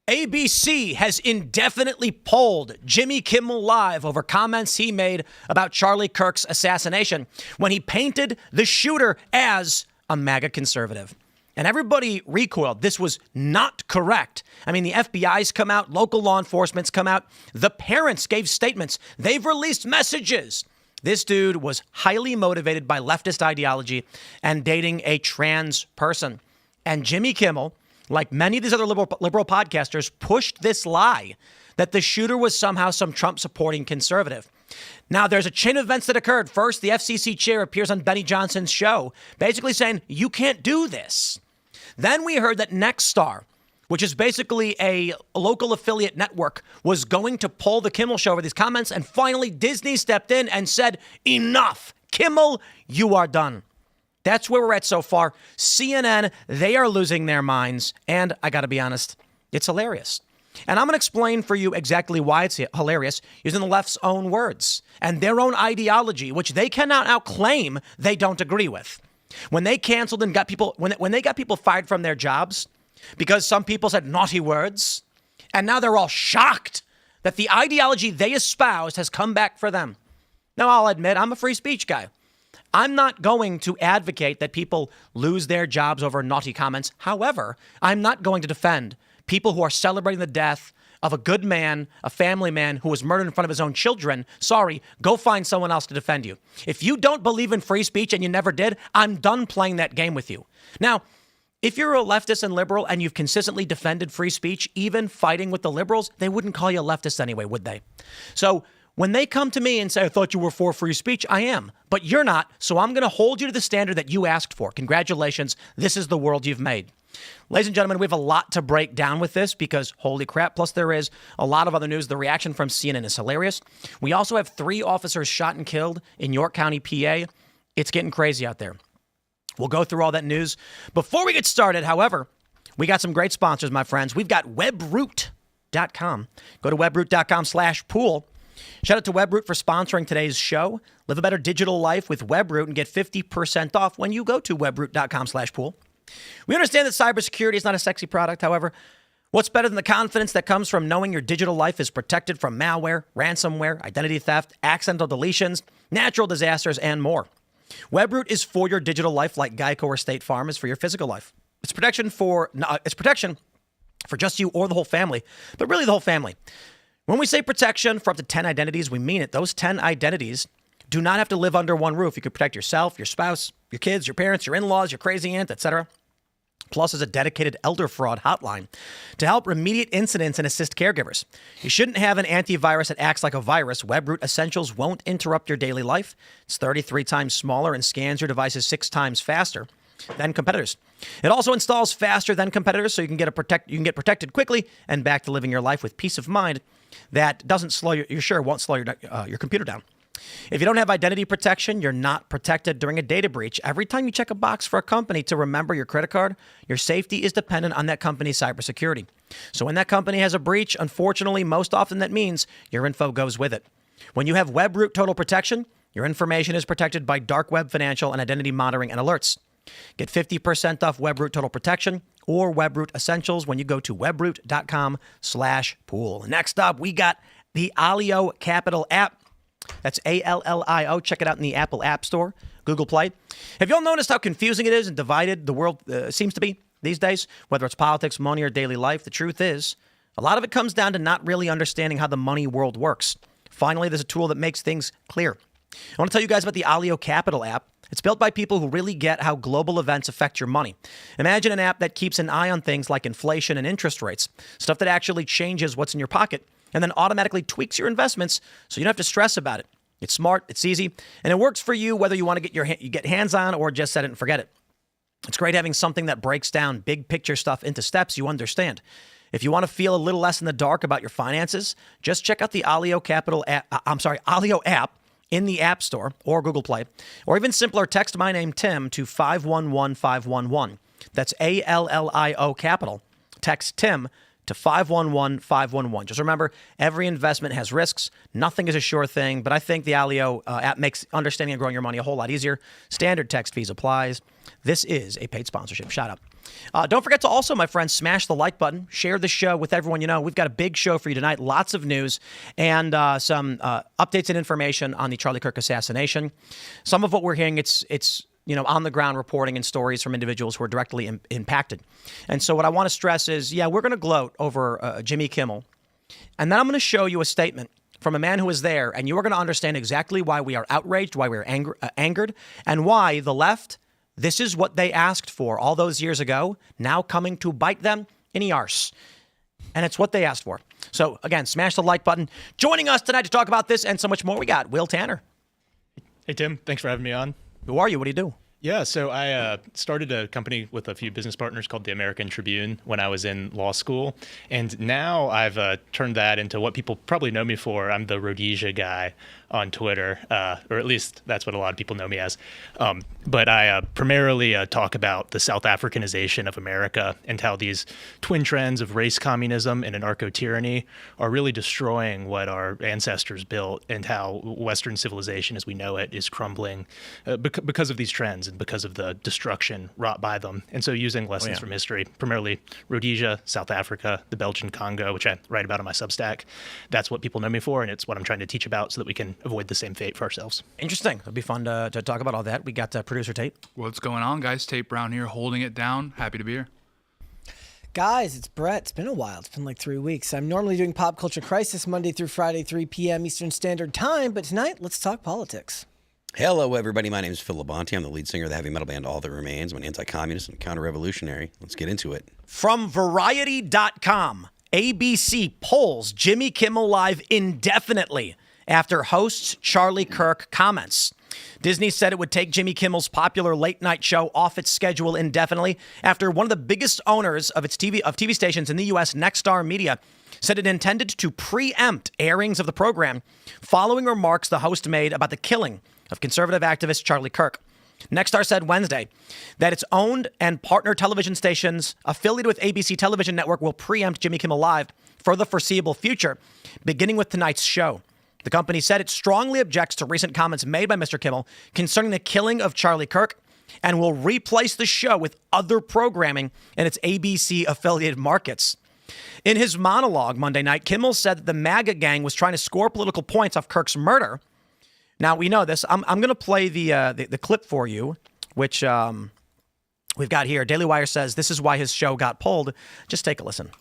ABC has indefinitely polled Jimmy Kimmel Live over comments he made about Charlie Kirk's assassination when he painted the shooter as a MAGA conservative. And everybody recoiled. This was not correct. I mean, the FBI's come out, local law enforcement's come out. The parents gave statements. They've released messages. This dude was highly motivated by leftist ideology and dating a trans person. And Jimmy Kimmel, like many of these other liberal podcasters, pushed this lie that the shooter was somehow some Trump-supporting conservative. Now, there's a chain of events that occurred. First, the FCC chair appears on Benny Johnson's show, basically saying, you can't do this. Then we heard that Nexstar, which is basically a local affiliate network, was going to pull the Kimmel show over these comments. And finally, Disney stepped in and said, enough. Kimmel, you are done. That's where we're at so far. CNN, they are losing their minds. And I got to be honest, it's hilarious. And I'm going to explain for you exactly why it's hilarious using the left's own words and their own ideology, which they cannot now claim they don't agree with. When they canceled and got people, when they got people fired from their jobs because some people said naughty words, and now they're all shocked that the ideology they espoused has come back for them. Now, I'll admit, I'm a free speech guy. I'm not going to advocate that people lose their jobs over naughty comments. However, I'm not going to defend people who are celebrating the death of a good man, a family man who was murdered in front of his own children. Sorry, go find someone else to defend you. If you don't believe in free speech and you never did, I'm done playing that game with you. Now, if you're a leftist and liberal and you've consistently defended free speech, even fighting with the liberals, they wouldn't call you a leftist anyway, would they? So when they come to me and say, I thought you were for free speech, I am, but you're not. So I'm going to hold you to the standard that you asked for. Congratulations. This is the world you've made. Ladies and gentlemen, we have a lot to break down with this because holy crap. Plus there is a lot of other news. The reaction from CNN is hilarious. We also have 3 officers shot and killed in York County, PA. It's getting crazy out there. We'll go through all that news. Before we get started, however, we got some great sponsors, my friends. We've got webroot.com. Go to webroot.com/pool. Shout out to Webroot for sponsoring today's show. Live a better digital life with Webroot and get 50% off when you go to webroot.com/pool. We understand that cybersecurity is not a sexy product. However, what's better than the confidence that comes from knowing your digital life is protected from malware, ransomware, identity theft, accidental deletions, natural disasters, and more? Webroot is for your digital life like Geico or State Farm is for your physical life. It's protection for just you or the whole family, but really the whole family. When we say protection for up to 10 identities, we mean it. Those 10 identities do not have to live under one roof. You can protect yourself, your spouse, your kids, your parents, your in-laws, your crazy aunt, etc. Plus, is a dedicated elder fraud hotline to help remediate incidents and assist caregivers. You shouldn't have an antivirus that acts like a virus. Webroot Essentials won't interrupt your daily life. It's 33 times smaller and scans your devices 6 times faster than competitors. It also installs faster than competitors, so you can get protected quickly and back to living your life with peace of mind that doesn't slow won't slow your computer down. If you don't have identity protection, you're not protected during a data breach. Every time you check a box for a company to remember your credit card, your safety is dependent on that company's cybersecurity. So when that company has a breach, unfortunately, most often that means your info goes with it. When you have Webroot Total Protection, your information is protected by dark web financial and identity monitoring and alerts. Get 50% off Webroot Total Protection or Webroot Essentials when you go to webroot.com/pool. Next up, we got the Alio Capital app. That's ALLIO. Check it out in the Apple App Store, Google Play. Have you all noticed how confusing it is and divided the world seems to be these days? Whether it's politics, money, or daily life, the truth is, a lot of it comes down to not really understanding how the money world works. Finally, there's a tool that makes things clear. I want to tell you guys about the Alio Capital app. It's built by people who really get how global events affect your money. Imagine an app that keeps an eye on things like inflation and interest rates, stuff that actually changes what's in your pocket, and then automatically tweaks your investments so you don't have to stress about it. It's smart, it's easy, and it works for you whether you want to get hands-on or just set it and forget it. It's great having something that breaks down big picture stuff into steps you understand. If you want to feel a little less in the dark about your finances, just check out the Alio app in the App Store or Google Play, or even simpler, text my name Tim to 511511. That's ALLIO Capital. Text Tim to 511-511. Just remember, every investment has risks. Nothing is a sure thing, but I think the Alio app makes understanding and growing your money a whole lot easier. Standard text fees applies. This is a paid sponsorship. Shout out. Don't forget to also, my friends, smash the like button. Share the show with everyone you know. We've got a big show for you tonight. Lots of news and some updates and information on the Charlie Kirk assassination. Some of what we're hearing, it's on the ground reporting and stories from individuals who are directly impacted. And so what I want to stress is, we're going to gloat over Jimmy Kimmel. And then I'm going to show you a statement from a man who was there, and you are going to understand exactly why we are outraged, why we are angered, and why the left, this is what they asked for all those years ago, now coming to bite them in the arse. And it's what they asked for. So, again, smash the like button. Joining us tonight to talk about this and so much more, we got Will Tanner. Hey, Tim. Thanks for having me on. Who are you? What do you do? Yeah, so I started a company with a few business partners called the American Tribune when I was in law school. And now I've turned that into what people probably know me for. I'm the Rhodesia guy on Twitter, or at least that's what a lot of people know me as. But I primarily talk about the South Africanization of America and how these twin trends of race communism and anarcho-tyranny are really destroying what our ancestors built, and how Western civilization as we know it is crumbling because of these trends and because of the destruction wrought by them. And so using lessons from history, primarily Rhodesia, South Africa, the Belgian Congo, which I write about on my Substack, that's what people know me for, and it's what I'm trying to teach about so that we can avoid the same fate for ourselves. Interesting. It'll be fun to talk about all that. We got producer Tate. What's going on, guys? Tate Brown here, holding it down. Happy to be here. Guys, it's Brett. It's been a while. It's been like 3 weeks. I'm normally doing Pop Culture Crisis Monday through Friday, 3 p.m. Eastern Standard Time, but tonight, let's talk politics. Hello, everybody. My name is Phil Labonte. I'm the lead singer of the heavy metal band All That Remains. I'm an anti-communist and counter-revolutionary. Let's get into it. From Variety.com, ABC polls Jimmy Kimmel Live indefinitely after host Charlie Kirk comments. Disney said it would take Jimmy Kimmel's popular late-night show off its schedule indefinitely after one of the biggest owners of TV stations in the U.S., Nexstar Media, said it intended to preempt airings of the program following remarks the host made about the killing of conservative activist Charlie Kirk. Nexstar said Wednesday that its owned and partner television stations affiliated with ABC Television Network will preempt Jimmy Kimmel Live for the foreseeable future, beginning with tonight's show. The company said it strongly objects to recent comments made by Mr. Kimmel concerning the killing of Charlie Kirk and will replace the show with other programming in its ABC-affiliated markets. In his monologue Monday night, Kimmel said that the MAGA gang was trying to score political points off Kirk's murder. Now, we know this. I'm going to play the clip for you, which we've got here. Daily Wire says this is why his show got pulled. Just take a listen.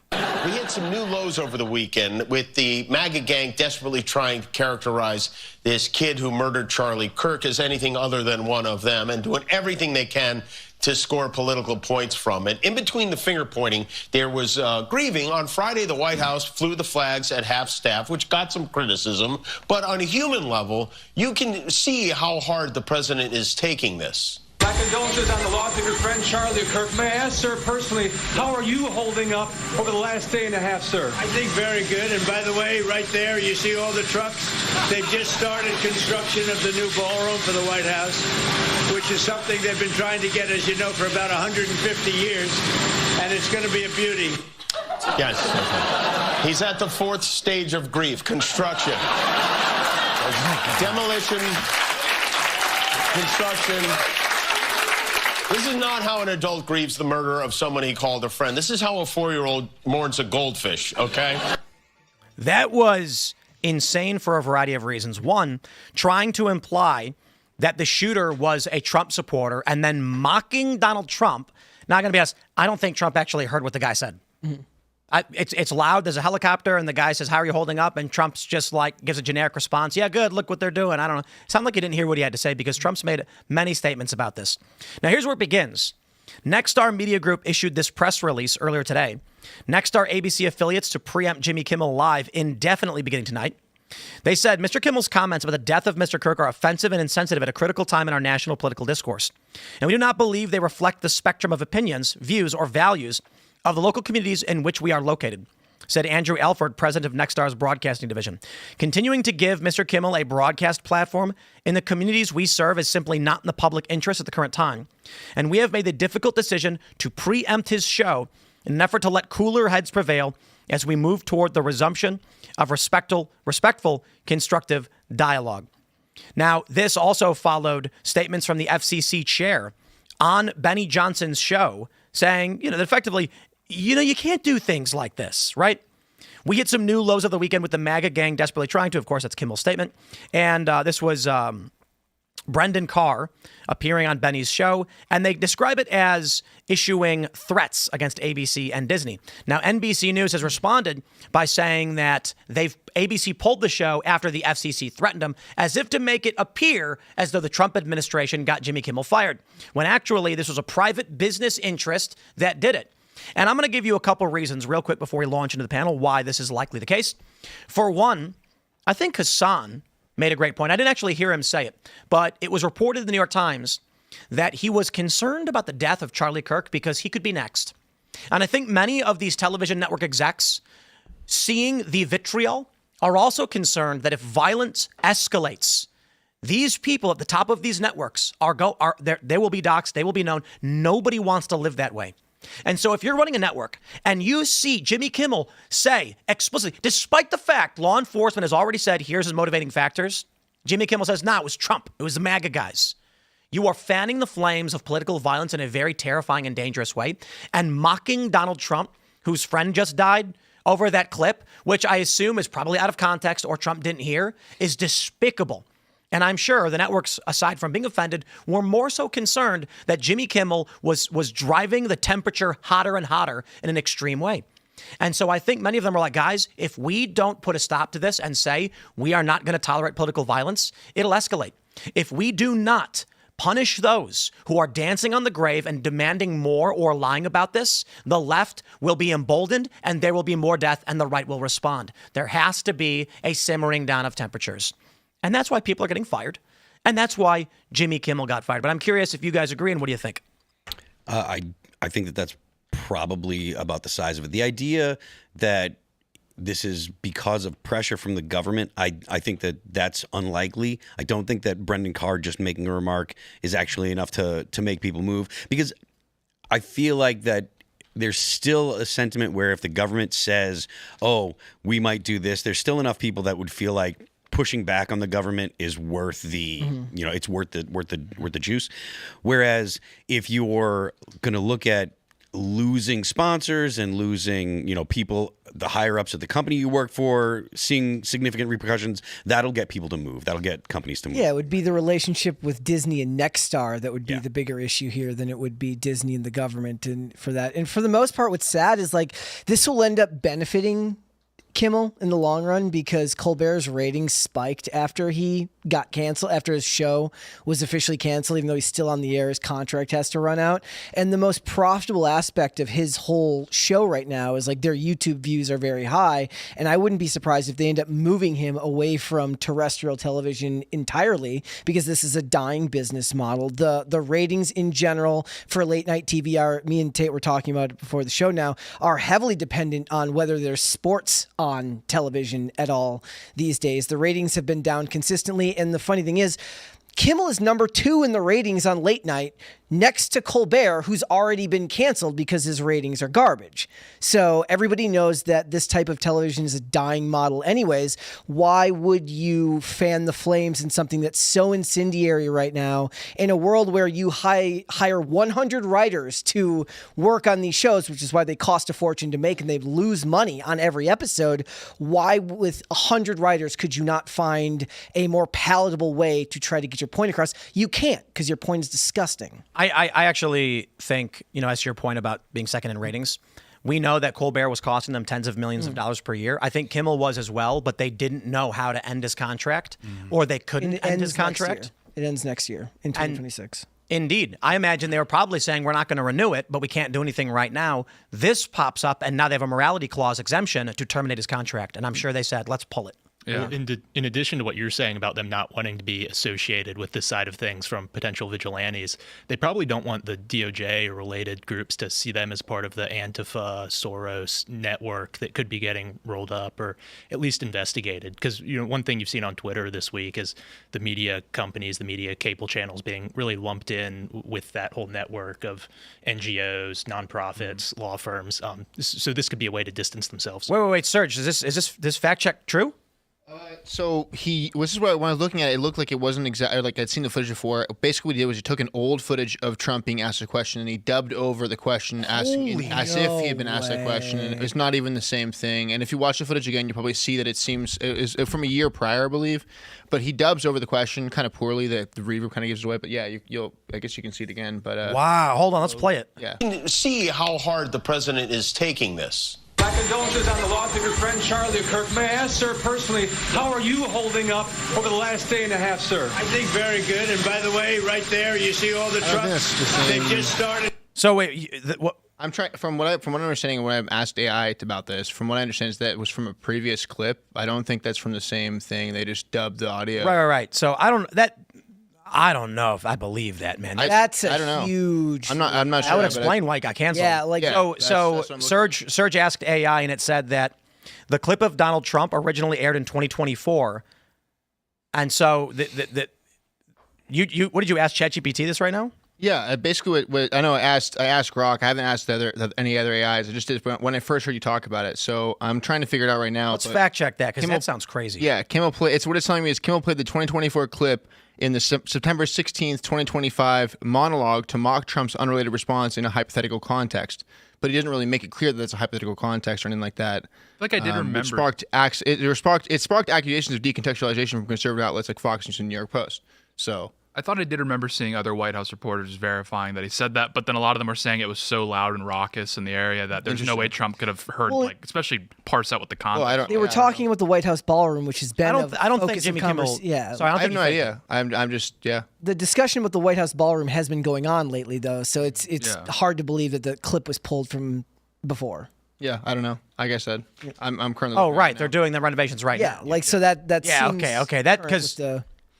We hit some new lows over the weekend with the MAGA gang desperately trying to characterize this kid who murdered Charlie Kirk as anything other than one of them and doing everything they can to score political points from it. In between the finger pointing, there was grieving. On Friday, the White House flew the flags at half-staff, which got some criticism. But on a human level, you can see how hard the president is taking this. My condolences on the loss of your friend Charlie Kirk. May I ask, sir, personally, how are you holding up over the last day and a half, sir? I think very good. And by the way, right there, you see all the trucks? They've just started construction of the new ballroom for the White House, which is something they've been trying to get, as you know, for about 150 years. And it's going to be a beauty. Yes. He's at the fourth stage of grief, construction. Demolition, construction. This is not how an adult grieves the murder of someone he called a friend. This is how a 4-year-old mourns a goldfish, okay? That was insane for a variety of reasons. One, trying to imply that the shooter was a Trump supporter and then mocking Donald Trump. Not going to be honest, I don't think Trump actually heard what the guy said. Mm-hmm. It's loud. There's a helicopter, and the guy says, "How are you holding up?" And Trump's just like gives a generic response. Yeah, good. Look what they're doing. I don't know. It sounded like he didn't hear what he had to say because Trump's made many statements about this. Now, here's where it begins. Nexstar Media Group issued this press release earlier today. Nexstar ABC affiliates to preempt Jimmy Kimmel Live indefinitely beginning tonight. They said Mr. Kimmel's comments about the death of Mr. Kirk are offensive and insensitive at a critical time in our national political discourse. And we do not believe they reflect the spectrum of opinions, views, or values of the local communities in which we are located, said Andrew Alford, president of Nexstar's broadcasting division. Continuing to give Mr. Kimmel a broadcast platform in the communities we serve is simply not in the public interest at the current time. And we have made the difficult decision to preempt his show in an effort to let cooler heads prevail as we move toward the resumption of respectful, constructive dialogue. Now, this also followed statements from the FCC chair on Benny Johnson's show saying, that effectively, you can't do things like this, right? We hit some new lows of the weekend with the MAGA gang desperately trying to. Of course, that's Kimmel's statement. And this was Brendan Carr appearing on Benny's show, and they describe it as issuing threats against ABC and Disney. Now, NBC News has responded by saying that ABC pulled the show after the FCC threatened them, as if to make it appear as though the Trump administration got Jimmy Kimmel fired, when actually this was a private business interest that did it. And I'm going to give you a couple reasons real quick before we launch into the panel why this is likely the case. For one, I think Hassan made a great point. I didn't actually hear him say it, but it was reported in the New York Times that he was concerned about the death of Charlie Kirk because he could be next. And I think many of these television network execs, seeing the vitriol, are also concerned that if violence escalates, these people at the top of these networks they will be doxxed, they will be known. Nobody wants to live that way. And so if you're running a network and you see Jimmy Kimmel say explicitly, despite the fact law enforcement has already said, here's his motivating factors, Jimmy Kimmel says, it was Trump. It was the MAGA guys. You are fanning the flames of political violence in a very terrifying and dangerous way, and mocking Donald Trump, whose friend just died, over that clip, which I assume is probably out of context or Trump didn't hear, is despicable. And I'm sure the networks, aside from being offended, were more so concerned that Jimmy Kimmel was driving the temperature hotter and hotter in an extreme way. And so I think many of them are like, guys, if we don't put a stop to this and say we are not going to tolerate political violence, it'll escalate. If we do not punish those who are dancing on the grave and demanding more or lying about this, the left will be emboldened and there will be more death and the right will respond. There has to be a simmering down of temperatures. And that's why people are getting fired. And that's why Jimmy Kimmel got fired. But I'm curious if you guys agree, and what do you think? I think that that's probably about the size of it. The idea that this is because of pressure from the government, I think that that's unlikely. I don't think that Brendan Carr just making a remark is actually enough to make people move, because I feel like that there's still a sentiment where if the government says, oh, we might do this, there's still enough people that would feel like pushing back on the government is worth the, it's worth the juice. Whereas if you're going to look at losing sponsors and losing, people, the higher ups at the company you work for, seeing significant repercussions, that'll get people to move. That'll get companies to move. Yeah, it would be the relationship with Disney and Nexstar that would be the bigger issue here than it would be Disney and the government. And for that, and for the most part, what's sad is like this will end up benefiting Kimmel in the long run, because Colbert's ratings spiked after he got canceled, after his show was officially canceled, even though he's still on the air, his contract has to run out. And the most profitable aspect of his whole show right now is like their YouTube views are very high. And I wouldn't be surprised if they end up moving him away from terrestrial television entirely, because this is a dying business model. The ratings in general for late night TV are, me and Tate were talking about it before the show now, are heavily dependent on whether there's sports on television at all these days. The ratings have been down consistently. And the funny thing is, Kimmel is number 2 in the ratings on late night, next to Colbert, who's already been canceled because his ratings are garbage. So everybody knows that this type of television is a dying model anyways. Why would you fan the flames in something that's so incendiary right now, in a world where you hire 100 writers to work on these shows, which is why they cost a fortune to make and they lose money on every episode? Why, with 100 writers, could you not find a more palatable way to try to get your point across? You can't, because your point is disgusting. I actually think, as to your point about being second in ratings, we know that Colbert was costing them tens of millions of dollars per year. I think Kimmel was as well, but they didn't know how to end his contract, or they couldn't end his contract. It ends next year in 2026. Indeed. I imagine they were probably saying, we're not going to renew it, but we can't do anything right now. This pops up, and now they have a morality clause exemption to terminate his contract. And I'm sure they said, let's pull it. Yeah. In addition to what you're saying about them not wanting to be associated with this side of things from potential vigilantes, they probably don't want the DOJ or related groups to see them as part of the Antifa, Soros network that could be getting rolled up or at least investigated. Because one thing you've seen on Twitter this week is the media companies, the media cable channels being really lumped in with that whole network of NGOs, nonprofits, law firms. So this could be a way to distance themselves. Wait, Serge, is this fact check true? So this is what when I was looking at it, it looked like it wasn't exactly like I'd seen the footage before. Basically, what he did was he took an old footage of Trump being asked a question and he dubbed over the question asking as if he had been asked that question, and it's not even the same thing. And if you watch the footage again, you probably see that it is from a year prior, I believe. But he dubs over the question kind of poorly. The reverb kind of gives it away. But yeah, I guess you can see it again. But wow, hold on, let's play it. Yeah. See how hard the president is taking this. My condolences on the loss of your friend Charlie Kirk. May I ask, sir, personally, how are you holding up over the last day and a half, sir? I think very good. And by the way, right there, you see all the trucks. They've just started. So wait, what? I'm trying from what I'm understanding when I've asked AI about this. From what I understand is that it was from a previous clip. I don't think that's from the same thing. They just dubbed the audio. Right. So I don't know if I believe that, man. That's I don't know. huge. I'm not sure. I would explain why it got canceled. Yeah, like that's what I'm Serge asked AI, and it said that the clip of Donald Trump originally aired in 2024, and so you what did you ask ChatGPT this right now? Yeah, basically, what I know. I asked Grok. I haven't asked any other AIs. I just did when I first heard you talk about it. So I'm trying to figure it out right now. Let's fact check that because that sounds crazy. Yeah, Kimmel played. It's what it's telling me is Kimmel played the 2024 clip in the September 16th, 2025 monologue to mock Trump's unrelated response in a hypothetical context. But he doesn't really make it clear that it's a hypothetical context or anything like that. Like I did remember. It sparked accusations of decontextualization from conservative outlets like Fox News and New York Post. So I thought I did remember seeing other White House reporters verifying that he said that, but then a lot of them were saying it was so loud and raucous in the area that there's no way Trump could have heard, especially parse out what the context. They were talking about the White House ballroom, which has been. I don't think Jimmy Kimmel. Yeah, so I have no idea. I'm just The discussion about the White House ballroom has been going on lately, though, so it's hard to believe that the clip was pulled from before. Yeah, I don't know. Like I said, I'm currently. Oh, right, they're doing the renovations right now. Yeah, so that Yeah, seems okay, that because.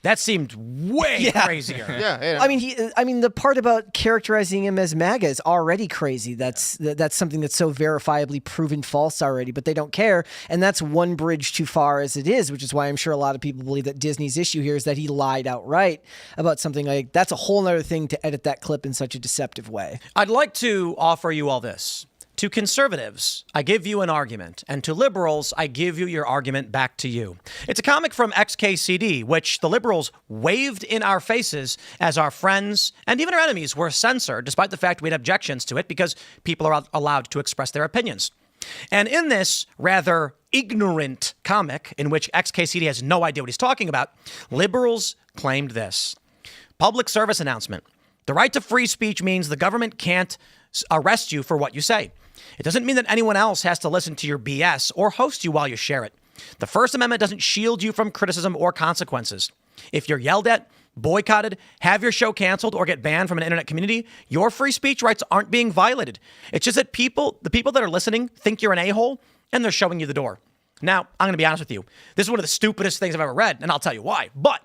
That seemed way crazier. Yeah. I mean, the part about characterizing him as MAGA is already crazy. That's something that's so verifiably proven false already, but they don't care. And that's one bridge too far as it is, which is why I'm sure a lot of people believe that Disney's issue here is that he lied outright about something like that's a whole other thing to edit that clip in such a deceptive way. I'd like to offer you all this. To conservatives, I give you an argument, and to liberals, I give you your argument back to you. It's a comic from XKCD, which the liberals waved in our faces as our friends and even our enemies were censored, despite the fact we had objections to it because people are allowed to express their opinions. And in this rather ignorant comic, in which XKCD has no idea what he's talking about, liberals claimed this. Public service announcement. The right to free speech means the government can't arrest you for what you say. It doesn't mean that anyone else has to listen to your BS or host you while you share it. The First Amendment doesn't shield you from criticism or consequences. If you're yelled at, boycotted, have your show canceled, or get banned from an internet community, your free speech rights aren't being violated. It's just that the people that are listening think you're an a-hole, and they're showing you the door. Now, I'm going to be honest with you. This is one of the stupidest things I've ever read, and I'll tell you why. But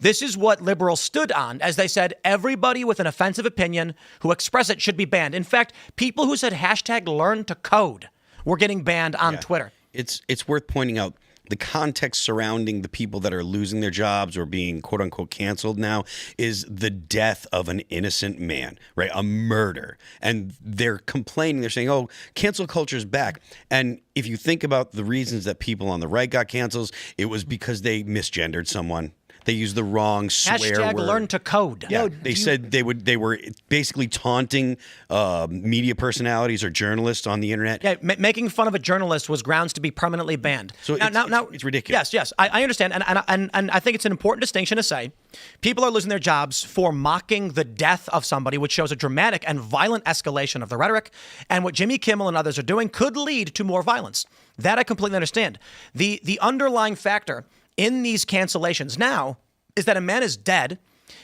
this is what liberals stood on, as they said everybody with an offensive opinion who express it should be banned. In fact, people who said #LearnToCode were getting banned on Twitter. It's worth pointing out the context surrounding the people that are losing their jobs or being quote unquote canceled now is the death of an innocent man, right? A murder. And they're complaining. They're saying, oh, cancel culture is back. And if you think about the reasons that people on the right got cancels, it was because they misgendered someone. They used the wrong swear word. #LearnToCode. Yeah, they said they were basically taunting media personalities or journalists on the internet. Yeah, making fun of a journalist was grounds to be permanently banned. So now it's ridiculous. Yes, I understand, and I think it's an important distinction to say. People are losing their jobs for mocking the death of somebody, which shows a dramatic and violent escalation of the rhetoric, and what Jimmy Kimmel and others are doing could lead to more violence. That I completely understand. The underlying factor in these cancellations now is that a man is dead.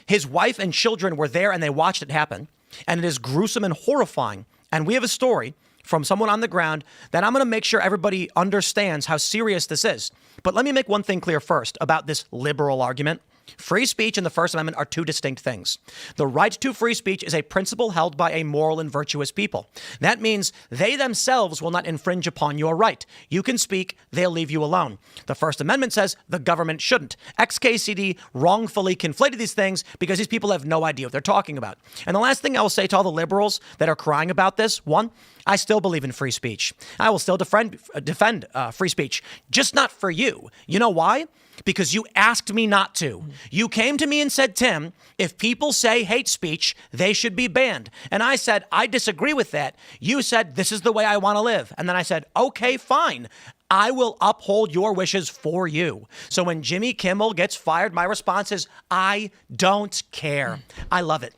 His wife and children were there and they watched it happen. And it is gruesome and horrifying. And we have a story from someone on the ground, then I'm going to make sure everybody understands how serious this is. But let me make one thing clear first about this liberal argument. Free speech and the First Amendment are two distinct things. The right to free speech is a principle held by a moral and virtuous people. That means they themselves will not infringe upon your right. You can speak, they'll leave you alone. The First Amendment says the government shouldn't. XKCD wrongfully conflated these things because these people have no idea what they're talking about. And the last thing I will say to all the liberals that are crying about this, one, I still believe in free speech. I will still defend free speech, just not for you. You know why? Because you asked me not to. You came to me and said, Tim, if people say hate speech, they should be banned. And I said, I disagree with that. You said, this is the way I want to live. And then I said, okay, fine. I will uphold your wishes for you. So when Jimmy Kimmel gets fired, my response is, I don't care. I love it.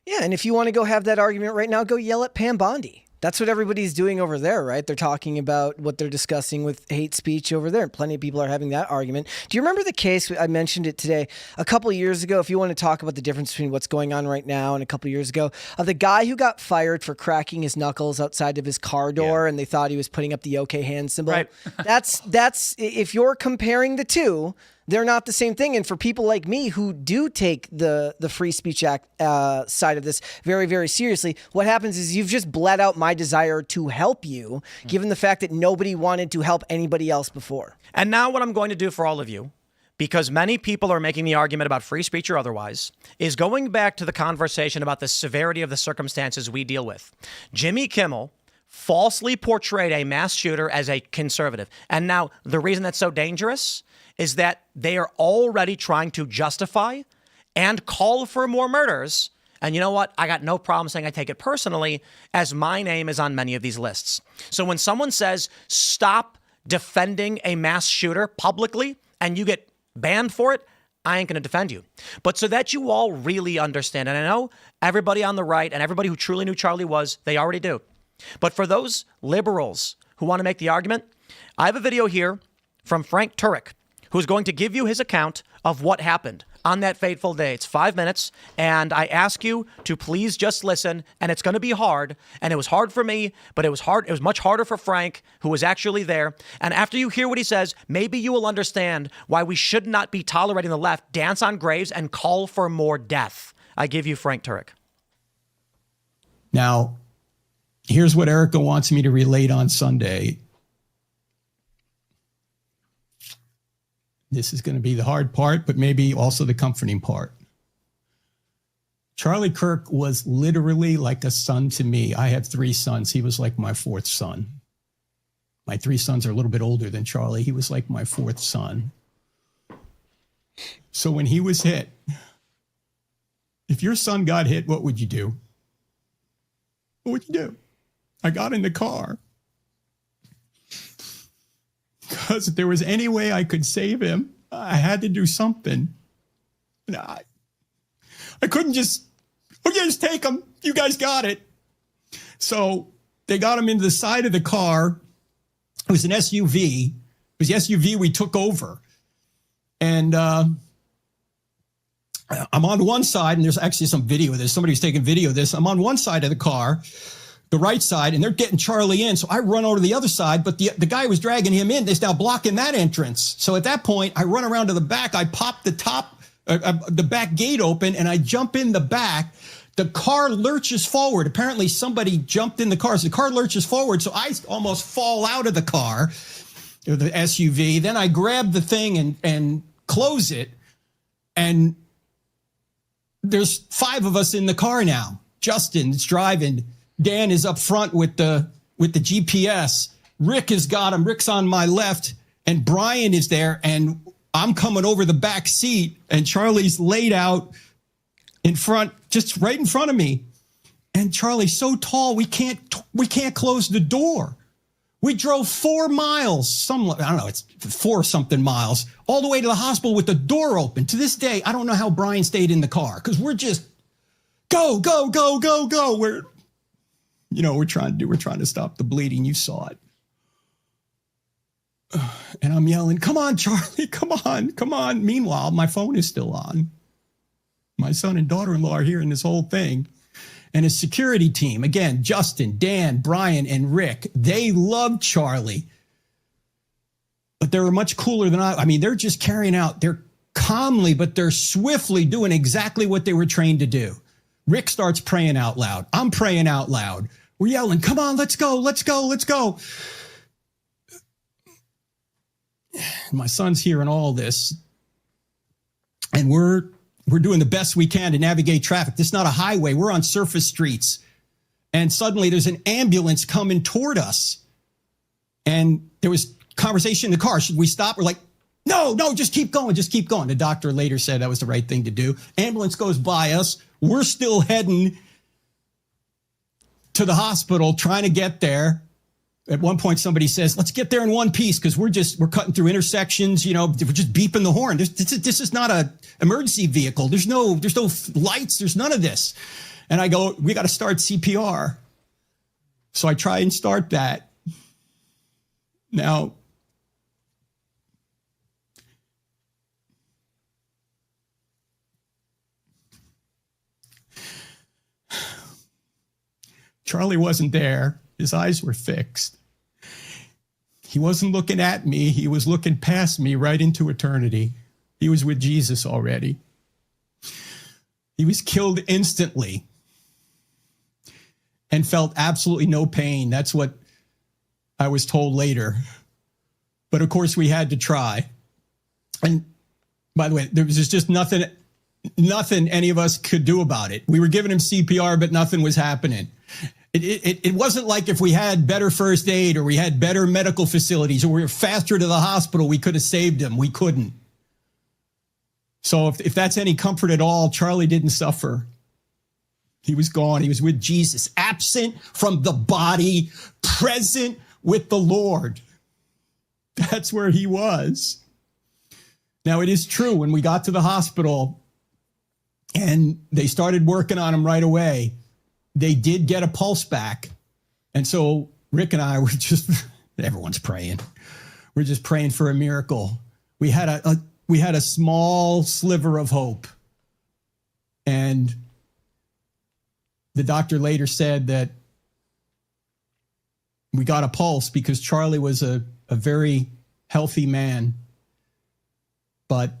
Yeah, and if you want to go have that argument right now, go yell at Pam Bondi. That's what everybody's doing over there, right? They're talking about what they're discussing with hate speech over there. Plenty of people are having that argument. Do you remember the case? I mentioned it today a couple of years ago. If you want to talk about the difference between what's going on right now and a couple of years ago, of the guy who got fired for cracking his knuckles outside of his car door, and they thought he was putting up the OK hand symbol. Right. That's if you're comparing the two, they're not the same thing. And for people like me who do take the Free Speech Act side of this very, very seriously, what happens is you've just bled out my desire to help you, given the fact that nobody wanted to help anybody else before. And now what I'm going to do for all of you, because many people are making the argument about free speech or otherwise, is going back to the conversation about the severity of the circumstances we deal with. Jimmy Kimmel falsely portrayed a mass shooter as a conservative. And now the reason that's so dangerous is that they are already trying to justify and call for more murders. And you know what? I got no problem saying I take it personally, as my name is on many of these lists. So when someone says, stop defending a mass shooter publicly, and you get banned for it, I ain't going to defend you. But so that you all really understand, and I know everybody on the right and everybody who truly knew Charlie was, they already do. But for those liberals who want to make the argument, I have a video here from Frank Turek, who's going to give you his account of what happened on that fateful day. It's 5 minutes, and I ask you to please just listen, and it's going to be hard, and it was hard for me, but it was much harder for Frank, who was actually there. And after you hear what he says, maybe you will understand why we should not be tolerating the left dance on graves and call for more death. I give you Frank Turek. Now, here's what Erica wants me to relate on Sunday. This is going to be the hard part, but maybe also the comforting part. Charlie Kirk was literally like a son to me. I have 3 sons. He was like my 4th son. My 3 sons are a little bit older than Charlie. He was like my 4th son. So when he was hit, if your son got hit, what would you do? What would you do? I got in the car. Because if there was any way I could save him, I had to do something. And I couldn't just take him. You guys got it. So they got him into the side of the car. It was an SUV. It was the SUV we took over. And I'm on one side, and there's actually some video of this. Somebody was taking video of this. I'm on one side of the car, the right side, and they're getting Charlie in. So I run over to the other side, but the guy who was dragging him in is now blocking that entrance. So at that point, I run around to the back. I pop the back gate open, and I jump in the back. The car lurches forward. Apparently somebody jumped in the car. So the car lurches forward. So I almost fall out of the car, the SUV. Then I grab the thing and close it. And there's 5 of us in the car now. Justin's driving. Dan is up front with the GPS. Rick has got him. Rick's on my left, and Brian is there, and I'm coming over the back seat, and Charlie's laid out in front, just right in front of me. And Charlie's so tall, we can't close the door. We drove 4 miles, I don't know, it's 4 something miles, all the way to the hospital with the door open. To this day, I don't know how Brian stayed in the car, because we're just go, go, go, go, go. We're trying to stop the bleeding. You saw it. And I'm yelling, come on, Charlie, come on, come on. Meanwhile, my phone is still on. My son and daughter-in-law are hearing this whole thing. and his security team, again, Justin, Dan, Brian, and Rick, they loved Charlie. But they were much cooler than I mean, they're just carrying out, they're calmly, but they're swiftly doing exactly what they were trained to do. Rick starts praying out loud. I'm praying out loud. We're yelling, come on, let's go, let's go, let's go. My son's hearing all this. And we're doing the best we can to navigate traffic. This is not a highway. We're on surface streets. And suddenly there's an ambulance coming toward us. And there was conversation in the car. Should we stop? We're like, no, just keep going. Just keep going. The doctor later said that was the right thing to do. Ambulance goes by us. We're still heading to the hospital, trying to get there. At one point, somebody says, let's get there in one piece because we're cutting through intersections. We're just beeping the horn. This is not a emergency vehicle. There's no lights. There's none of this. And I go, we got to start CPR. So I try and start that. Now, Charlie wasn't there. His eyes were fixed. He wasn't looking at me. He was looking past me right into eternity. He was with Jesus already. He was killed instantly and felt absolutely no pain. That's what I was told later. But of course, we had to try. And by the way, there was just nothing any of us could do about it. We were giving him CPR, but nothing was happening. It wasn't like if we had better first aid or we had better medical facilities or we were faster to the hospital, we could have saved him. We couldn't. So if that's any comfort at all, Charlie didn't suffer. He was gone. He was with Jesus, absent from the body, present with the Lord. That's where he was. Now, it is true, when we got to the hospital and they started working on him right away, they did get a pulse back. And so Rick and I were everyone's praying. We're just praying for a miracle. We had a small sliver of hope. And the doctor later said that we got a pulse because Charlie was a very healthy man, but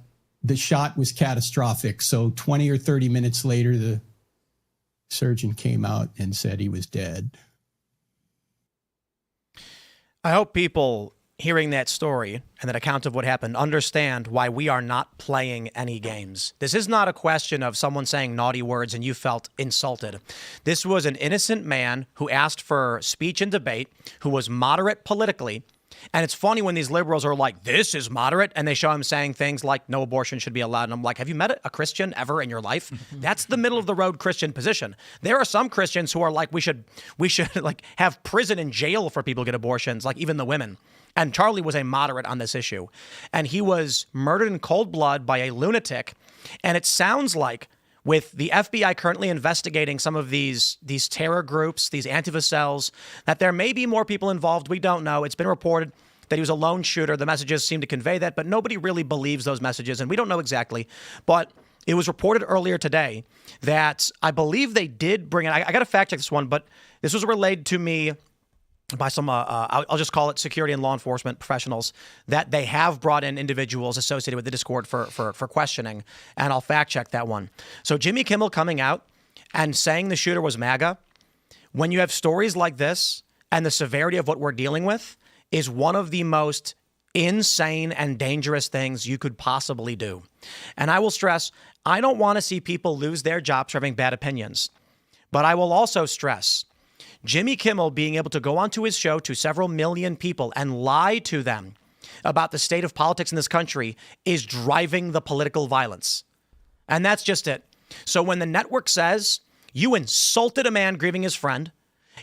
the shot was catastrophic. So 20 or 30 minutes later, the surgeon came out and said he was dead. I hope people hearing that story and that account of what happened understand why we are not playing any games. This is not a question of someone saying naughty words and you felt insulted. This was an innocent man who asked for speech and debate, who was moderate politically. And it's funny when these liberals are like, this is moderate, and they show him saying things like no abortion should be allowed. And I'm like, have you met a Christian ever in your life? That's the middle of the road Christian position. There are some Christians who are like, we should like have prison and jail for people who get abortions, like even the women. And Charlie was a moderate on this issue. And he was murdered in cold blood by a lunatic. And it sounds like, with the FBI currently investigating some of these terror groups, these Antifa cells, that there may be more people involved. We don't know. It's been reported that he was a lone shooter. The messages seem to convey that, but nobody really believes those messages, and we don't know exactly. But it was reported earlier today that I believe they did bring in, I got to fact check this one, but this was relayed to me by some, I'll just call it security and law enforcement professionals, that they have brought in individuals associated with the Discord for questioning, and I'll fact check that one. So Jimmy Kimmel coming out and saying the shooter was MAGA, when you have stories like this and the severity of what we're dealing with, is one of the most insane and dangerous things you could possibly do. And I will stress, I don't want to see people lose their jobs for having bad opinions, but I will also stress, Jimmy Kimmel being able to go onto his show to several million people and lie to them about the state of politics in this country is driving the political violence. And that's just it. So when the network says you insulted a man grieving his friend,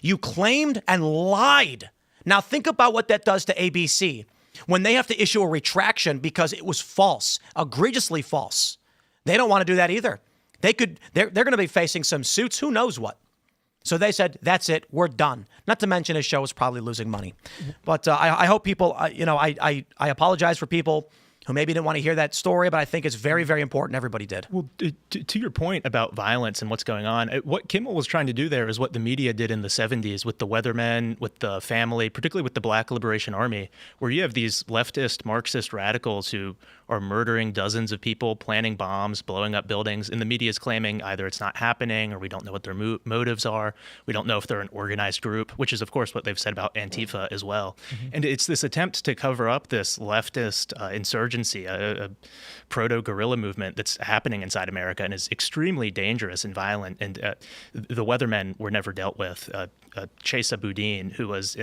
you claimed and lied. Now think about what that does to ABC when they have to issue a retraction because it was false, egregiously false. They don't want to do that either. They're going to be facing some suits, who knows what. So they said, that's it, we're done. Not to mention his show is probably losing money. But I hope people, I apologize for people who maybe didn't want to hear that story, but I think it's very, very important everybody did. Well, to your point about violence and what's going on, what Kimmel was trying to do there is what the media did in the 70s with the Weathermen, with the family, particularly with the Black Liberation Army, where you have these leftist Marxist radicals who are murdering dozens of people, planting bombs, blowing up buildings, and the media is claiming either it's not happening or we don't know what their motives are. We don't know if they're an organized group, which is, of course, what they've said about Antifa as well. And it's this attempt to cover up this leftist insurgency, a proto-guerrilla movement that's happening inside America and is extremely dangerous and violent. And the Weathermen were never dealt with. Chase Boudin, who was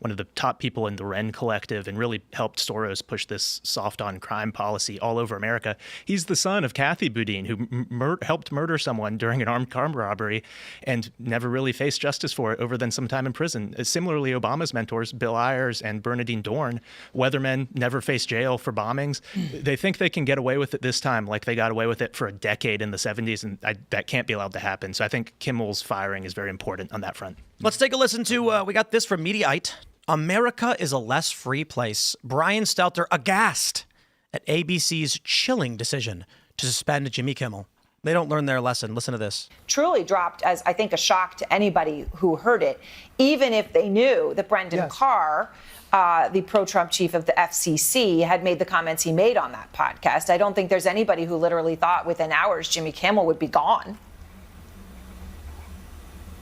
one of the top people in the Wren Collective and really helped Soros push this soft-on-crime policy all over America. He's the son of Kathy Boudin, who helped murder someone during an armed car robbery and never really faced justice for it over than some time in prison. Similarly, Obama's mentors, Bill Ayers and Bernadine Dorn, Weathermen, never faced jail for bombings. They think they can get away with it this time like they got away with it for a decade in the 70s, and that can't be allowed to happen. So I think Kimmel's firing is very important on that front. Let's take a listen to, we got this from Mediaite. America is a less free place. Brian Stelter aghast at ABC's chilling decision to suspend Jimmy Kimmel. They don't learn their lesson. Listen to this. Truly dropped as, I think, a shock to anybody who heard it, even if they knew that Brendan Carr, the pro-Trump chief of the FCC, had made the comments he made on that podcast. I don't think there's anybody who literally thought within hours Jimmy Kimmel would be gone.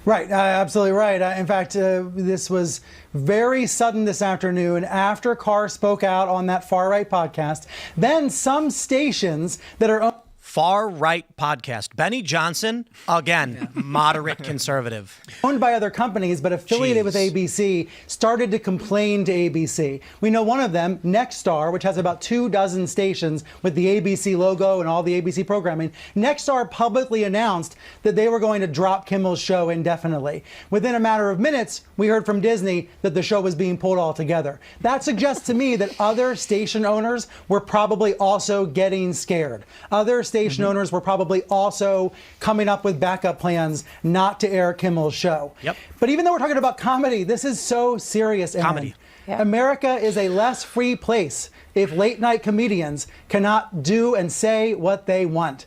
Right, absolutely right. In fact, this was very sudden this afternoon after Carr spoke out on that far-right podcast. Then some stations that are... Far-right podcast. Benny Johnson, again, moderate conservative. Owned by other companies, but affiliated with ABC, started to complain to ABC. We know one of them, Nexstar, which has about 24 stations with the ABC logo and all the ABC programming. Nexstar publicly announced that they were going to drop Kimmel's show indefinitely. Within a matter of minutes, we heard from Disney that the show was being pulled altogether. That suggests to me that other station owners were probably also getting scared. Other station owners were probably also coming up with backup plans not to air Kimmel's show. Yep. But even though we're talking about comedy, this is so serious. Comedy. Yeah. America is a less free place if late night comedians cannot do and say what they want.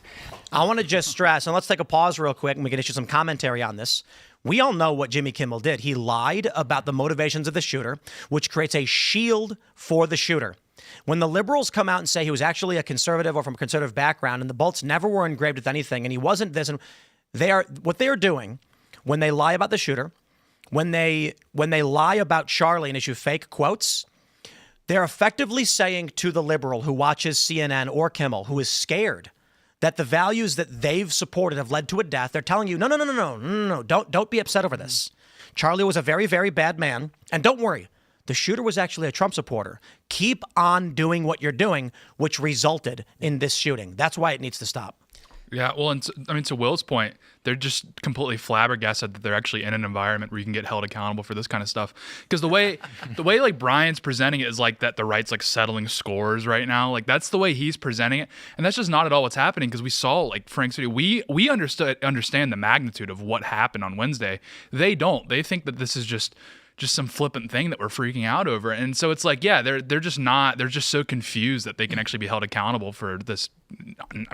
I want to just stress, and let's take a pause real quick and we can issue some commentary on this. We all know what Jimmy Kimmel did. He lied about the motivations of the shooter, which creates a shield for the shooter. When the liberals come out and say he was actually a conservative or from a conservative background and the bolts never were engraved with anything and he wasn't this, and what they are doing when they lie about the shooter, when they lie about Charlie and issue fake quotes, they're effectively saying to the liberal who watches CNN or Kimmel, who is scared that the values that they've supported have led to a death, they're telling you, no, don't be upset over this. Charlie was a very, very bad man, and don't worry. The shooter was actually a Trump supporter. Keep on doing what you're doing, which resulted in this shooting. That's why it needs to stop. Yeah, well, and to Will's point, they're just completely flabbergasted that they're actually in an environment where you can get held accountable for this kind of stuff. Because the way like Brian's presenting it is like that the right's like settling scores right now. Like that's the way he's presenting it, and that's just not at all what's happening. Because we saw like Frank's video, we understand the magnitude of what happened on Wednesday. They don't. They think that this is just some flippant thing that we're freaking out over. And so it's like, yeah, they're just so confused that they can actually be held accountable for this,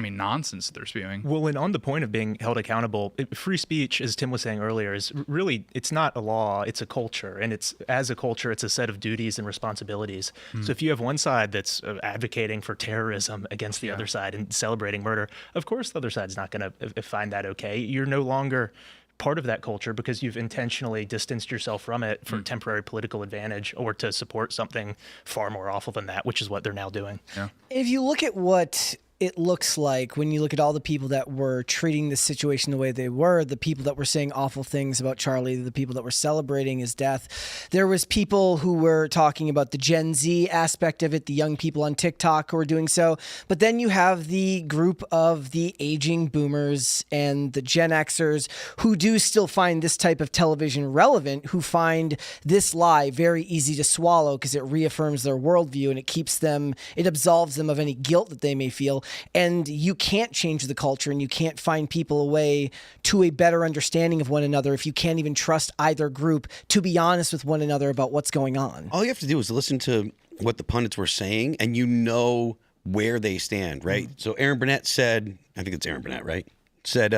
nonsense that they're spewing. Well, and on the point of being held accountable, free speech, as Tim was saying earlier, is really, it's not a law, it's a culture. And as a culture, it's a set of duties and responsibilities. So if you have one side that's advocating for terrorism against the other side and celebrating murder, of course the other side's not going to find that okay. You're no longer part of that culture because you've intentionally distanced yourself from it for temporary political advantage or to support something far more awful than that, which is what they're now doing. Yeah. If you look at what it looks like when you look at all the people that were treating this situation the way they were, the people that were saying awful things about Charlie, the people that were celebrating his death. There was people who were talking about the Gen Z aspect of it, the young people on TikTok who were doing so. But then you have the group of the aging boomers and the Gen Xers who do still find this type of television relevant, who find this lie very easy to swallow because it reaffirms their worldview and it absolves them of any guilt that they may feel. And you can't change the culture and you can't find people a way to a better understanding of one another if you can't even trust either group to be honest with one another about what's going on. All you have to do is listen to what the pundits were saying, and you know where they stand, right? So Aaron Burnett said, I think it's Aaron Burnett, right? Said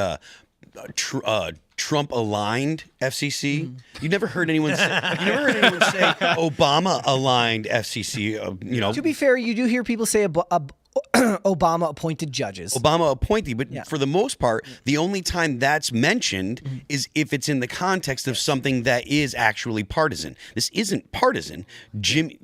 Trump aligned FCC. You never heard anyone say Obama aligned FCC. To be fair, you do hear people say Obama appointed judges. Obama appointee, but for the most part, the only time that's mentioned is if it's in the context of something that is actually partisan. This isn't partisan. Jimmy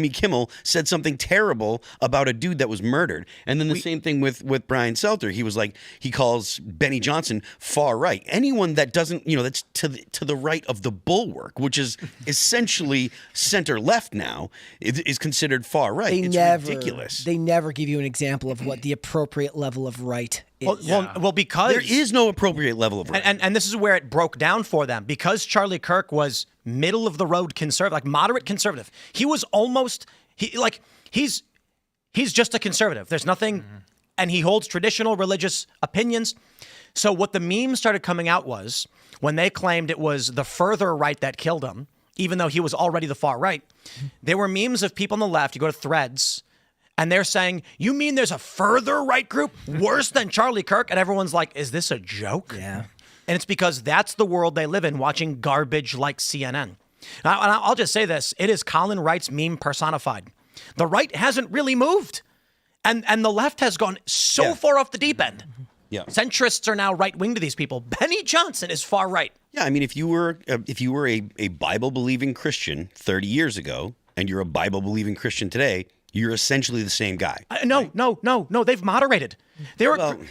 Kimmel said something terrible about a dude that was murdered, and then the same thing with Brian Seltzer. He was like, he calls Benny Johnson far right. Anyone that doesn't, that's to the right of the bulwark, which is essentially center left now, is considered far right. It's ridiculous. They never give you an example of what the appropriate level of right is. Well, because there is no appropriate level of right. And this is where it broke down for them. Because Charlie Kirk was middle of the road conservative, like moderate conservative. He was almost he's just a conservative. There's nothing, and he holds traditional religious opinions. So what the memes started coming out was when they claimed it was the further right that killed him, even though he was already the far right. There were memes of people on the left. You go to Threads, and they're saying, you mean there's a further right group worse than Charlie Kirk? And everyone's like, is this a joke? Yeah. And it's because that's the world they live in, watching garbage like CNN. Now, and I'll just say this. It is Colin Wright's meme personified. The right hasn't really moved. And the left has gone so far off the deep end. Yeah. Centrists are now right-wing to these people. Benny Johnson is far right. Yeah, I mean, if you were a Bible-believing Christian 30 years ago, and you're a Bible-believing Christian today, you're essentially the same guy. No. They've moderated.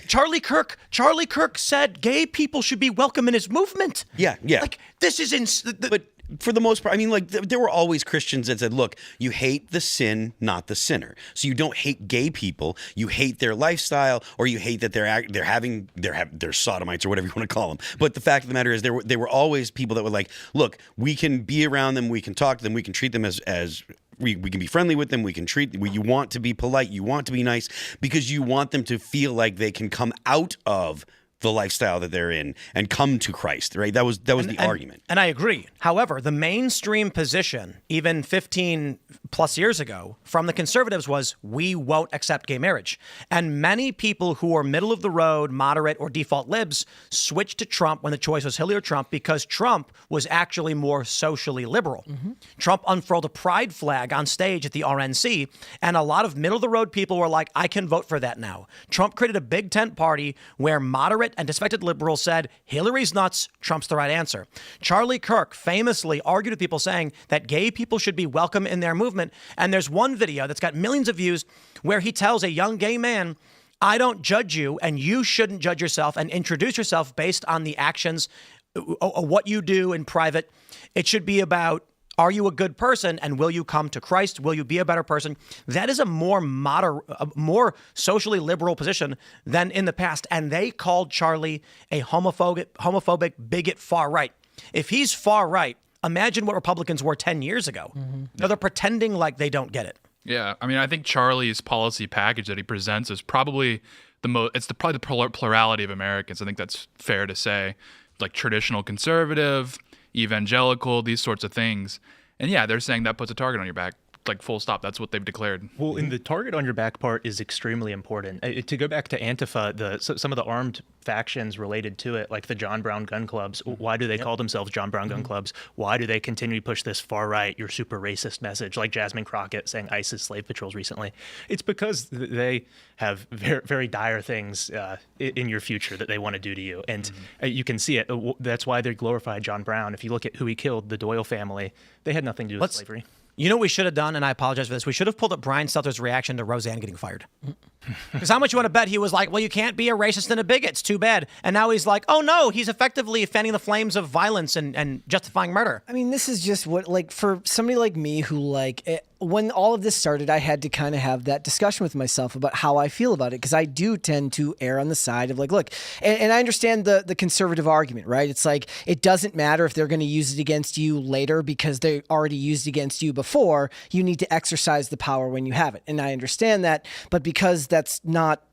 Charlie Kirk said gay people should be welcome in his movement. Yeah. Like, this is but for the most part, I mean, like, there were always Christians that said, look, you hate the sin, not the sinner. So you don't hate gay people. You hate their lifestyle, or you hate that they're sodomites or whatever you want to call them. But the fact of the matter is, there were always people that were like, look, we can be around them, we can talk to them, we can treat them as we can be friendly with them. We can treat. You want to be polite. You want to be nice because you want them to feel like they can come out of the lifestyle that they're in and come to Christ, right? That was the argument. And I agree. However, the mainstream position, even 15 plus years ago, from the conservatives was, we won't accept gay marriage. And many people who are middle of the road, moderate, or default libs switched to Trump when the choice was Hillary or Trump, because Trump was actually more socially liberal. Trump unfurled a pride flag on stage at the RNC, and a lot of middle of the road people were like, I can vote for that now. Trump created a big tent party where moderate and disaffected liberals said, Hillary's nuts, Trump's the right answer. Charlie Kirk famously argued with people saying that gay people should be welcome in their movement. And there's one video that's got millions of views where he tells a young gay man, I don't judge you, and you shouldn't judge yourself, and introduce yourself based on the actions, what you do in private. It should be about, are you a good person, and will you come to Christ? Will you be a better person? That is a more socially liberal position than in the past. And they called Charlie a homophobic bigot far right. If he's far right, imagine what Republicans were 10 years ago. Now they're pretending like they don't get it. Yeah, I mean, I think Charlie's policy package that he presents is probably probably the plurality of Americans. I think that's fair to say, like traditional conservative, evangelical, these sorts of things. And yeah, they're saying that puts a target on your back, like full stop. That's what they've declared. Well, and the target on your back part is extremely important. To go back to Antifa, some of the armed factions related to it, like the John Brown gun clubs, why do they call themselves John Brown gun clubs? Why do they continue to push this far right, you're super racist message, like Jasmine Crockett saying ISIS slave patrols recently? It's because they have very, very dire things in your future that they want to do to you. And you can see it. That's why they glorified John Brown. If you look at who he killed, the Doyle family, they had nothing to do with slavery. You know what we should have done, and I apologize for this, we should have pulled up Brian Stelter's reaction to Roseanne getting fired. Because how much you want to bet he was like, well, you can't be a racist and a bigot, it's too bad. And now he's like, oh no, he's effectively fanning the flames of violence and justifying murder. I mean, this is just what, like, for somebody like me who, when all of this started, I had to kind of have that discussion with myself about how I feel about it, because I do tend to err on the side of like, look, and I understand the conservative argument, right? It's like, it doesn't matter if they're going to use it against you later because they already used it against you before. You need to exercise the power when you have it. And I understand that, but because that's not,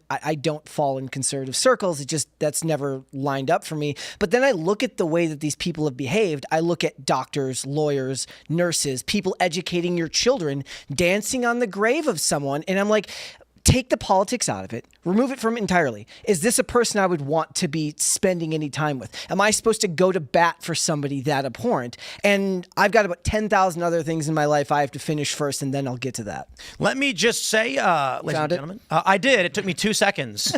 I don't fall in conservative circles. That's never lined up for me. But then I look at the way that these people have behaved. I look at doctors, lawyers, nurses, people educating your children, dancing on the grave of someone. And I'm like, take the politics out of it. Remove it from it entirely. Is this a person I would want to be spending any time with? Am I supposed to go to bat for somebody that abhorrent? And I've got about 10,000 other things in my life I have to finish first, and then I'll get to that. Let me just say, ladies and gentlemen, I did. It took me 2 seconds.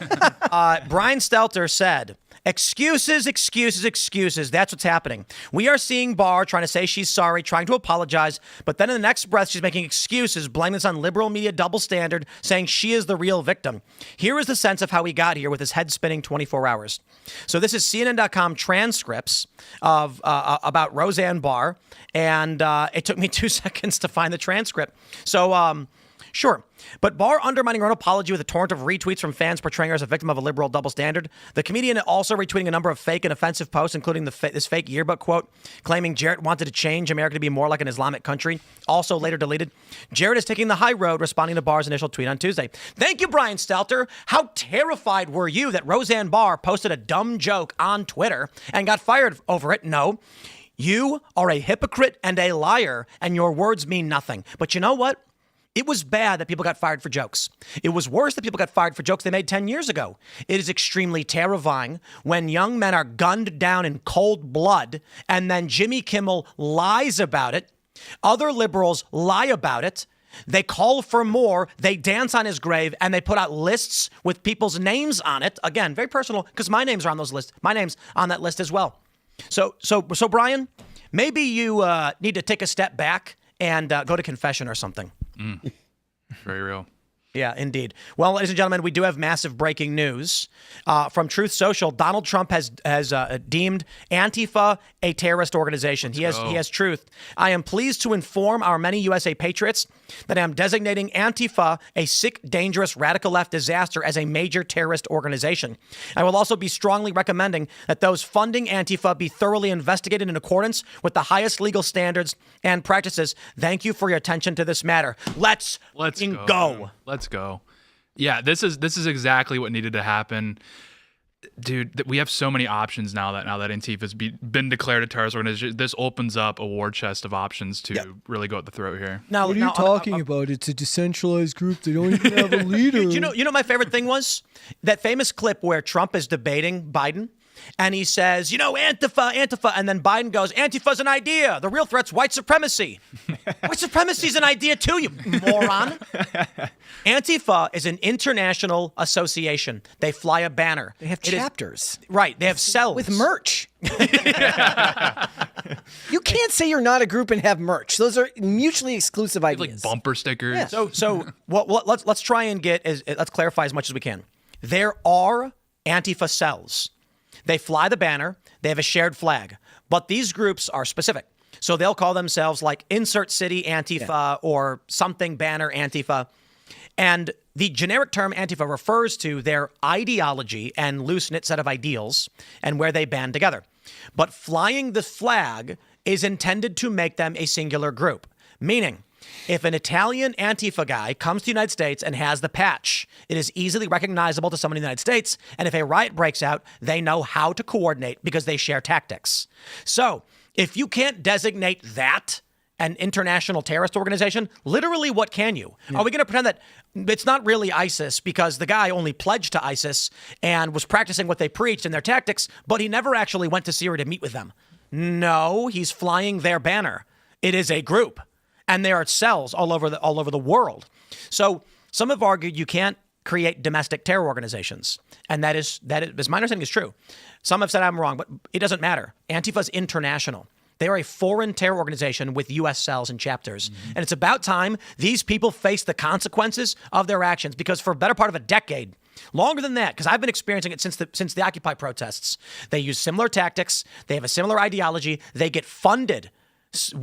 Brian Stelter said, excuses, excuses, excuses. That's what's happening. We are seeing Barr trying to say she's sorry, trying to apologize, but then in the next breath, she's making excuses, blaming this on liberal media double standard, saying she is the real victim. Here is the sense of how we got here with his head spinning 24 hours. So this is CNN.com transcripts of about Roseanne Barr, and it took me 2 seconds to find the transcript. So, sure. But Barr undermining her own apology with a torrent of retweets from fans portraying her as a victim of a liberal double standard. The comedian also retweeting a number of fake and offensive posts, including this fake yearbook quote, claiming Jarrett wanted to change America to be more like an Islamic country, also later deleted. Jarrett is taking the high road, responding to Barr's initial tweet on Tuesday. Thank you, Brian Stelter. How terrified were you that Roseanne Barr posted a dumb joke on Twitter and got fired over it? No. You are a hypocrite and a liar, and your words mean nothing. But you know what? It was bad that people got fired for jokes. It was worse that people got fired for jokes they made 10 years ago. It is extremely terrifying when young men are gunned down in cold blood and then Jimmy Kimmel lies about it. Other liberals lie about it. They call for more. They dance on his grave and they put out lists with people's names on it. Again, very personal because my names are on those lists. My name's on that list as well. So Brian, maybe you need to take a step back and go to confession or something. Very real. Yeah, indeed. Well, ladies and gentlemen, we do have massive breaking news from Truth Social. Donald Trump has deemed Antifa a terrorist organization. He has Truth. I am pleased to inform our many USA patriots that I am designating Antifa a sick, dangerous, radical left disaster as a major terrorist organization. I will also be strongly recommending that those funding Antifa be thoroughly investigated in accordance with the highest legal standards and practices. Thank you for your attention to this matter. Let's go. Let's go. Yeah, this is exactly what needed to happen. Dude, we have so many options now that Antifa's been declared a terrorist organization. This opens up a war chest of options to really go at the throat here. What are you talking about? It's a decentralized group. They don't even have a leader. You know my favorite thing was? That famous clip where Trump is debating Biden. And he says, Antifa. And then Biden goes, Antifa's an idea. The real threat's white supremacy. White supremacy's an idea too, you moron. Antifa is an international association. They fly a banner. They have chapters. Right. They have cells. With merch. You can't say you're not a group and have merch. Those are mutually exclusive ideas. Like bumper stickers. Yeah. So let's try and let's clarify as much as we can. There are Antifa cells. They fly the banner. They have a shared flag. But these groups are specific. So they'll call themselves like Insert City Antifa or something banner Antifa. And the generic term Antifa refers to their ideology and loose-knit set of ideals and where they band together. But flying the flag is intended to make them a singular group, meaning if an Italian Antifa guy comes to the United States and has the patch, it is easily recognizable to someone in the United States. And if a riot breaks out, they know how to coordinate because they share tactics. So if you can't designate that an international terrorist organization, literally what can you? Yeah. Are we going to pretend that it's not really ISIS because the guy only pledged to ISIS and was practicing what they preached in their tactics, but he never actually went to Syria to meet with them? No, he's flying their banner. It is a group. And there are cells all over the world. So some have argued you can't create domestic terror organizations. And that is my understanding is true. Some have said I'm wrong, but it doesn't matter. Antifa's international. They are a foreign terror organization with U.S. cells and chapters. Mm-hmm. And it's about time these people face the consequences of their actions, because for a better part of a decade, longer than that, because I've been experiencing it since the Occupy protests, they use similar tactics. They have a similar ideology. They get funded.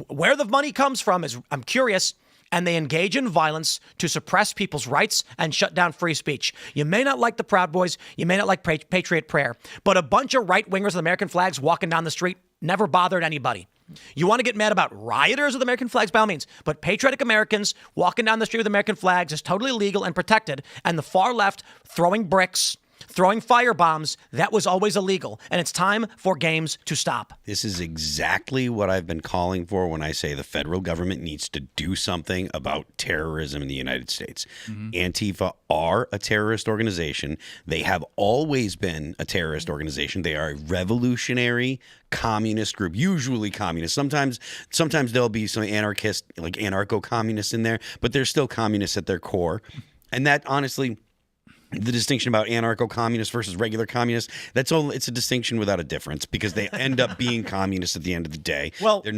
Where the money comes from is, I'm curious, and they engage in violence to suppress people's rights and shut down free speech. You may not like the Proud Boys, you may not like Patriot Prayer, but a bunch of right-wingers with American flags walking down the street never bothered anybody. You want to get mad about rioters with American flags, by all means, but patriotic Americans walking down the street with American flags is totally legal and protected, and the far left throwing bricks, throwing firebombs, that was always illegal, and it's time for games to stop. This is exactly what I've been calling for when I say the federal government needs to do something about terrorism in the United States. Antifa are a terrorist organization. They have always been a terrorist organization. They are a revolutionary communist group, usually communist. Sometimes there'll be some anarchist, like anarcho-communists in there, but they're still communists at their core. And that, honestly, the distinction about anarcho-communists versus regular communists, it's a distinction without a difference, because they end up being communists at the end of the day. Well, they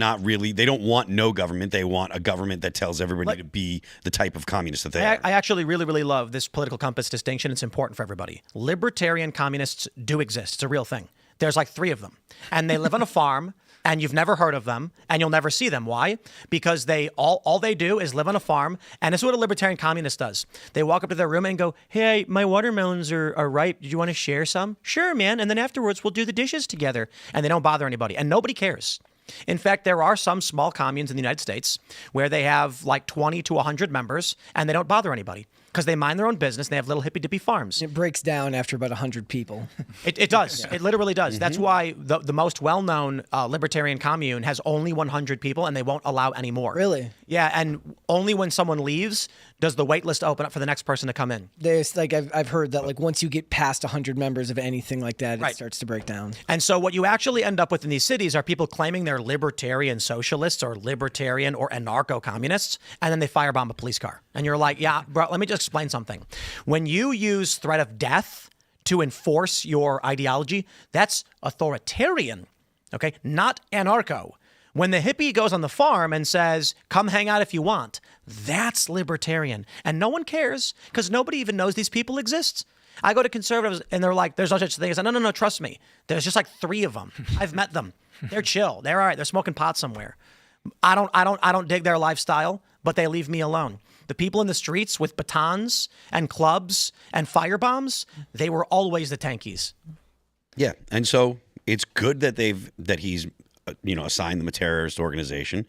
don't want no government. They want a government that tells everybody to be the type of communist that they are. I actually really, really love this political compass distinction. It's important for everybody. Libertarian communists do exist. It's a real thing. There's like 3 of them, and they live on a farm, and you've never heard of them, and you'll never see them. Why? Because they all they do is live on a farm, and this is what a libertarian communist does. They walk up to their room and go, "Hey, my watermelons are ripe. Do you want to share some?" "Sure, man." And then afterwards, we'll do the dishes together, and they don't bother anybody, and nobody cares. In fact, there are some small communes in the United States where they have like 20 to 100 members, and they don't bother anybody, because they mind their own business. And they have little hippy-dippy farms. It breaks down after about 100 people. It does. Yeah. It literally does. That's why the most well-known libertarian commune has only 100 people, and they won't allow any more. Really? Yeah, and only when someone leaves does the wait list open up for the next person to come in. There's like I've heard that like once you get past 100 members of anything like that, it starts to break down. And so what you actually end up with in these cities are people claiming they're libertarian socialists or libertarian or anarcho-communists, and then they firebomb a police car. And you're like, yeah, bro, let me just explain something. When you use threat of death to enforce your ideology, that's authoritarian, okay? Not anarcho. When the hippie goes on the farm and says, "Come hang out if you want," that's libertarian. And no one cares, because nobody even knows these people exist. I go to conservatives and they're like, "There's no such thing." I say, no, trust me. There's just like 3 of them. I've met them. They're chill. They're all right. They're smoking pot somewhere. I don't dig their lifestyle, but they leave me alone. The people in the streets with batons and clubs and firebombs, they were always the tankies. Yeah, and so it's good that he's assigned them a terrorist organization.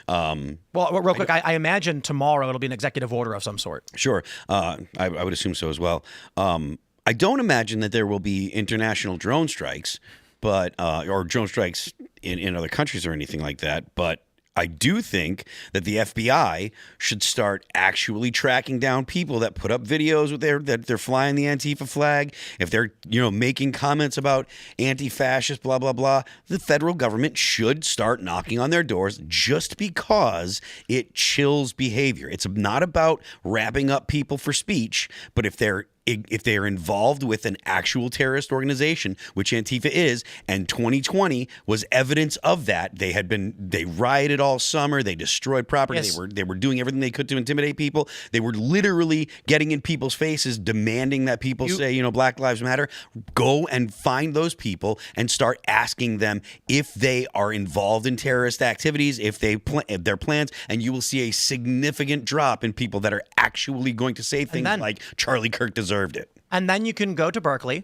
Well, real quick, I imagine tomorrow it'll be an executive order of some sort. Sure. I would assume so as well. I don't imagine that there will be international drone strikes, or drone strikes in other countries or anything like that, but I do think that the FBI should start actually tracking down people that put up videos with that they're flying the Antifa flag. If they're, making comments about anti-fascist, blah, blah, blah, the federal government should start knocking on their doors, just because it chills behavior. It's not about wrapping up people for speech, but if they're involved with an actual terrorist organization, which Antifa is, and 2020 was evidence of that. They rioted all summer. They destroyed property. Yes. They were doing everything they could to intimidate people. They were literally getting in people's faces, demanding that people say, Black Lives Matter. Go and find those people and start asking them if they are involved in terrorist activities, if their plans, and you will see a significant drop in people that are actually going to say things like Charlie Kirk deserved it. And then you can go to Berkeley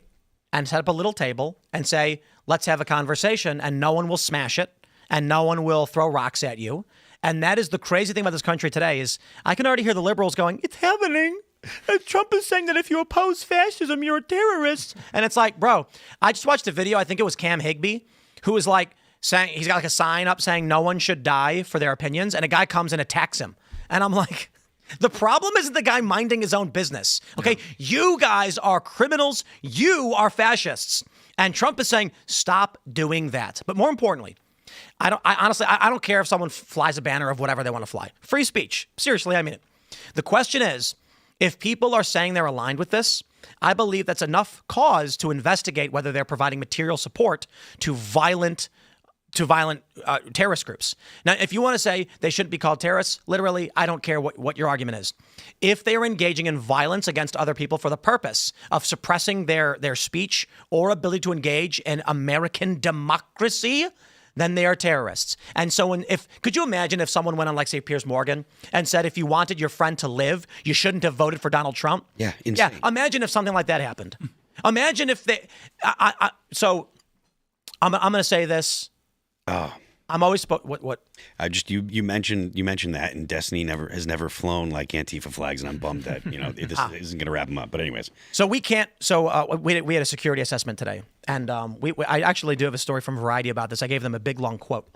and set up a little table and say, "Let's have a conversation," and no one will smash it, and no one will throw rocks at you. And that is the crazy thing about this country today is I can already hear the liberals going, "It's happening. Trump is saying that if you oppose fascism, you're a terrorist." And it's like, bro, I just watched a video. I think it was Cam Higbee, who was like saying, he's got like a sign up saying no one should die for their opinions. And a guy comes and attacks him. And I'm like, the problem isn't the guy minding his own business. Okay. You guys are criminals. You are fascists. And Trump is saying, stop doing that. But more importantly, I honestly don't care if someone flies a banner of whatever they want to fly. Free speech. Seriously, I mean it. The question is, if people are saying they're aligned with this, I believe that's enough cause to investigate whether they're providing material support to violent terrorist groups. Now, if you want to say they shouldn't be called terrorists, literally, I don't care what your argument is. If they are engaging in violence against other people for the purpose of suppressing their speech or ability to engage in American democracy, then they are terrorists. And so could you imagine if someone went on, like, say, Piers Morgan and said, if you wanted your friend to live, you shouldn't have voted for Donald Trump? Yeah, insane. Yeah, imagine if something like that happened. Imagine if they... So I'm going to say this. Oh. I'm always what? I just you mentioned that, and Destiny has never flown like Antifa flags, and I'm bummed that this isn't going to wrap them up. But anyways, so we can't. So we had a security assessment today, and I actually do have a story from Variety about this. I gave them a big long quote.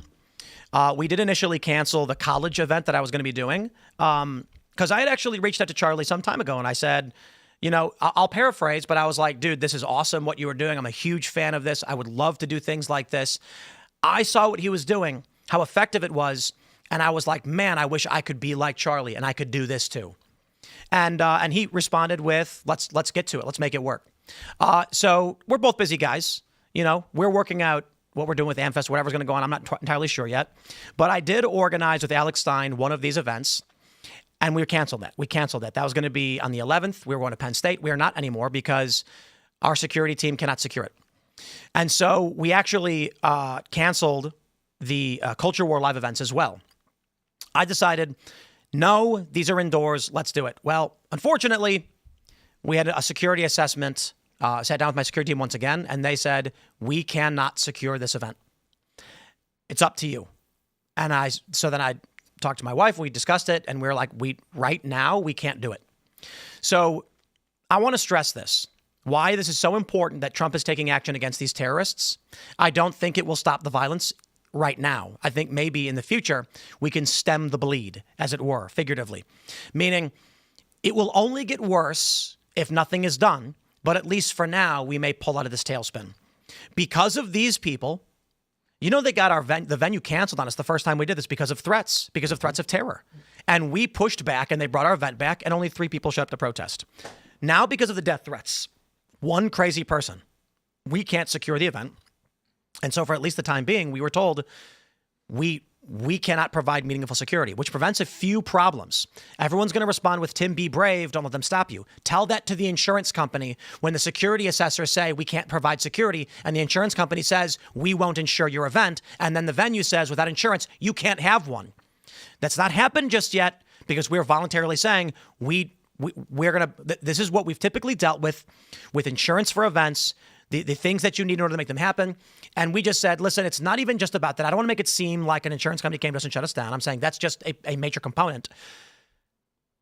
We did initially cancel the college event that I was going to be doing because I had actually reached out to Charlie some time ago, and I said, I'll paraphrase, but I was like, dude, this is awesome what you were doing. I'm a huge fan of this. I would love to do things like this. I saw what he was doing, how effective it was, and I was like, man, I wish I could be like Charlie and I could do this too. And he responded with, let's get to it. Let's make it work. So we're both busy guys. We're working out what we're doing with AmFest, whatever's going to go on. I'm not entirely sure yet. But I did organize with Alex Stein one of these events, and we canceled that. That was going to be on the 11th. We were going to Penn State. We are not anymore because our security team cannot secure it. And so we actually canceled the Culture War live events as well. I decided, no, these are indoors. Let's do it. Well, unfortunately, we had a security assessment, sat down with my security team once again, and they said, we cannot secure this event. It's up to you. And so then I talked to my wife, we discussed it, and we were like, right now, we can't do it. So I want to stress this. Why this is so important that Trump is taking action against these terrorists. I don't think it will stop the violence right now. I think maybe in the future, we can stem the bleed, as it were, figuratively. Meaning, it will only get worse if nothing is done, but at least for now, we may pull out of this tailspin. Because of these people, they got the venue canceled on us the first time we did this because of threats of terror. And we pushed back, and they brought our event back, and only 3 people showed up to protest. Now, because of the death threats, one crazy person, we can't secure the event. And so for at least the time being, we were told we cannot provide meaningful security, which prevents a few problems. Everyone's going to respond with, Tim, be brave. Don't let them stop you. Tell that to the insurance company when the security assessors say we can't provide security and the insurance company says we won't insure your event. And then the venue says without insurance, you can't have one. That's not happened just yet because we're voluntarily saying we're going to, this is what we've typically dealt with insurance for events, the things that you need in order to make them happen. And we just said, listen, it's not even just about that. I don't want to make it seem like an insurance company came to us and shut us down. I'm saying that's just a major component.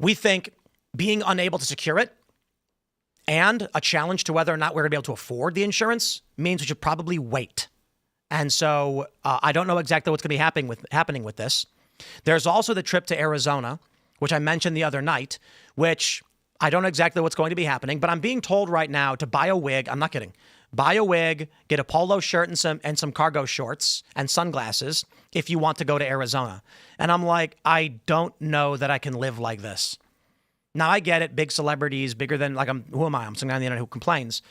We think being unable to secure it and a challenge to whether or not we're going to be able to afford the insurance means we should probably wait. And so I don't know exactly what's going to be happening with this. There's also the trip to Arizona, which I mentioned the other night, which I don't know exactly what's going to be happening, but I'm being told right now to buy a wig. I'm not kidding. Buy a wig, get a polo shirt and some cargo shorts and sunglasses if you want to go to Arizona. And I'm like, I don't know that I can live like this. Now I get it. Big celebrities, bigger than who am I? I'm some guy on the internet who complains.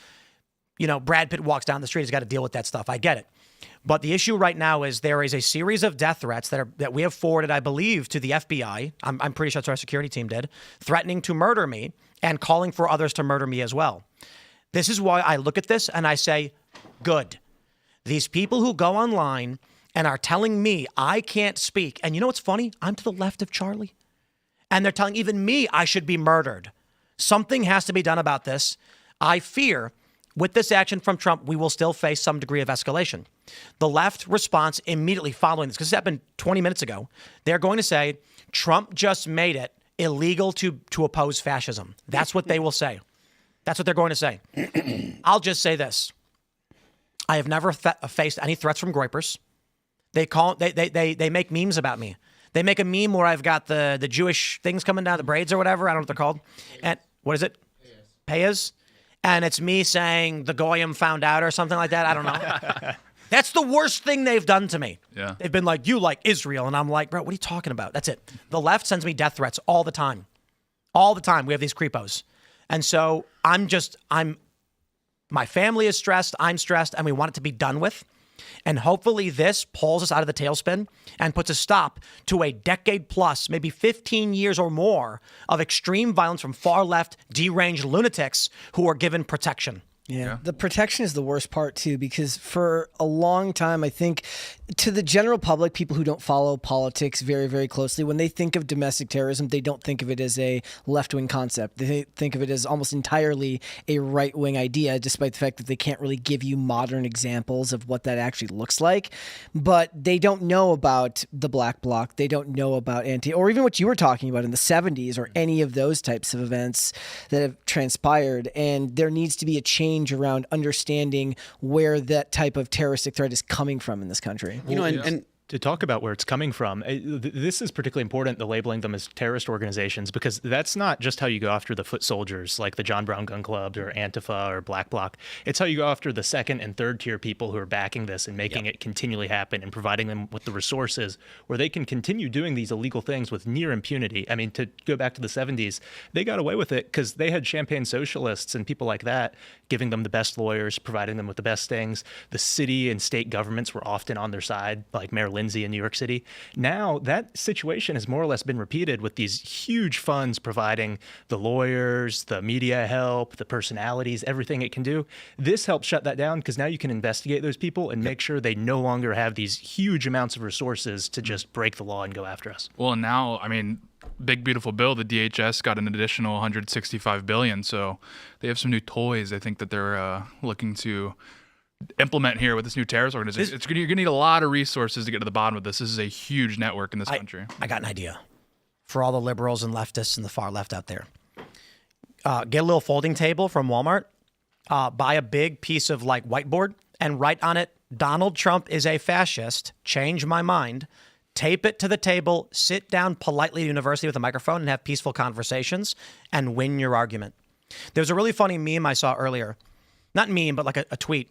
Brad Pitt walks down the street. He's got to deal with that stuff. I get it. But the issue right now is there is a series of death threats that we have forwarded, I believe, to the FBI. I'm pretty sure that's what our security team did, threatening to murder me and calling for others to murder me as well. This is why I look at this and I say, good. These people who go online and are telling me I can't speak. And you know what's funny? I'm to the left of Charlie. And they're telling even me I should be murdered. Something has to be done about this. I fear with this action from Trump, we will still face some degree of escalation. The left response immediately following this, because this happened 20 minutes ago, they're going to say, Trump just made it illegal to oppose fascism. That's what they will say. That's what they're going to say. I'll just say this. I have never faced any threats from groypers. They make memes about me. They make a meme where I've got the Jewish things coming down, the braids or whatever. I don't know what they're called. And what is it? Payas. And it's me saying the Goyim found out or something like that. I don't know. That's the worst thing they've done to me. Yeah. They've been like, you like Israel. And I'm like, bro, what are you talking about? That's it. The left sends me death threats all the time. All the time. We have these creepos. And so my family is stressed. I'm stressed. And we want it to be done with. And hopefully this pulls us out of the tailspin and puts a stop to a decade plus, maybe 15 years or more of extreme violence from far left, deranged lunatics who are given protection. Yeah. The protection is the worst part too, because for a long time, I think to the general public, people who don't follow politics very, very closely, when they think of domestic terrorism, they don't think of it as a left-wing concept. They think of it as almost entirely a right-wing idea, despite the fact that they can't really give you modern examples of what that actually looks like. But they don't know about the Black Bloc. They don't know about or even what you were talking about in the 70s or any of those types of events that have transpired. And there needs to be a change around understanding where that type of terroristic threat is coming from in this country. And to talk about where it's coming from, this is particularly important, the labeling them as terrorist organizations, because that's not just how you go after the foot soldiers like the John Brown Gun Club or Antifa or Black Bloc. It's how you go after the second and third tier people who are backing this and making it continually happen and providing them with the resources where they can continue doing these illegal things with near impunity. I mean, to go back to the 70s, they got away with it because they had champagne socialists and people like that giving them the best lawyers, providing them with the best things. The city and state governments were often on their side, like Mayor Lindsay in New York City. Now that situation has more or less been repeated with these huge funds providing the lawyers, the media help, the personalities, everything it can do. This helps shut that down because now you can investigate those people and make sure they no longer have these huge amounts of resources to just break the law and go after us. Well, and now, I mean, big beautiful bill, the DHS got an additional 165 billion, so they have some new toys I think that they're looking to implement here with this new terrorist organization. You're gonna need a lot of resources to get to the bottom of this. This is a huge network in this country. I got an idea for all the liberals and leftists and the far left out there. Get a little folding table from Walmart, buy a big piece of like whiteboard and write on it, Donald Trump is a fascist, change my mind. Tape it to the table, sit down politely at university with a microphone and have peaceful conversations and win your argument. There's a really funny meme I saw earlier. Not meme, but like a tweet.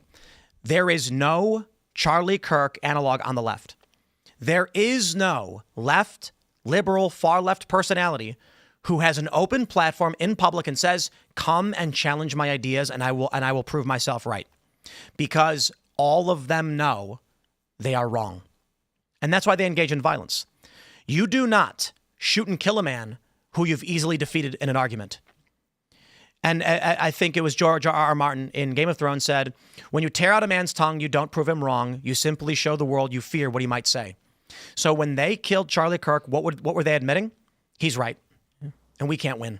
There is no Charlie Kirk analog on the left. There is no left, liberal, far left personality who has an open platform in public and says, come and challenge my ideas and I will prove myself right. Because all of them know they are wrong. And that's why they engage in violence. You do not shoot and kill a man who you've easily defeated in an argument. And I think it was George R.R. Martin in Game of Thrones said, when you tear out a man's tongue, you don't prove him wrong. You simply show the world you fear what he might say. So when they killed Charlie Kirk, what were they admitting? He's right. And we can't win.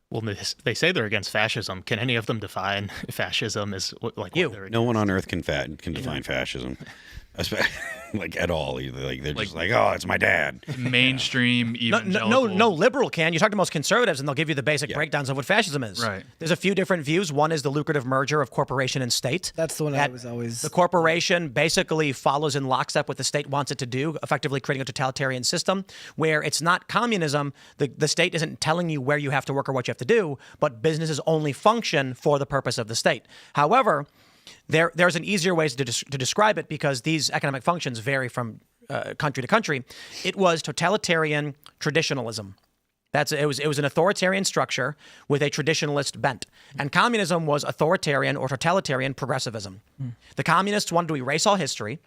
Well, they say they're against fascism. Can any of them define fascism as like you? No one on earth can define fascism. Like at all. Like they're just like, oh, it's my dad. Mainstream evangelical. No liberal can. You talk to most conservatives and they'll give you the basic breakdowns of what fascism is. Right. There's a few different views. One is the lucrative merger of corporation and state. That's the one I was always... The corporation basically follows in lockstep what the state wants it to do, effectively creating a totalitarian system where it's not communism. The state isn't telling you where you have to work or what you have to do, but businesses only function for the purpose of the state. However, there's an easier way to describe it because these economic functions vary from country to country. It was totalitarian traditionalism. It was an authoritarian structure with a traditionalist bent. And communism was authoritarian or totalitarian progressivism. The communists wanted to erase all history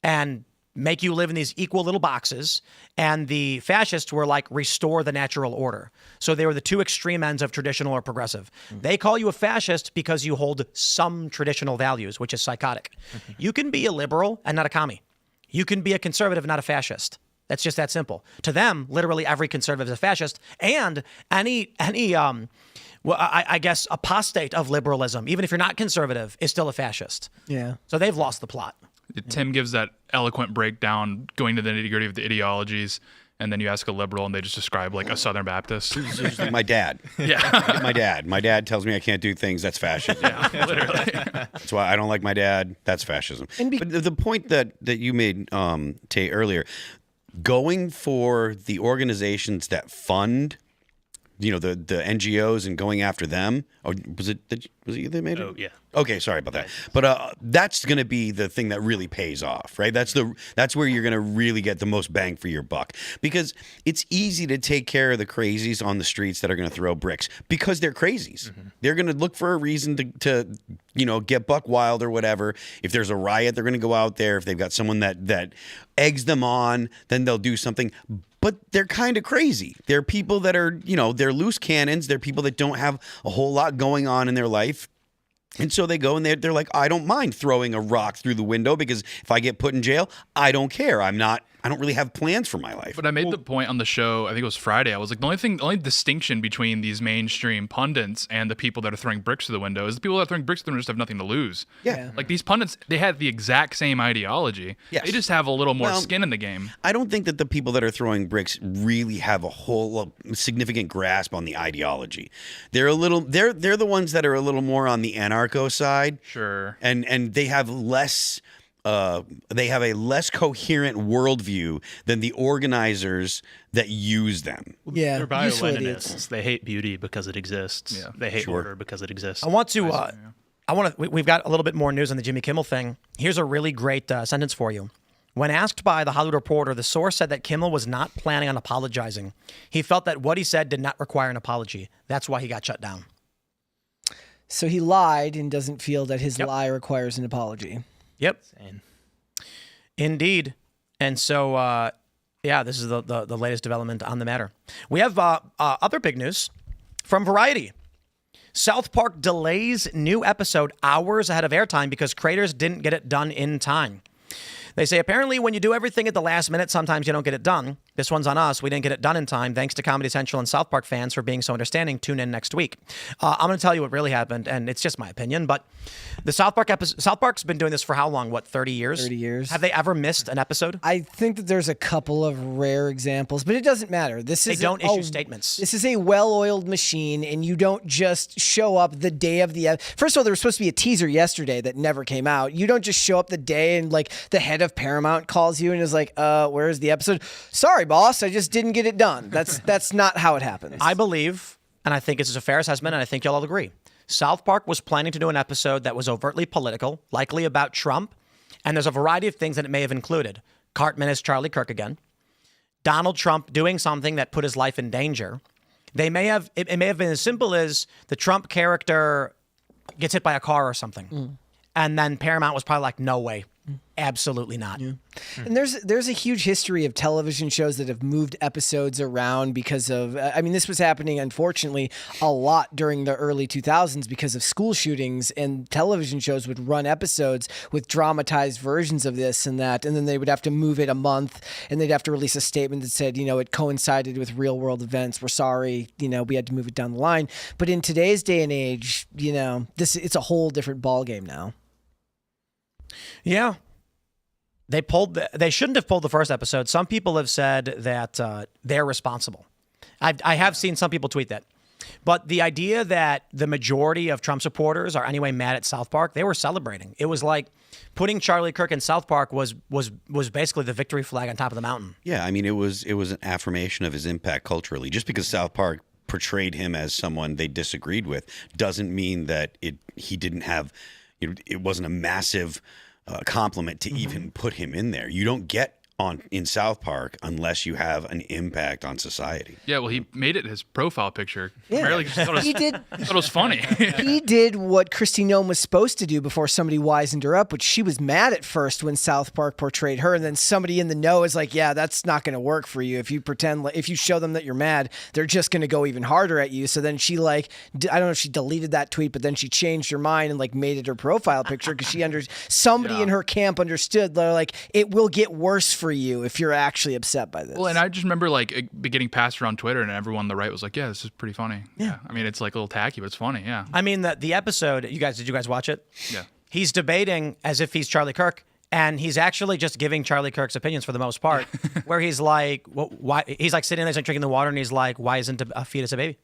and make you live in these equal little boxes. And the fascists were like, restore the natural order. So they were the two extreme ends of traditional or progressive. They call you a fascist because you hold some traditional values, which is psychotic. You can be a liberal and not a commie. You can be a conservative and not a fascist. That's just that simple. To them, literally every conservative is a fascist. And any I guess, apostate of liberalism, even if you're not conservative, is still a fascist. Yeah. So they've lost the plot. Tim gives that eloquent breakdown, going to the nitty-gritty of the ideologies, and then you ask a liberal, and they just describe like a Southern Baptist. Like my dad. Yeah. My dad. My dad tells me I can't do things. That's fascism. Yeah, literally. That's why I don't like my dad. That's fascism. But the point that you made, Tate, earlier, going for the organizations that fund, the NGOs and going after them, or was it Was it you that made it? Oh, yeah. Okay, sorry about that. But that's going to be the thing that really pays off, right? That's where you're going to really get the most bang for your buck, because it's easy to take care of the crazies on the streets that are going to throw bricks because they're crazies. They're going to look for a reason to get buck wild or whatever. If there's a riot, they're going to go out there. If they've got someone that eggs them on, then they'll do something. But they're kind of crazy. They're people that are, they're loose cannons. They're people that don't have a whole lot going on in their life. And so they go and they're like, I don't mind throwing a rock through the window because if I get put in jail, I don't care. I don't really have plans for my life. But I made the point on the show, I think it was Friday, I was like, the only distinction between these mainstream pundits and the people that are throwing bricks through the window is the people that are throwing bricks through the window just have nothing to lose. Yeah. Like these pundits, they have the exact same ideology. Yes. They just have a little more skin in the game. I don't think that the people that are throwing bricks really have a whole significant grasp on the ideology. They're the ones that are a little more on the anarcho side. Sure. And they have less they have a less coherent worldview than the organizers that use them. Yeah, They're useful bio-Leninists. idiots. They hate beauty because it exists. Yeah. They hate order because it exists. We've got a little bit more news on the Jimmy Kimmel thing. Here's a really great sentence for you. When asked by The Hollywood Reporter, the source said that Kimmel was not planning on apologizing. He felt that what he said did not require an apology. That's why he got shut down. So he lied and doesn't feel that his lie requires an apology. Yep. Indeed. And so, this is the latest development on the matter. We have other big news from Variety. South Park delays new episode hours ahead of airtime because creators didn't get it done in time. They say, apparently, when you do everything at the last minute, sometimes you don't get it done. This one's on us. We didn't get it done in time. Thanks to Comedy Central and South Park fans for being so understanding. Tune in next week. I'm going to tell you what really happened, and it's just my opinion, but the South Park's been doing this for how long? 30 years? 30 years. Have they ever missed an episode? I think that there's a couple of rare examples, but it doesn't matter. They don't issue statements. This is a well-oiled machine, and you don't just show up the day of the... First of all, there was supposed to be a teaser yesterday that never came out. You don't just show up the day and the head of Paramount calls you and is like, where's the episode? Sorry, boss, I just didn't get it done. That's not how it happens. I believe, and I think it's a fair assessment, and I think you'll all agree, South Park was planning to do an episode that was overtly political, likely about Trump, and there's a variety of things that it may have included. Cartman as Charlie Kirk again. Donald Trump doing something that put his life in danger. It may have been as simple as the Trump character gets hit by a car or something. And then Paramount was probably like, no way. Absolutely not. Yeah. And there's a huge history of television shows that have moved episodes around because of, this was happening, unfortunately, a lot during the early 2000s because of school shootings, and television shows would run episodes with dramatized versions of this and that, and then they would have to move it a month, and they'd have to release a statement that said, it coincided with real world events. We're sorry, we had to move it down the line. But in today's day and age, it's a whole different ballgame now. Yeah. They shouldn't have pulled the first episode. Some people have said that they're responsible. I have seen some people tweet that. But the idea that the majority of Trump supporters are anyway mad at South Park, they were celebrating. It was like putting Charlie Kirk in South Park was basically the victory flag on top of the mountain. Yeah, it was an affirmation of his impact culturally. Just because South Park portrayed him as someone they disagreed with doesn't mean that he didn't have... It wasn't a massive compliment to even put him in there. You don't get in South Park unless you have an impact on society. Yeah, well, he made it his profile picture. Yeah. Primarily just thought it was funny. He did what Kristi Noem was supposed to do before somebody wisened her up, which she was mad at first when South Park portrayed her, and then somebody in the know is like, yeah, that's not going to work for you. If you show them that you're mad, they're just going to go even harder at you. So then she I don't know if she deleted that tweet, but then she changed her mind and made it her profile picture because somebody in her camp understood. They're like, it will get worse for you if you're actually upset by this. Well, and I just remember it getting passed around Twitter, and everyone on the right was like, yeah, this is pretty funny. Yeah. It's like a little tacky, but it's funny. Yeah. The episode, did you guys watch it? Yeah. He's debating as if he's Charlie Kirk, and he's actually just giving Charlie Kirk's opinions for the most part, where he's like, why? He's like sitting there drinking the water, and he's like, why isn't a fetus a baby?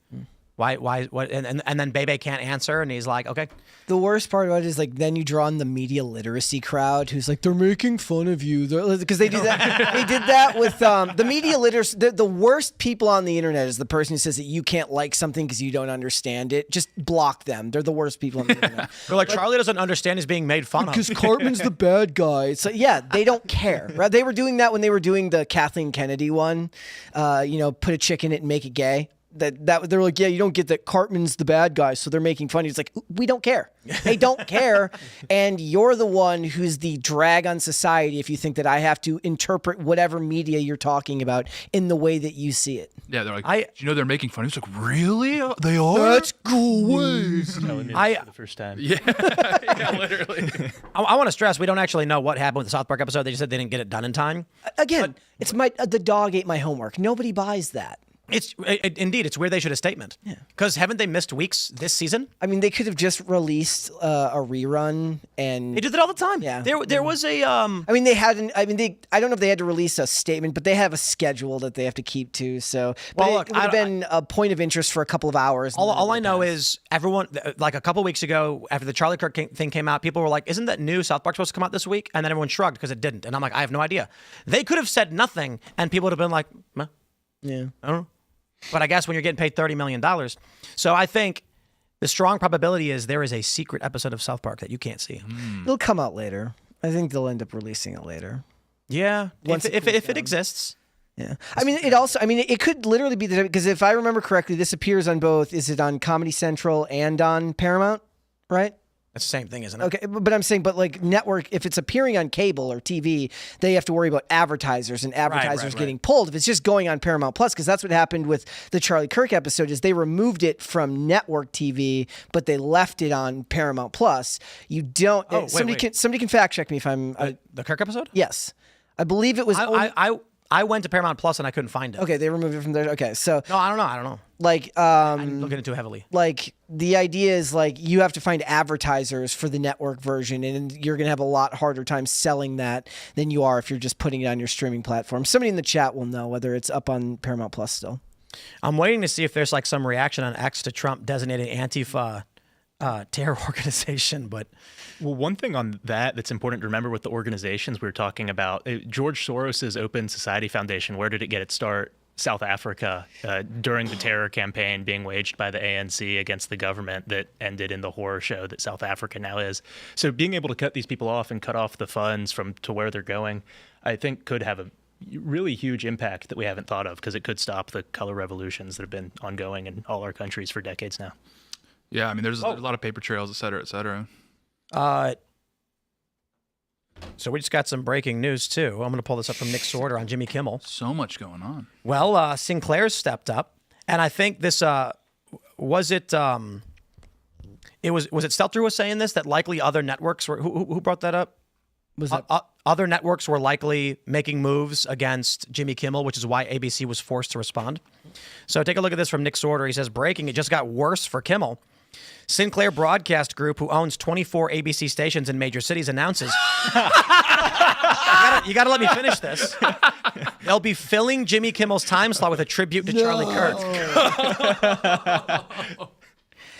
Why? What? And then Bebe can't answer, and he's like, okay. The worst part about it is like then you draw in the media literacy crowd who's like they're making fun of you because they do that. They did that with the media literacy. The worst people on the internet is the person who says that you can't like something because you don't understand it. Just block them. They're the worst people on the internet. They're like Charlie doesn't understand he's being made fun of because Cartman's the bad guy. So yeah, they don't care. Right? They were doing that when they were doing the Kathleen Kennedy one. Put a chick in it and make it gay. That they're like, yeah, you don't get that Cartman's the bad guy, so they're making fun. It's like, we don't care. They don't care, and you're the one who's the drag on society if you think that I have to interpret whatever media you're talking about in the way that you see it. Yeah, they're like, do you know they're making fun? He's like, really? They are? That's cool ways. Telling me this for the first time. Yeah, literally. I want to stress we don't actually know what happened with the South Park episode. They just said they didn't get it done in time. Again, it's the dog ate my homework. Nobody buys that. Indeed, it's weird they should have statement. Yeah. Because haven't they missed weeks this season? I mean, they could have just released a rerun, and they do that all the time. Yeah. There was a. I mean, they hadn't. I mean, I don't know if they had to release a statement, but they have a schedule that they have to keep to. So, but it would have been a point of interest for a couple of hours. All I know is everyone, like a couple weeks ago, after the Charlie Kirk thing came out, people were like, "Isn't that new? South Park supposed to come out this week?" And then everyone shrugged because it didn't. And I'm like, I have no idea. They could have said nothing, and people would have been like, "Meh." Yeah, I don't know. But I guess when you're getting paid $30 million. So I think the strong probability is there is a secret episode of South Park that you can't see. It'll come out later. I think they'll end up releasing it later. Yeah, if it exists. Yeah. I mean, it could literally be because if I remember correctly, this appears on both. Is it on Comedy Central and on Paramount? Right? That's the same thing, isn't it? Okay, but I'm saying, like network, if it's appearing on cable or TV, they have to worry about advertisers and advertisers getting pulled. If it's just going on Paramount Plus, because that's what happened with the Charlie Kirk episode, is they removed it from network TV, but they left it on Paramount Plus. You don't. Somebody can fact check me if I'm the Kirk episode. Yes, I believe it was. I went to Paramount Plus and I couldn't find it. Okay, they removed it from there. Okay, so no, I don't know. Like, I'm looking into it heavily. Like, the idea is like you have to find advertisers for the network version, and you're gonna have a lot harder time selling that than you are if you're just putting it on your streaming platform. Somebody in the chat will know whether it's up on Paramount Plus still. I'm waiting to see if there's like some reaction on X to Trump designating Antifa terror organization, but. Well, one thing on that's important to remember with the organizations we were talking about, George Soros's Open Society Foundation, where did it get its start? South Africa, during the terror campaign being waged by the ANC against the government that ended in the horror show that South Africa now is. So being able to cut these people off and cut off the funds to where they're going, I think could have a really huge impact that we haven't thought of, because it could stop the color revolutions that have been ongoing in all our countries for decades now. Yeah, I mean, there's a lot of paper trails, et cetera, et cetera. So we just got some breaking news too. I'm going to pull this up from Nick Sorter on Jimmy Kimmel. So much going on. Well, Sinclair stepped up, and I think this was it. Was it Stelter who was saying this, that likely other networks were who brought that up? Was that other networks were likely making moves against Jimmy Kimmel, which is why ABC was forced to respond. So take a look at this from Nick Sorter. He says, breaking, it just got worse for Kimmel. Sinclair Broadcast Group, who owns 24 ABC stations in major cities, announces... you gotta let me finish this. They'll be filling Jimmy Kimmel's time slot with a tribute to Charlie Kirk.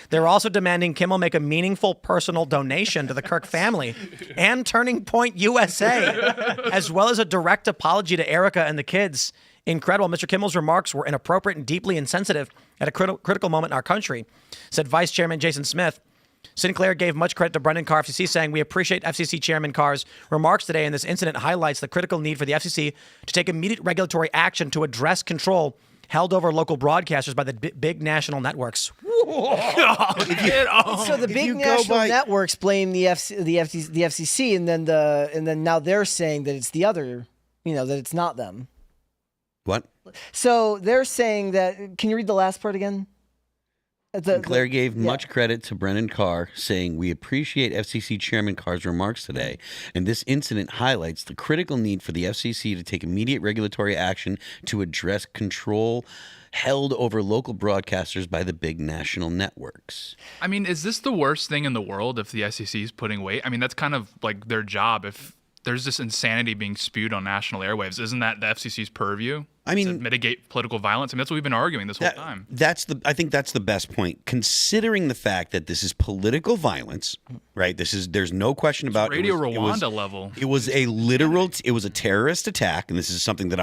They're also demanding Kimmel make a meaningful personal donation to the Kirk family and Turning Point USA, as well as a direct apology to Erica and the kids. Incredible. Mr. Kimmel's remarks were inappropriate and deeply insensitive at a critical moment in our country, said Vice Chairman Jason Smith. Sinclair gave much credit to Brendan Carr, FCC, saying, we appreciate FCC Chairman Carr's remarks today, and this incident highlights the critical need for the FCC to take immediate regulatory action to address control held over local broadcasters by the big national networks. So the big national networks blame the FCC, and then now they're saying that it's the other, that it's not them. What? So they're saying that. Can you read the last part again? Sinclair gave much credit to Brendan Carr, saying, we appreciate FCC Chairman Carr's remarks today, and this incident highlights the critical need for the FCC to take immediate regulatory action to address control held over local broadcasters by the big national networks. I mean, is this the worst thing in the world if the FCC is putting weight? I mean, that's kind of like their job. If there's this insanity being spewed on national airwaves, isn't that the FCC's purview? I mean, to mitigate political violence. I mean, that's what we've been arguing this whole time. I think that's the best point, considering the fact that this is political violence, right? There's no question about Radio Rwanda level. It was a terrorist attack, and this is something that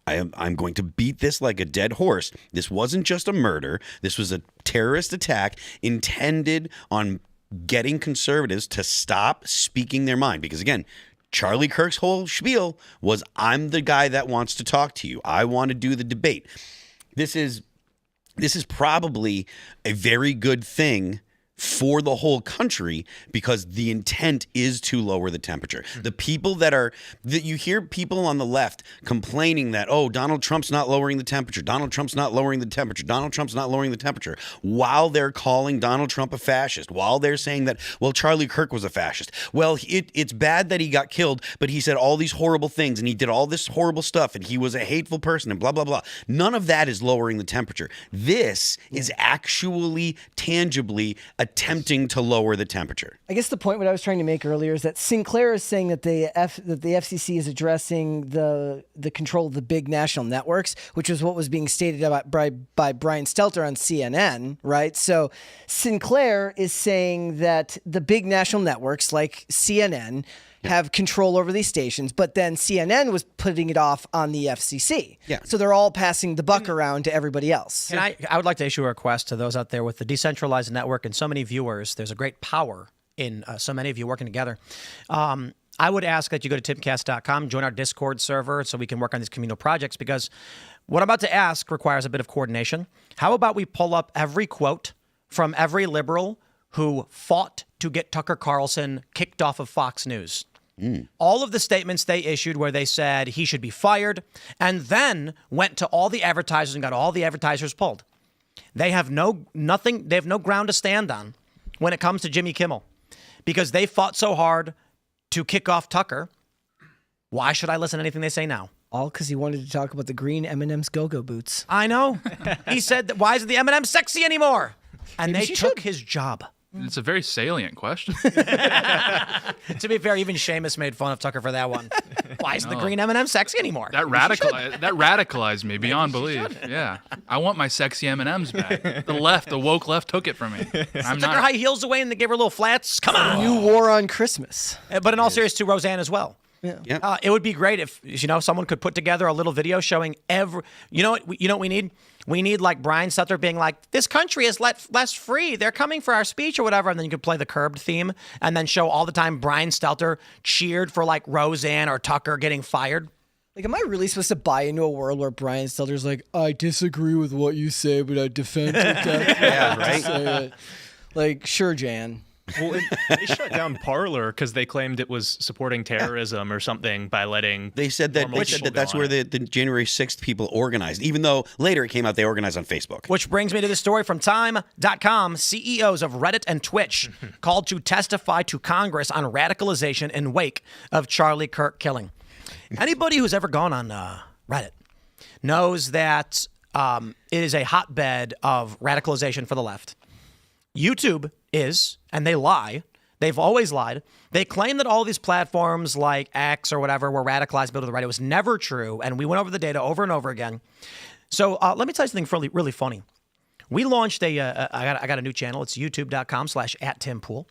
I'm going to beat this like a dead horse. This wasn't just a murder. This was a terrorist attack intended on getting conservatives to stop speaking their mind. Because again, Charlie Kirk's whole spiel was, I'm the guy that wants to talk to you. I want to do the debate. This is probably a very good thing for the whole country, because the intent is to lower the temperature. The people that you hear people on the left complaining that, oh, Donald Trump's not lowering the temperature. Donald Trump's not lowering the temperature. Donald Trump's not lowering the temperature, while they're calling Donald Trump a fascist, while they're saying that, well, Charlie Kirk was a fascist. Well, it's bad that he got killed, but he said all these horrible things and he did all this horrible stuff and he was a hateful person and blah, blah, blah. None of that is lowering the temperature. This is actually tangibly attempting to lower the temperature. I guess the point what I was trying to make earlier is that Sinclair is saying that the FCC is addressing the control of the big national networks, which is what was being stated about by Brian Stelter on CNN, right? So Sinclair is saying that the big national networks like CNN have control over these stations, but then CNN was putting it off on the FCC. Yeah. So they're all passing the buck around to everybody else. And I would like to issue a request to those out there with the decentralized network and so many viewers. There's a great power in so many of you working together. I would ask that you go to timcast.com, join our Discord server so we can work on these communal projects, because what I'm about to ask requires a bit of coordination. How about we pull up every quote from every liberal who fought to get Tucker Carlson kicked off of Fox News? All of the statements they issued where they said he should be fired, and then went to all the advertisers and got all the advertisers pulled. They have no ground to stand on when it comes to Jimmy Kimmel, because they fought so hard to kick off Tucker. Why should I listen to anything they say now? All because he wanted to talk about the green M&M's go-go boots. I know. He said, why isn't the M&M sexy anymore? And they took his job. It's a very salient question. To be fair, even Seamus made fun of Tucker for that one. Why isn't the green M&M sexy anymore? That radicalized me beyond belief. Yeah, I want my sexy M&Ms back. The woke left took it from me. Took her high heels away and they gave her little flats. Come on. New war on Christmas. But in all seriousness, to Roseanne as well. Yeah. It would be great if someone could put together a little video showing every. You know what we need? We need like Brian Stelter being like, this country is less free. They're coming for our speech or whatever. And then you could play the Curbed theme and then show all the time Brian Stelter cheered for like Roseanne or Tucker getting fired. Like, am I really supposed to buy into a world where Brian Stelter's like, I disagree with what you say, but I defend it? Yeah, right? Like, sure, Jan. Well, they shut down Parler because they claimed it was supporting terrorism or something by letting. They said that that's where the January 6th people organized, even though later it came out they organized on Facebook. Which brings me to this story from Time.com. CEOs of Reddit and Twitch called to testify to Congress on radicalization in wake of Charlie Kirk killing. Anybody who's ever gone on Reddit knows that it is a hotbed of radicalization for the left. YouTube is, and they lie. They've always lied. They claim that all these platforms like X or whatever were radicalized people to the right. It was never true, and we went over the data over and over again. So let me tell you something really, really funny. We launched I got a new channel. It's youtube.com/@TimPool.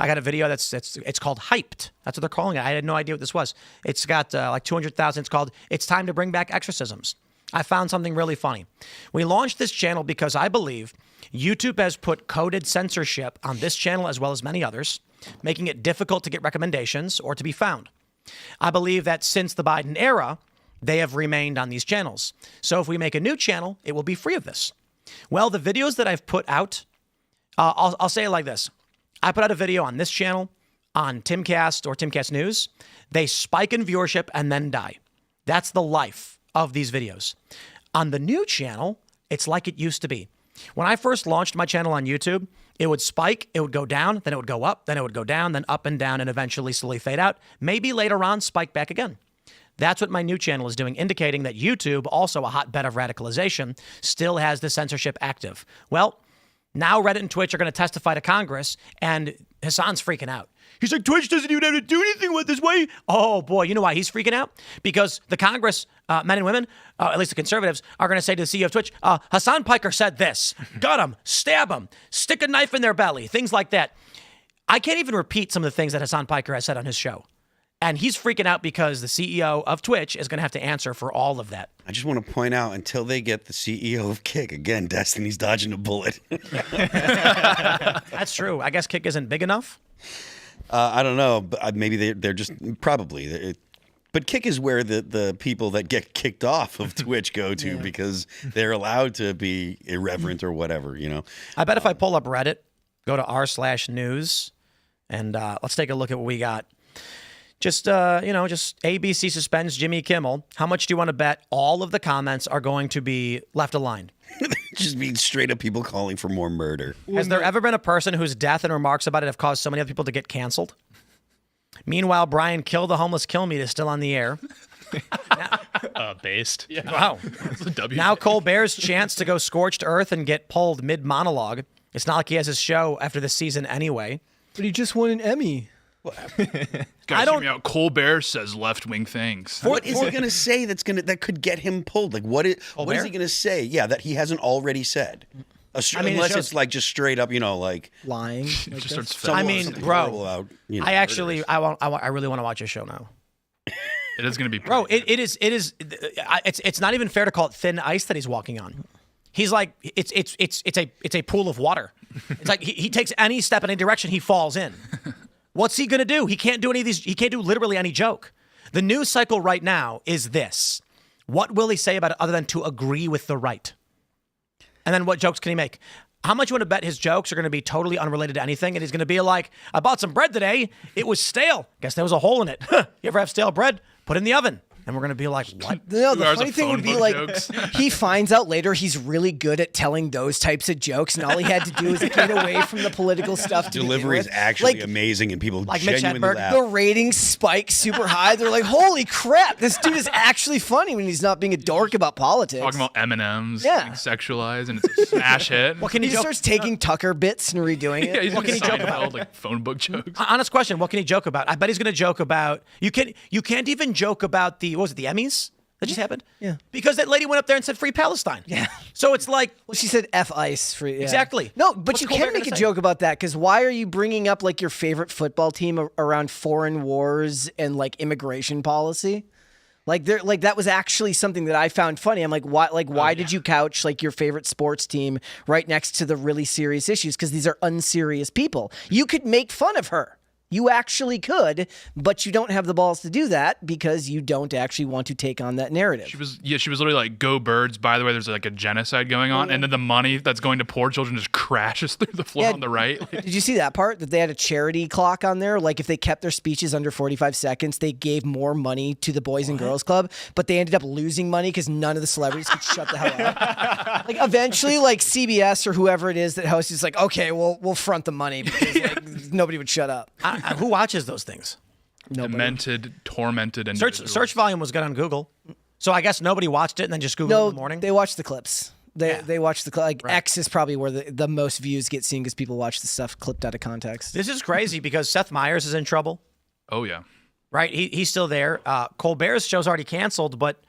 I got a video it's called Hyped. That's what they're calling it. I had no idea what this was. It's got like 200,000. It's called It's Time to Bring Back Exorcisms. I found something really funny. We launched this channel because I believe YouTube has put coded censorship on this channel as well as many others, making it difficult to get recommendations or to be found. I believe that since the Biden era, they have remained on these channels. So if we make a new channel, it will be free of this. Well, the videos that I've put out, I'll say it like this. I put out a video on this channel, on Timcast or Timcast News. They spike in viewership and then die. That's the life of these videos. On the new channel, it's like it used to be. When I first launched my channel on YouTube, it would spike, it would go down, then it would go up, then it would go down, then up and down, and eventually slowly fade out. Maybe later on, spike back again. That's what my new channel is doing, indicating that YouTube, also a hotbed of radicalization, still has the censorship active. Well, now Reddit and Twitch are going to testify to Congress, and Hassan's freaking out. He's like, Twitch doesn't even have to do anything with this. Why why? Oh, boy. You know why he's freaking out? Because the Congress, men and women, at least the conservatives, are going to say to the CEO of Twitch, Hassan Piker said this. Gut him, stab him, stick a knife in their belly, things like that. I can't even repeat some of the things that Hassan Piker has said on his show. And he's freaking out because the CEO of Twitch is going to have to answer for all of that. I just want to point out, until they get the CEO of Kick, again, Destiny's dodging a bullet. That's true. I guess Kick isn't big enough. I don't know. But maybe they're just probably. But Kick is where the people that get kicked off of Twitch go to because they're allowed to be irreverent or whatever, you know. I bet if I pull up Reddit, go to r/news, and let's take a look at what we got. Just ABC suspends Jimmy Kimmel. How much do you want to bet all of the comments are going to be left aligned? Just be straight up people calling for more murder. Has there ever been a person whose death and remarks about it have caused so many other people to get canceled? Meanwhile, Brian Kill the Homeless Kill Meat is still on the air. Based. Yeah. Wow. Now Colbert's chance to go scorched earth and get pulled mid-monologue. It's not like he has his show after this season anyway. But he just won an Emmy. Guys, hear me out. Colbert says left-wing things. What is he going to say that could get him pulled? Like what is he going to say? Yeah, that he hasn't already said. Unless it's like just straight up, like lying. Just starts I mean, bro, about, I really want to watch his show now. It is going to be bro. It's not even fair to call it thin ice that he's walking on. He's like it's a pool of water. It's like he takes any step in any direction, he falls in. What's he gonna do? He can't do any of these. He can't do literally any joke. The news cycle right now is this: what will he say about it other than to agree with the right? And then what jokes can he make? How much you want to bet his jokes are going to be totally unrelated to anything? And he's going to be like, I bought some bread today. It was stale. Guess there was a hole in it. You ever have stale bread? Put it in the oven. And we're going to be like, what? No, the funny thing would be like, he finds out later he's really good at telling those types of jokes, and all he had to do is get away from the political stuff. Delivery is actually amazing, and people genuinely laugh. The ratings spike super high. They're like, holy crap, this dude is actually funny when he's not being a dork about politics. Talking about M&Ms being sexualized, and it's a smash hit. What can he starts taking Tucker bits and redoing it. Yeah, what can he joke about? Like phone book jokes. Honest question, what can he joke about? I bet he's going to joke about, you can't even joke about the Emmys? That just happened? Yeah. Because that lady went up there and said free Palestine. Yeah. So it's like... Well, she said F ICE. Free. Yeah. Exactly. No, but What's you Colbert can make a gonna say? joke about that, because why are you bringing up like your favorite football team around foreign wars and like immigration policy? Like that was actually something that I found funny. I'm like, why did you couch like your favorite sports team right next to the really serious issues? Because these are unserious people. You could make fun of her. You actually could, but you don't have the balls to do that because you don't actually want to take on that narrative. She was literally like, "Go birds." By the way, there's like a genocide going on, and then the money that's going to poor children just crashes through the floor on the right. Did you see that part? That they had a charity clock on there? Like if they kept their speeches under 45 seconds, they gave more money to the Boys and Girls Club, but they ended up losing money because none of the celebrities could shut the hell up. Like eventually, like CBS or whoever it is that hosts is like, okay, we'll front the money because like, nobody would shut up. Who watches those things? Nobody. Demented, tormented, and search volume was good on Google, so I guess nobody watched it and then just Googled it in the morning. They watched the clips. They watched the like right. X is probably where the most views get seen because people watch the stuff clipped out of context. This is crazy because Seth Meyers is in trouble. Oh yeah, right. He's still there. Colbert's show's already canceled, but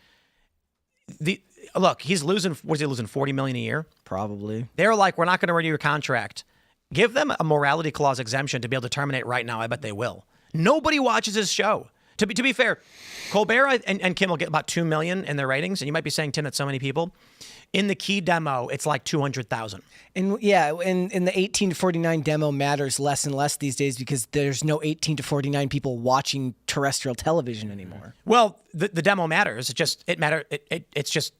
look, he's losing. Was he losing $40 million a year? Probably. They're like, we're not going to renew your contract. Give them a morality clause exemption to be able to terminate right now. I bet they will. Nobody watches his show. To be fair, Colbert and Kimmel get about 2 million in their ratings, and you might be saying, Tim, that's so many people. In the key demo, it's like 200,000. And yeah, in the 18 to 49 demo matters less and less these days because there's no 18 to 49 people watching terrestrial television anymore. Well, the demo matters. It's just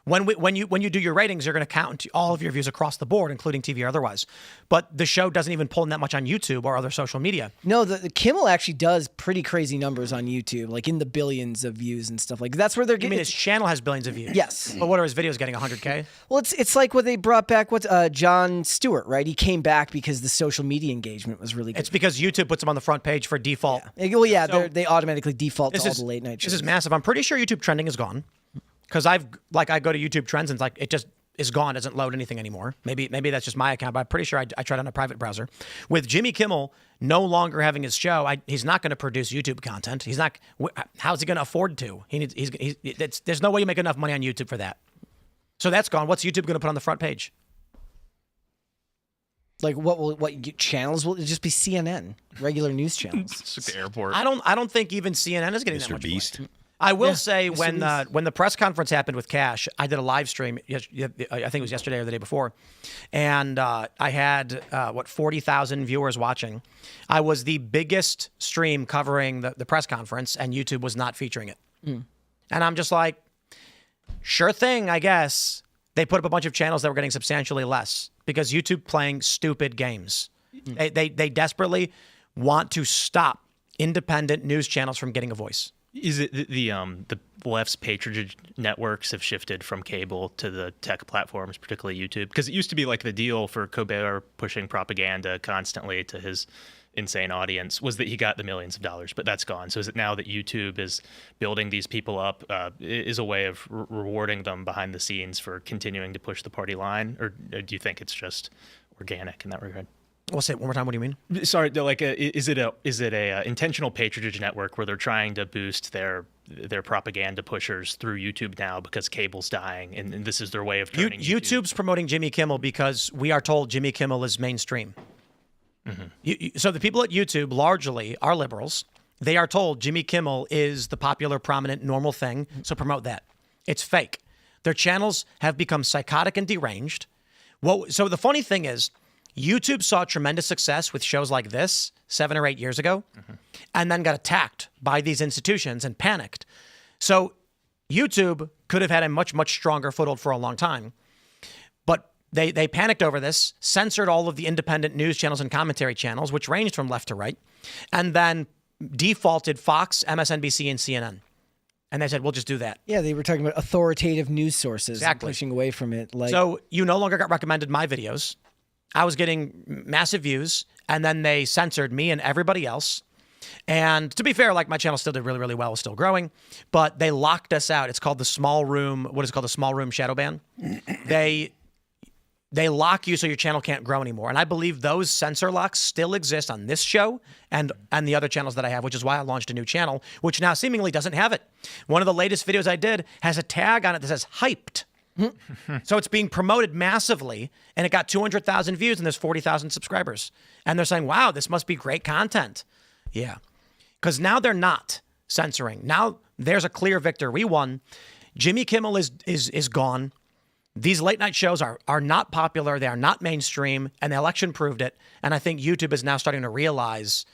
when you do your ratings, you're going to count all of your views across the board, including TV or otherwise. But the show doesn't even pull in that much on YouTube or other social media. No, the Kimmel actually does pretty crazy numbers on YouTube, like in the billions of views and stuff. Like that's where they're getting. I mean, his channel has billions of views. Yes. But what are his videos getting? 100K? Well, it's like what they brought back. Jon Stewart, right? He came back because the social media engagement was really good. It's because YouTube puts him on the front page for default. Yeah. Well, yeah, so they automatically default to all the late night shows. This is massive. I'm pretty sure YouTube trending is gone. Because I go to YouTube Trends and it's like is gone, doesn't load anything anymore. Maybe that's just my account, but I'm pretty sure I tried on a private browser. With Jimmy Kimmel no longer having his show, he's not going to produce YouTube content. He's not. How's he going to afford to? There's no way you make enough money on YouTube for that. So that's gone. What's YouTube going to put on the front page? Like what channels will it just be? CNN, regular news channels. It's like the airport. I don't think even CNN is getting that much Beast. play. I will say Mr. when the press conference happened with Cash, I did a live stream. I think it was yesterday or the day before, and I had 40,000 viewers watching. I was the biggest stream covering the press conference, and YouTube was not featuring it. And I'm just like, sure thing, I guess. They put up a bunch of channels that were getting substantially less because YouTube playing stupid games. They desperately want to stop independent news channels from getting a voice. Is it the left's patronage networks have shifted from cable to the tech platforms, particularly YouTube? Because it used to be like the deal for Colbert pushing propaganda constantly to his insane audience was that he got the millions of dollars, but that's gone. So is it now that YouTube is building these people up, is a way of rewarding them behind the scenes for continuing to push the party line? Or do you think it's just organic in that regard? We'll say it one more time. What do you mean? Sorry, like, is it a intentional patronage network where they're trying to boost their propaganda pushers through YouTube now because cable's dying, and this is their way of turning YouTube's promoting Jimmy Kimmel because we are told Jimmy Kimmel is mainstream. So the people at YouTube largely are liberals. They are told Jimmy Kimmel is the popular, prominent, normal thing, so promote that. It's fake. Their channels have become psychotic and deranged. So the funny thing is, YouTube saw tremendous success with shows like this 7 or 8 years ago, and then got attacked by these institutions and panicked. So YouTube could have had a much, much stronger foothold for a long time. But they panicked over this, censored all of the independent news channels and commentary channels, which ranged from left to right, and then defaulted Fox, MSNBC, and CNN. And they said, we'll just do that. Yeah, they were talking about authoritative news sources and pushing away from it. So you no longer got recommended my videos. I was getting massive views, and then they censored me and everybody else. And to be fair, like my channel still did really, really well, was still growing, but they locked us out. It's called the small room, what is called the small room shadow ban. They lock you so your channel can't grow anymore. And I believe those censor locks still exist on this show and the other channels that I have, which is why I launched a new channel, which now seemingly doesn't have it. One of the latest videos I did has a tag on it that says hyped. So it's being promoted massively, and it got 200,000 views, and there's 40,000 subscribers. And they're saying, wow, this must be great content. Yeah. Because now they're not censoring. Now there's a clear victor. We won. Jimmy Kimmel is gone. These late night shows are not popular. They are not mainstream, and the election proved it. And I think YouTube is now starting to realize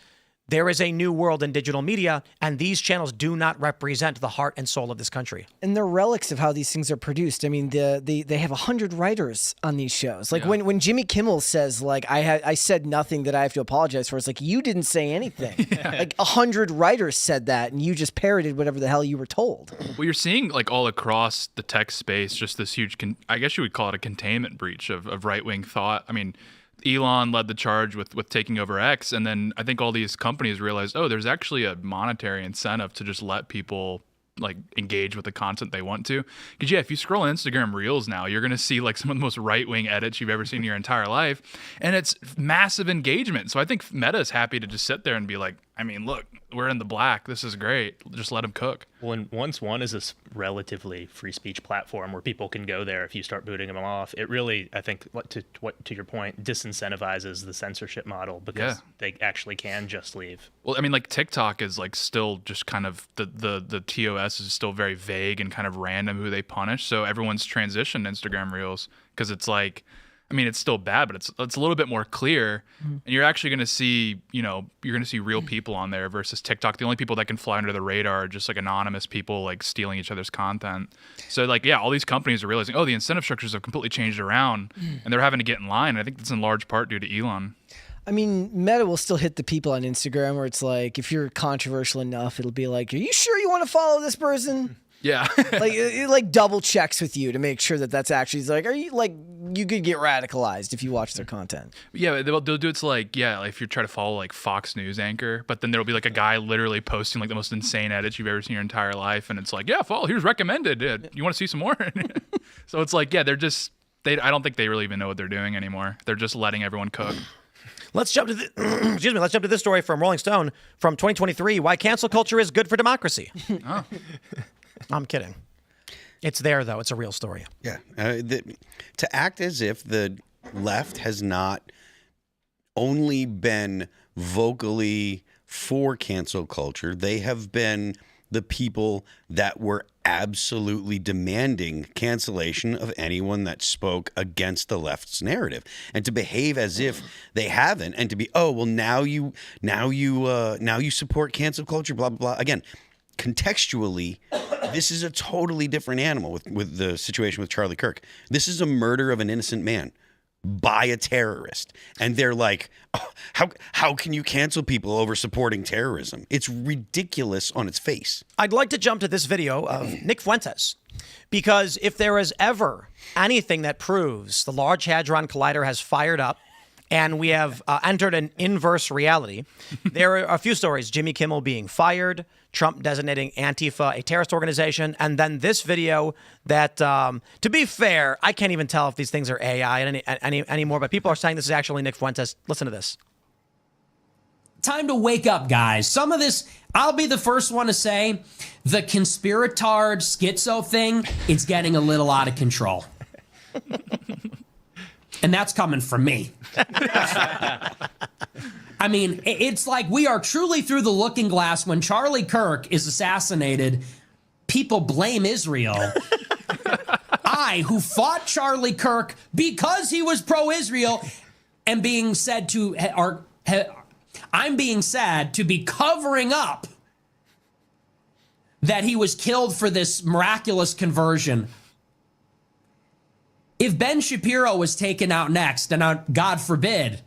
there is a new world in digital media, and these channels do not represent the heart and soul of this country. And they're relics of how these things are produced. I mean, they have 100 writers on these shows. Like when Jimmy Kimmel says, like, I said nothing that I have to apologize for, it's like, you didn't say anything. Like 100 writers said that, and you just parroted whatever the hell you were told. Well, you're seeing like all across the tech space, just this huge, I guess you would call it a containment breach of right-wing thought. I mean, Elon led the charge with taking over X, and then I think all these companies realized, oh, there's actually a monetary incentive to just let people like engage with the content they want to. Because yeah, if you scroll Instagram Reels now, you're gonna see like some of the most right-wing edits you've ever seen in your entire life, and it's massive engagement. So I think Meta is happy to just sit there and be like, I mean, look, we're in the black. This is great. Just let them cook. Well, and once one is a relatively free speech platform where people can go there if you start booting them off, it really, I think, to your point, disincentivizes the censorship model because they actually can just leave. Well, I mean, like TikTok is like still just kind of the TOS is still very vague and kind of random who they punish. So everyone's transitioned Instagram Reels because it's like, I mean, it's still bad, but it's a little bit more clear, and you're actually going to see, you're going to see real people on there versus TikTok. The only people that can fly under the radar are just like anonymous people like stealing each other's content. So like, yeah, all these companies are realizing, oh, the incentive structures have completely changed around, and they're having to get in line. I think that's in large part due to Elon. I mean, Meta will still hit the people on Instagram where it's like, if you're controversial enough, it'll be like, are you sure you want to follow this person? Yeah. Like it like double checks with you to make sure that that's actually like, are you like, you could get radicalized if you watch their content. Yeah, they'll do it's like, yeah, if you try to follow like Fox News anchor, but then there'll be like a guy literally posting like the most insane edits you've ever seen in your entire life, and it's like, yeah, follow, here's recommended. You want to see some more? So it's like, yeah, they're just I don't think they really even know what they're doing anymore. They're just letting everyone cook. Let's jump to let's jump to this story from Rolling Stone from 2023. Why cancel culture is good for democracy. Oh. I'm kidding. It's there though. It's a real story. Yeah. To act as if the left has not only been vocally for cancel culture, they have been the people that were absolutely demanding cancellation of anyone that spoke against the left's narrative, and to behave as if they haven't, and to be, oh well, now you support cancel culture, blah blah blah. Again, contextually, this is a totally different animal with the situation with Charlie Kirk. This is a murder of an innocent man by a terrorist, and they're like, oh, how can you cancel people over supporting terrorism? It's ridiculous on its face. I'd like to jump to this video of Nick Fuentes, because if there is ever anything that proves the Large Hadron Collider has fired up and we have entered an inverse reality, there are a few stories. Jimmy Kimmel being fired, Trump designating Antifa a terrorist organization, and then this video that, to be fair, I can't even tell if these things are AI anymore, but people are saying this is actually Nick Fuentes. Listen to this. Time to wake up, guys. Some of this, I'll be the first one to say, the conspiratard schizo thing, it's getting a little out of control. And that's coming from me. I mean, it's like we are truly through the looking glass. When Charlie Kirk is assassinated, people blame Israel. I, who fought Charlie Kirk because he was pro-Israel, am being said to, I'm being said to be covering up that he was killed for this miraculous conversion. If Ben Shapiro was taken out next, and God forbid,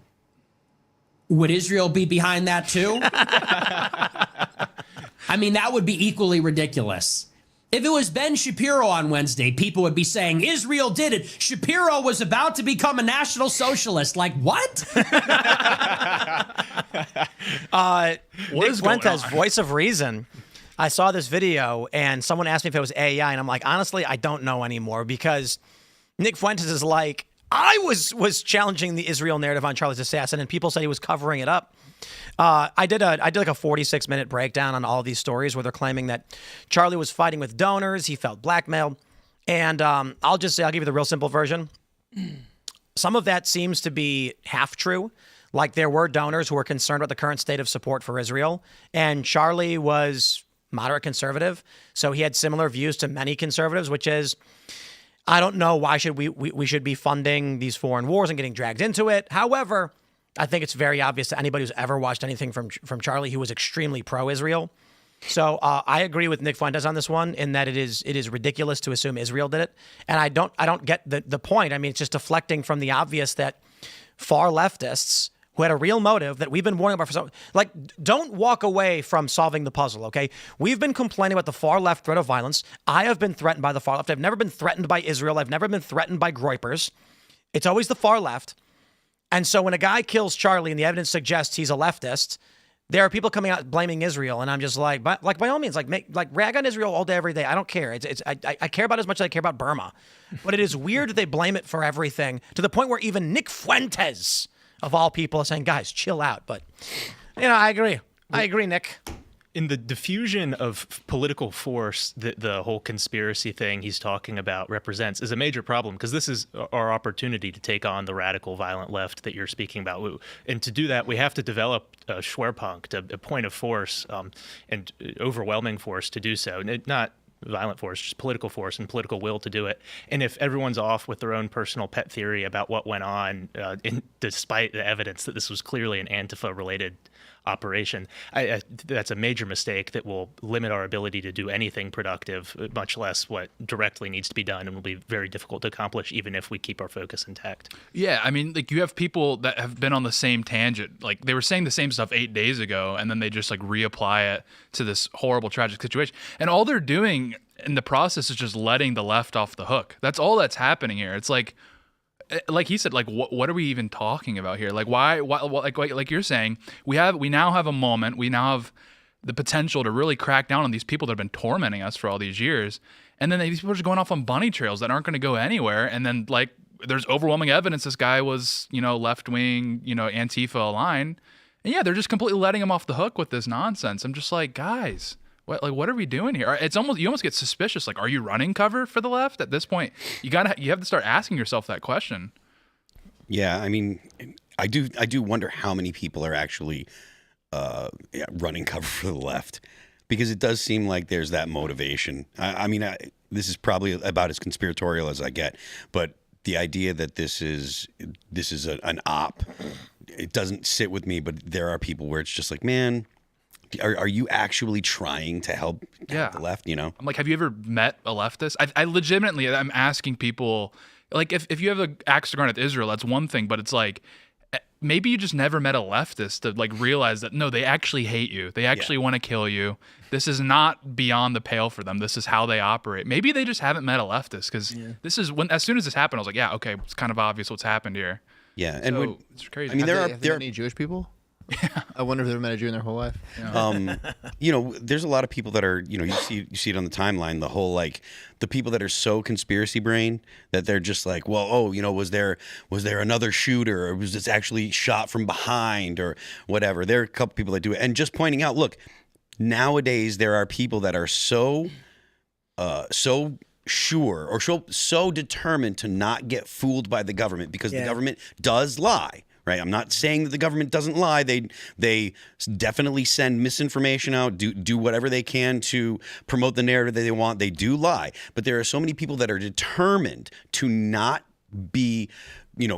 would Israel be behind that too? I mean, that would be equally ridiculous. If it was Ben Shapiro on Wednesday, people would be saying, Israel did it. Shapiro was about to become a national socialist. Like, what? Nick Fuentes, voice of reason. I saw this video, and someone asked me if it was AI, and I'm like, honestly, I don't know anymore, because Nick Fuentes is like, I was challenging the Israel narrative on Charlie's assassin, and people said he was covering it up. I did like a 46-minute breakdown on all of these stories where they're claiming that Charlie was fighting with donors, he felt blackmailed, and I'll give you the real simple version. Some of that seems to be half true. Like, there were donors who were concerned about the current state of support for Israel, and Charlie was moderate conservative, so he had similar views to many conservatives, which is, I don't know why we should be funding these foreign wars and getting dragged into it. However, I think it's very obvious to anybody who's ever watched anything from Charlie, he was extremely pro-Israel. So I agree with Nick Fuentes on this one, in that it is ridiculous to assume Israel did it, and I don't get the point. I mean, it's just deflecting from the obvious that far leftists who had a real motive that we've been warning about for so, like, don't walk away from solving the puzzle, okay? We've been complaining about the far left threat of violence. I have been threatened by the far left. I've never been threatened by Israel. I've never been threatened by groypers. It's always the far left. And so when a guy kills Charlie and the evidence suggests he's a leftist, there are people coming out blaming Israel, and I'm just like, by all means, rag on Israel all day, every day. I don't care. I care about it as much as I care about Burma. But it is weird that they blame it for everything, to the point where even Nick Fuentes, of all people, are saying, guys, chill out. But, I agree. I agree, Nick. In the diffusion of political force that the whole conspiracy thing he's talking about represents is a major problem, because this is our opportunity to take on the radical, violent left that you're speaking about. And to do that, we have to develop a Schwerpunkt, a point of force, and overwhelming force to do so. Not violent force, just political force and political will to do it. And if everyone's off with their own personal pet theory about what went on, despite the evidence that this was clearly an Antifa-related operation, that's a major mistake that will limit our ability to do anything productive, much less what directly needs to be done, and will be very difficult to accomplish even if we keep our focus intact. Yeah, I mean, like, you have people that have been on the same tangent. Like, they were saying the same stuff 8 days ago, and then they just reapply it to this horrible, tragic situation. And all they're doing in the process is just letting the left off the hook. That's all that's happening here. It's like he said, what are we even talking about here? Like, why like you're saying, we now have a moment, we now have the potential to really crack down on these people that have been tormenting us for all these years, and then these people are just going off on bunny trails that aren't going to go anywhere, and then there's overwhelming evidence this guy was, left wing, Antifa aligned. And yeah, they're just completely letting him off the hook with this nonsense. I'm just like, guys, what are we doing here? You almost get suspicious. Like, are you running cover for the left at this point? You have to start asking yourself that question. Yeah, I mean, I do wonder how many people are actually running cover for the left, because it does seem like there's that motivation. I mean, this is probably about as conspiratorial as I get, but the idea that this is an op, it doesn't sit with me. But there are people where it's just like, man, are you actually trying to help the left? I'm like, have you ever met a leftist? I legitimately, I'm asking people, like, if you have an axe to grind with Israel, that's one thing, but it's like, maybe you just never met a leftist to like realize that no, they actually hate you. They actually want to kill you. This is not beyond the pale for them. This is how they operate. Maybe they just haven't met a leftist, because this is as soon as this happened, I was like, yeah, okay, it's kind of obvious what's happened here. Yeah, and so, it's crazy. I mean, there are any Jewish people. Yeah. I wonder if they've met a Jew in their whole life. Yeah. There's a lot of people that are, you see it on the timeline, the whole, like, the people that are so conspiracy brain that they're just like, well, was there another shooter, or was this actually shot from behind, or whatever. There are a couple people that do it. And just pointing out, look, nowadays there are people that are so sure, or so determined to not get fooled by the government, because the government does lie. Right, I'm not saying that the government doesn't lie. They definitely send misinformation out, do whatever they can to promote the narrative that they want. They do lie, but there are so many people that are determined to not be,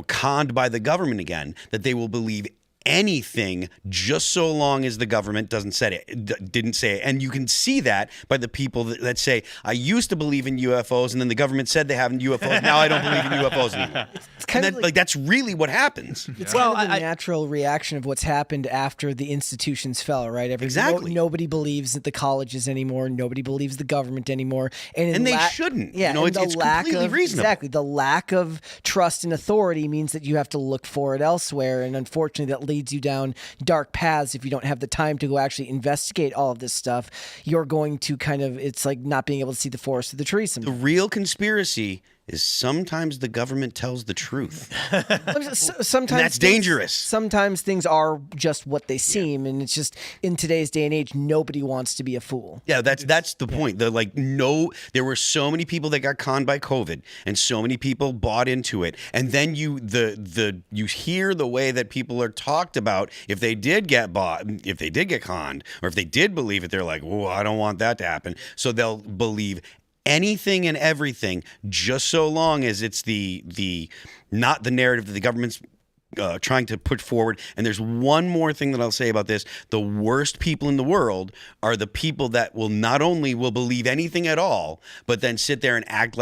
conned by the government again, that they will believe anything just so long as the government didn't say it. And you can see that by the people that say, I used to believe in UFOs, and then the government said they have UFOs. Now I don't believe in UFOs anymore. It's kind of like that's really what happens. It's kind of the natural reaction of what's happened after the institutions fell, right? Exactly. Nobody believes at the colleges anymore. Nobody believes the government anymore. And they shouldn't. Yeah, it's completely reasonable. Exactly. The lack of trust and authority means that you have to look for it elsewhere. And unfortunately, that leads you down dark paths. If you don't have the time to go actually investigate all of this stuff, you're going to it's like not being able to see the forest through the trees. The real conspiracy is sometimes the government tells the truth. Sometimes and that's dangerous. Sometimes things are just what they seem, and it's just, in today's day and age, nobody wants to be a fool. Yeah, that's the point. There were so many people that got conned by COVID, and so many people bought into it. And then you hear the way that people are talked about if they did get conned, or if they did believe it, they're like, "Oh, I don't want that to happen." So they'll believe anything and everything, just so long as it's the not the narrative that the government's trying to put forward. And there's one more thing that I'll say about this. The worst people in the world are the people that will not only will believe anything at all, but then sit there and act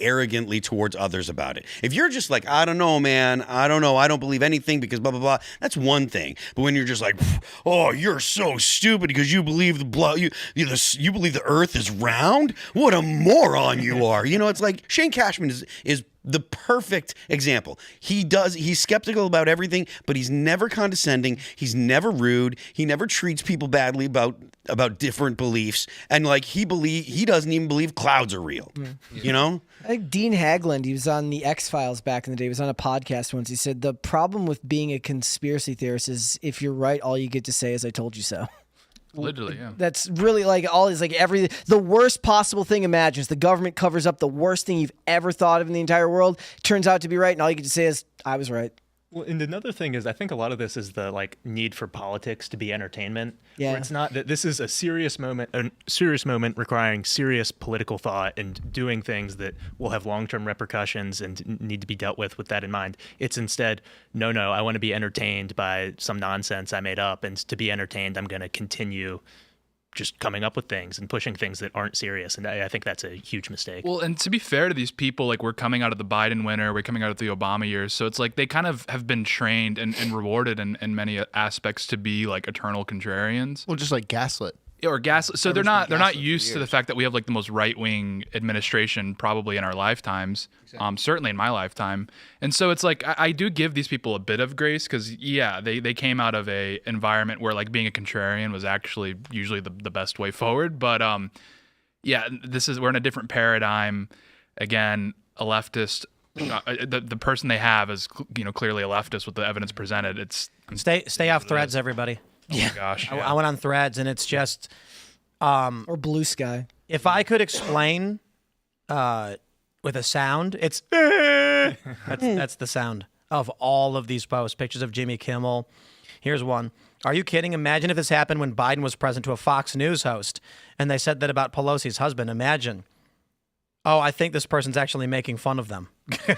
arrogantly towards others about it. If you're just like, I don't know, man, I don't know, I don't believe anything because blah, blah, blah, that's one thing. But when you're just like, oh, you're so stupid because you believe you believe the earth is round? What a moron you are. It's like Shane Cashman is the perfect example. He's skeptical about everything, but he's never condescending. He's never rude. He never treats people badly about different beliefs. And he doesn't even believe clouds are real. I think Dean Haglund, he was on the X-Files back in the day. He was on a podcast once. He said, the problem with being a conspiracy theorist is if you're right, all you get to say is, I told you so. Literally, yeah. That's really the worst possible thing imagined. The government covers up the worst thing you've ever thought of in the entire world. Turns out to be right, and all you get to say is, I was right. Well, and another thing is, I think a lot of this is the need for politics to be entertainment. Yeah. Where it's not that this is a serious moment requiring serious political thought and doing things that will have long-term repercussions and need to be dealt with that in mind. It's instead, no, I want to be entertained by some nonsense I made up, and to be entertained, I'm going to continue just coming up with things and pushing things that aren't serious. And I think that's a huge mistake. Well, and to be fair to these people, we're coming out of the Biden winter, we're coming out of the Obama years. So it's like they kind of have been trained and rewarded in many aspects to be eternal contrarians. Well, just like gaslit. Or gaslit. So they're not used to the fact that we have the most right-wing administration probably in our lifetimes. Exactly. Certainly in my lifetime. And so it's I do give these people a bit of grace because they came out of a environment where being a contrarian was actually usually the best way forward. But we're in a different paradigm. Again, a leftist the person they have is clearly a leftist with the evidence presented. It's stay off Threads, everybody. Oh my gosh. I went on Threads, and it's just or Blue Sky. If I could explain with a sound, it's that's the sound of all of these posts. Pictures of Jimmy Kimmel. Here's one. Are you kidding? Imagine if this happened when Biden was present to a Fox News host, and they said that about Pelosi's husband. Imagine. Oh, I think this person's actually making fun of them. One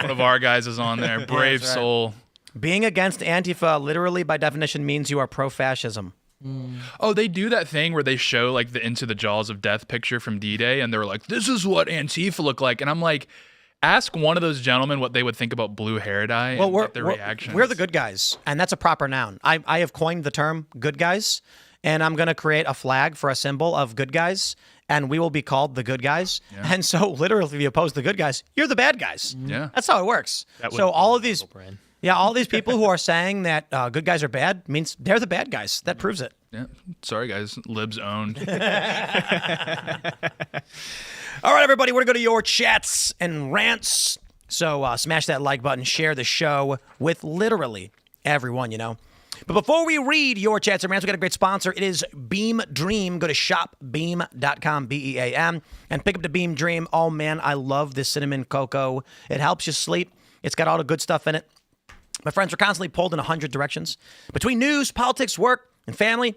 of our guys is on there. Brave soul. Being against Antifa literally by definition means you are pro-fascism. Oh, they do that thing where they show like the Into the Jaws of Death picture from D-Day, and they're like, this is what Antifa look like. And I'm like, ask one of those gentlemen what they would think about blue hair dye and get their reactions. We're the good guys, and that's a proper noun. I have coined the term good guys, and I'm going to create a flag for a symbol of good guys, and we will be called the good guys. Yeah. And so literally, if you oppose the good guys, you're the bad guys. Yeah. That's how it works. So all of these... Yeah, all these people who are saying that good guys are bad means they're the bad guys. That proves it. Yeah. Sorry, guys. Libs owned. All right, everybody, we're going to go to your chats and rants. So smash that like button, share the show with literally everyone, But before we read your chats and rants, we got a great sponsor. It is Beam Dream. Go to shopbeam.com, BEAM, and pick up the Beam Dream. Oh, man, I love this cinnamon cocoa. It helps you sleep. It's got all the good stuff in it. My friends, we're constantly pulled in 100 directions. Between news, politics, work, and family,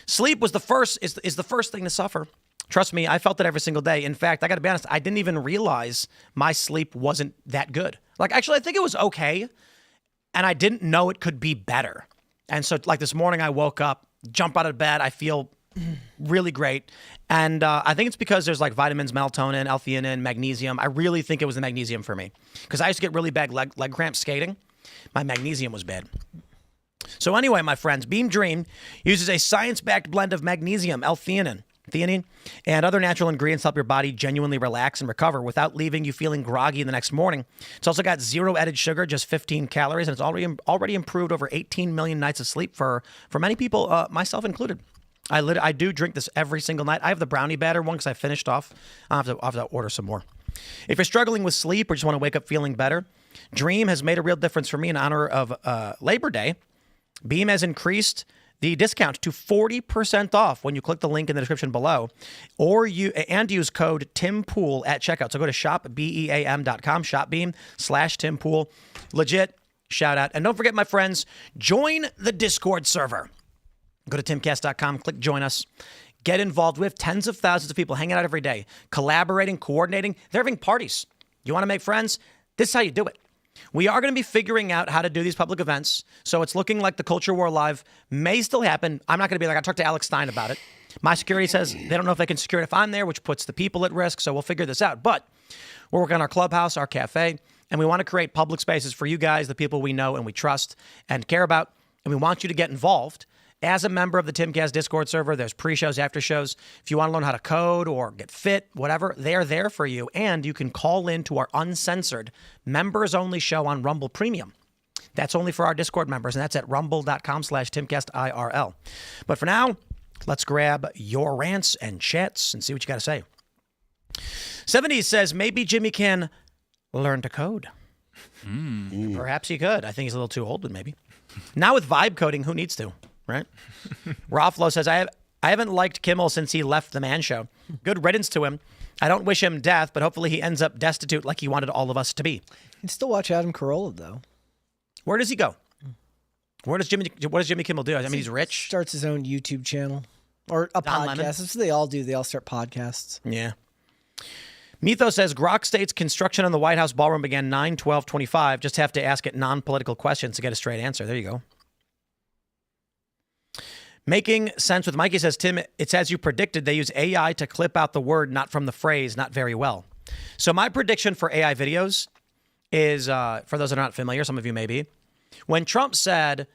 sleep was the first thing to suffer. Trust me, I felt it every single day. In fact, I got to be honest, I didn't even realize my sleep wasn't that good. Actually, I think it was okay, and I didn't know it could be better. And so, this morning, I woke up, jump out of bed, I feel really great. And I think it's because there's vitamins, melatonin, L-theanine, magnesium. I really think it was the magnesium for me, because I used to get really bad leg cramps skating. My magnesium was bad. So anyway, my friends, Beam Dream uses a science-backed blend of magnesium, L-theanine, and other natural ingredients to help your body genuinely relax and recover without leaving you feeling groggy the next morning. It's also got zero added sugar, just 15 calories, and it's already improved over 18 million nights of sleep for many people, myself included. I do drink this every single night. I have the brownie batter one because I finished off. I'll have to order some more. If you're struggling with sleep or just want to wake up feeling better, Dream has made a real difference for me in honor of Labor Day. Beam has increased the discount to 40% off when you click the link in the description below, and use code TIMPOOL at checkout. So go to shopbeam.com, shopbeam/TimPool. Legit shout out. And don't forget, my friends, join the Discord server. Go to timcast.com, click join us. Get involved. We have tens of thousands of people hanging out every day, collaborating, coordinating. They're having parties. You want to make friends? This is how you do it. We are going to be figuring out how to do these public events. So it's looking like the Culture War Live may still happen. I'm not going to be I talked to Alex Stein about it. My security says they don't know if they can secure it if I'm there, which puts the people at risk. So we'll figure this out. But we're working on our clubhouse, our cafe, and we want to create public spaces for you guys, the people we know and we trust and care about. And we want you to get involved. As a member of the Timcast Discord server, there's pre-shows, after-shows. If you want to learn how to code or get fit, whatever, they're there for you. And you can call in to our uncensored, members-only show on Rumble Premium. That's only for our Discord members, and that's at rumble.com/Timcast IRL. But for now, let's grab your rants and chats and see what you got to say. 70s says, maybe Jimmy can learn to code. Perhaps he could. I think he's a little too old, but maybe. Now with vibe coding, who needs to? Right? Rafflo says, I haven't liked Kimmel since he left the Man Show. Good riddance to him. I don't wish him death, but hopefully he ends up destitute like he wanted all of us to be. You can still watch Adam Carolla, though. Where does he go? What does Jimmy Kimmel do? I mean, he's rich. Starts his own YouTube channel. Or a Don podcast. Lemon. That's what they all do. They all start podcasts. Yeah. Mythos says, Grok states construction on the White House ballroom began 9/12/25. Just have to ask it non-political questions to get a straight answer. There you go. Making sense with Mikey says, Tim, it's as you predicted. They use AI to clip out the word, not from the phrase, not very well. So my prediction for AI videos is, for those that are not familiar, some of you may be, when Trump said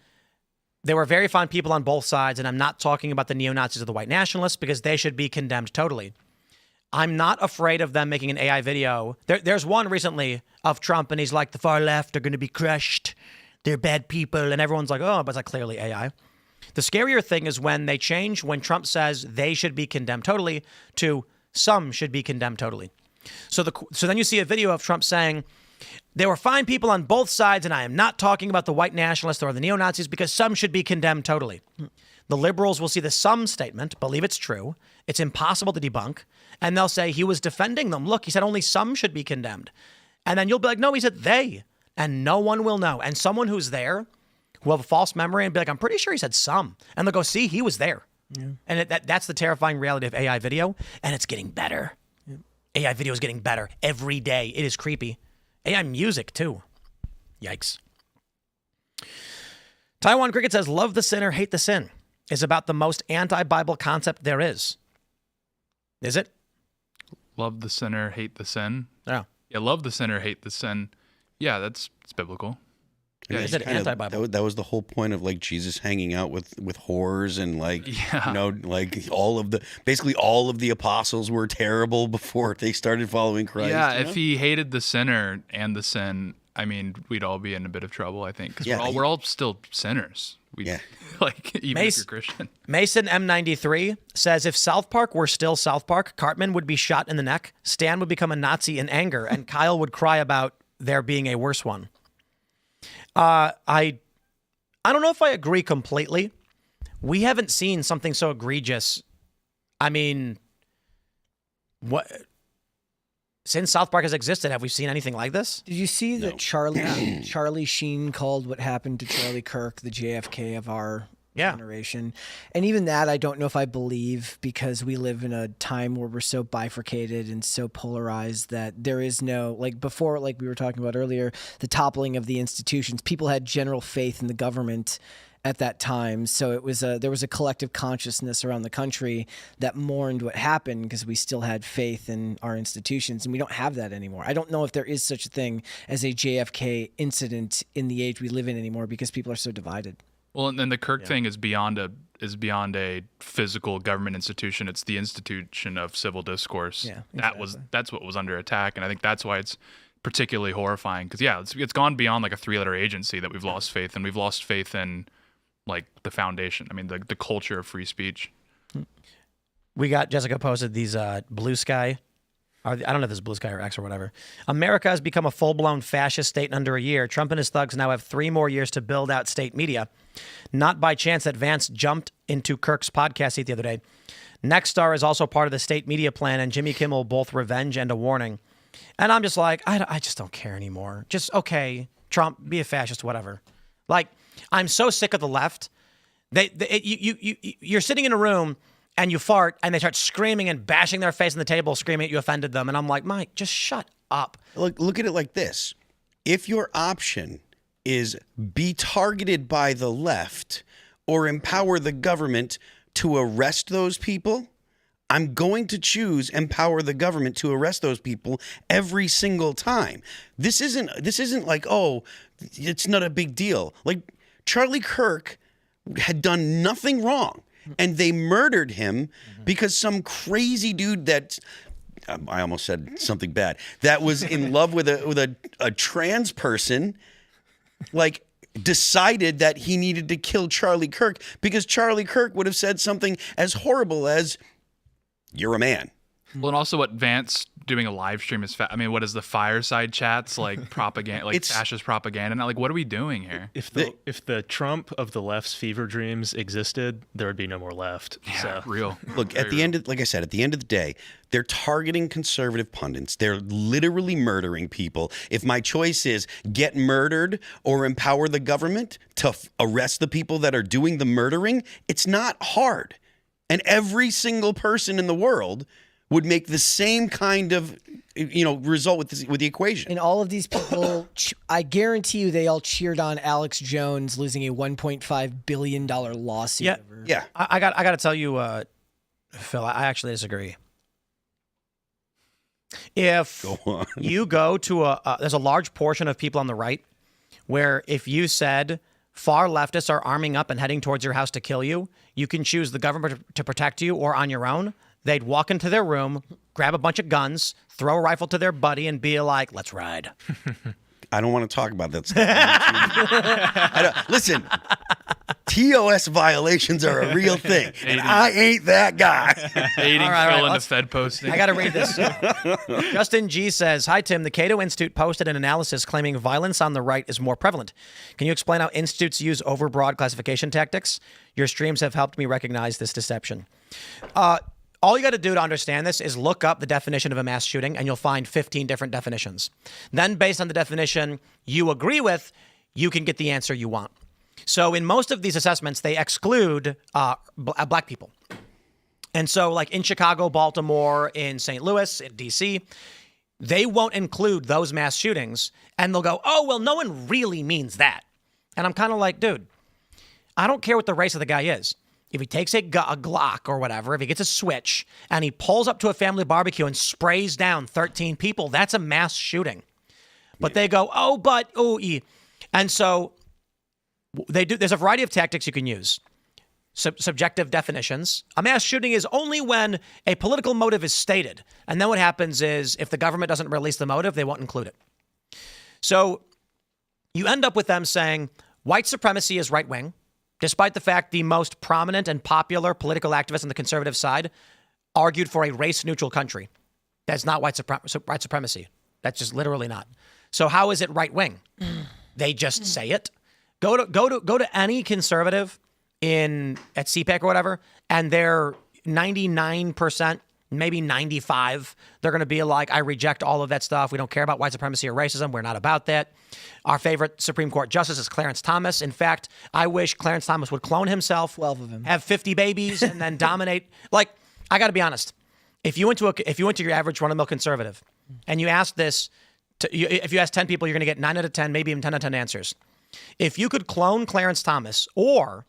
there were very fine people on both sides, and I'm not talking about the neo-Nazis or the white nationalists because they should be condemned totally. I'm not afraid of them making an AI video. There's one recently of Trump, and he's like, the far left are going to be crushed. They're bad people. And everyone's like, oh, but it's like clearly AI. The scarier thing is when they change, when Trump says they should be condemned totally to some should be condemned totally. So then you see a video of Trump saying, there were fine people on both sides, and I am not talking about the white nationalists or the neo-Nazis because some should be condemned totally. The liberals will see the some statement, believe it's true, it's impossible to debunk, and they'll say he was defending them. Look, he said only some should be condemned. And then you'll be like, no, he said they, and no one will know. And someone who's there who have a false memory and be like, I'm pretty sure he said some. And they'll go, see, he was there. Yeah. And that's the terrifying reality of AI video, and it's getting better. Yeah. AI video is getting better every day. It is creepy. AI music, too. Yikes. Taiwan Cricket says, love the sinner, hate the sin is about the most anti-Bible concept there is. Is it? Love the sinner, hate the sin? Yeah. Yeah, love the sinner, hate the sin. Yeah, it's biblical. Yeah, is it anti-Bible? That was the whole point of like Jesus hanging out with whores and like, you know, like basically all of the apostles were terrible before they started following Christ. Yeah, you know? if he hated the sinner and the sin, I mean, we'd all be in a bit of trouble, I think, because we're all still sinners. Like even if you're Christian. Mason M93 says if South Park were still South Park, Cartman would be shot in the neck, Stan would become a Nazi in anger, and Kyle would cry about there being a worse one. I don't know if I agree completely. We haven't seen something so egregious. I mean, what since South Park has existed, have we seen anything like this? Did you see that Charlie Sheen called what happened to Charlie Kirk the JFK of our generation? And even that, I don't know if I believe, because we live in a time where we're so bifurcated and so polarized that there is no, like before, like we were talking about earlier, the toppling of the institutions. People had general faith in the government at that time. So it was there was a collective consciousness around the country that mourned what happened because we still had faith in our institutions, and we don't have that anymore. I don't know if there is such a thing as a JFK incident in the age we live in anymore because people are so divided. Well, and then the Kirk thing is beyond a physical government institution. It's the institution of civil discourse. Yeah, exactly. That's what was under attack, and I think that's why it's particularly horrifying. Because it's gone beyond like a 3-letter agency that we've lost faith in. We've lost faith in like the foundation. I mean, the culture of free speech. We got Jessica posted these blue sky. I don't know if this is Blue Sky or X or whatever. America has become a full-blown fascist state in under a year. Trump and his thugs now have 3 more years to build out state media. Not by chance that Vance jumped into Kirk's podcast seat the other day. Nexstar is also part of the state media plan, and Jimmy Kimmel both revenge and a warning. And I'm just like, I just don't care anymore. Just, okay, Trump, be a fascist, whatever. Like, I'm so sick of the left. You're sitting in a room and you fart and they start screaming and bashing their face on the table, screaming at you offended them. And I'm like, Mike, just shut up. Look at it like this. If your option is be targeted by the left or empower the government to arrest those people, I'm going to choose empower the government to arrest those people every single time. This isn't like, oh, it's not a big deal. Like, Charlie Kirk had done nothing wrong, and they murdered him because some crazy dude that I almost said something bad, that was in love with a trans person, like, decided that he needed to kill Charlie Kirk because Charlie Kirk would have said something as horrible as, "You're a man." Well, and also what Vance doing a live stream is, I mean, what is the fireside chats, like propaganda, like fascist propaganda? Now, like, what are we doing here? If the Trump of the left's fever dreams existed, there would be no more left. Yeah, so. Real. Look, at the end of, like I said, at the end of the day, they're targeting conservative pundits. They're literally murdering people. If my choice is get murdered or empower the government to arrest the people that are doing the murdering, it's not hard. And every single person in the world would make the same kind of, result with the equation. And all of these people, I guarantee you, they all cheered on Alex Jones losing a $1.5 billion lawsuit. Yeah. I got to tell you, Phil, I actually disagree. If you go to there's a large portion of people on the right where if you said far leftists are arming up and heading towards your house to kill you, you can choose the government to protect you or on your own. They'd walk into their room, grab a bunch of guns, throw a rifle to their buddy, and be like, let's ride. I don't want to talk about that stuff. Listen, TOS violations are a real thing, and I ain't that guy. Aiding All right, Phil into let's- Fed posting. I got to read this. Justin G says, "Hi Tim, the Cato Institute posted an analysis claiming violence on the right is more prevalent. Can you explain how institutes use overbroad classification tactics? Your streams have helped me recognize this deception." All you got to do to understand this is look up the definition of a mass shooting, and you'll find 15 different definitions. Then, based on the definition you agree with, you can get the answer you want. So in most of these assessments, they exclude black people. And so like in Chicago, Baltimore, in St. Louis, in D.C., they won't include those mass shootings. And they'll go, oh, well, no one really means that. And I'm kind of like, dude, I don't care what the race of the guy is. If he takes a Glock or whatever, if he gets a switch and he pulls up to a family barbecue and sprays down 13 people, that's a mass shooting. But they go, and so they do. There's a variety of tactics you can use. Subjective definitions. A mass shooting is only when a political motive is stated. And then what happens is if the government doesn't release the motive, they won't include it. So you end up with them saying white supremacy is right wing, despite the fact the most prominent and popular political activists on the conservative side argued for a race neutral country. That's not white supremacy. That's just literally not. So how is it right wing? They just say it. Go to any conservative at CPAC or whatever, and they're 99%, maybe 95%. They're going to be like, I reject all of that stuff. We don't care about white supremacy or racism. We're not about that. Our favorite Supreme Court justice is Clarence Thomas. In fact, I wish Clarence Thomas would clone himself, 12 of them, have 50 babies, and then dominate. Like, I got to be honest. If you went to your average run-of-the-mill conservative, and you asked this, if you ask 10 people, you're going to get 9 out of 10, maybe even 10 out of 10 answers. If you could clone Clarence Thomas, or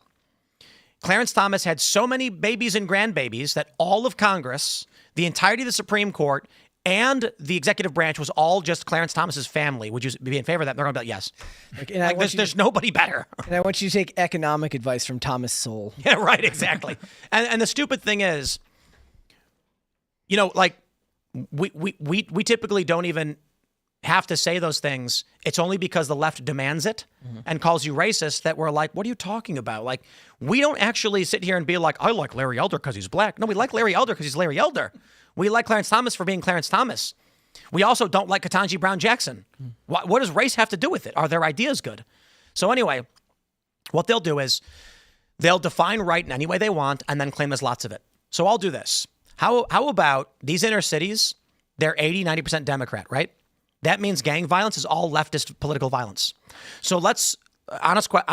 Clarence Thomas had so many babies and grandbabies that all of Congress, the entirety of the Supreme Court, and the executive branch was all just Clarence Thomas's family, would you be in favor of that? And they're going to be like, yes. There's nobody better. And I want you to take economic advice from Thomas Sowell. Yeah, right, exactly. and the stupid thing is, like we typically don't even have to say those things. It's only because the left demands it and calls you racist that we're like, what are you talking about? Like, we don't actually sit here and be like, I like Larry Elder because he's black. No, we like Larry Elder because he's Larry Elder. We like Clarence Thomas for being Clarence Thomas. We also don't like Ketanji Brown Jackson. What does race have to do with it? Are their ideas good? So anyway, what they'll do is they'll define right in any way they want and then claim there's lots of it. So I'll do this. How about these inner cities? They're 80, 90% Democrat, right? That means gang violence is all leftist political violence. So let's, honest question,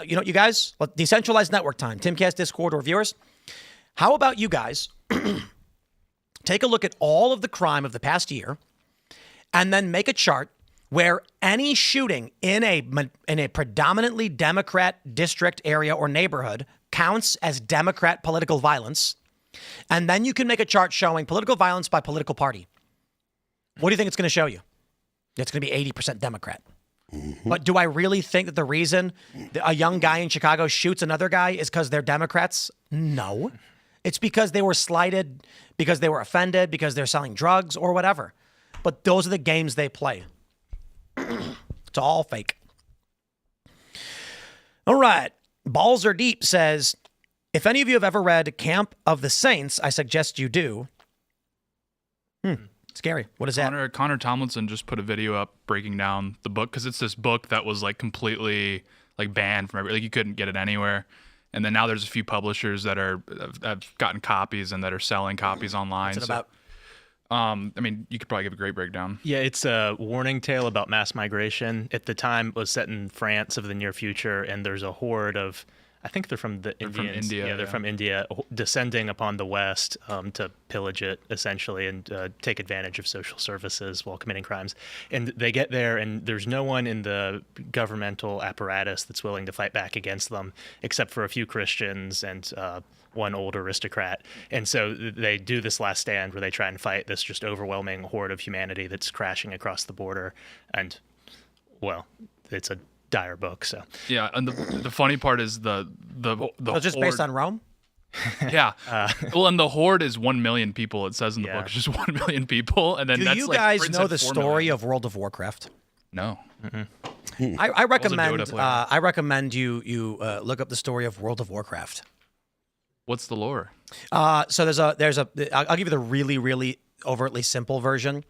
you guys, decentralized network time, Timcast Discord or viewers, how about you guys take a look at all of the crime of the past year and then make a chart where any shooting in a predominantly Democrat district area or neighborhood counts as Democrat political violence. And then you can make a chart showing political violence by political party. What do you think it's going to show you? It's going to be 80% Democrat. But do I really think that the reason a young guy in Chicago shoots another guy is because they're Democrats? No. It's because they were slighted, because they were offended, because they're selling drugs or whatever. But those are the games they play. It's all fake. All right. Balls Are Deep says, if any of you have ever read Camp of the Saints, I suggest you do. Scary. What is that? Connor Tomlinson just put a video up breaking down the book, because it's this book that was like completely like banned from you couldn't get it anywhere. And then now there's a few publishers that have gotten copies and that are selling copies online. What's it about? You could probably give a great breakdown. Yeah, it's a warning tale about mass migration. At the time, it was set in France of the near future, and there's a horde of, I think they're from the Indians. From India. Yeah, they're from India, descending upon the West to pillage it, essentially, and take advantage of social services while committing crimes. And they get there, and there's no one in the governmental apparatus that's willing to fight back against them, except for a few Christians and one old aristocrat. And so they do this last stand where they try and fight this just overwhelming horde of humanity that's crashing across the border. And, well, it's a dire book. So yeah, and the funny part is the just horde, based on Rome. Yeah. Well, and the horde is 1 million people. It says in the book, it's just 1 million people, and then do that's you like, guys Britain know said the 4 story million. of World of Warcraft? No. I recommend Dota player. I recommend you look up the story of World of Warcraft. What's the lore? So there's a I'll give you the really overtly simple version,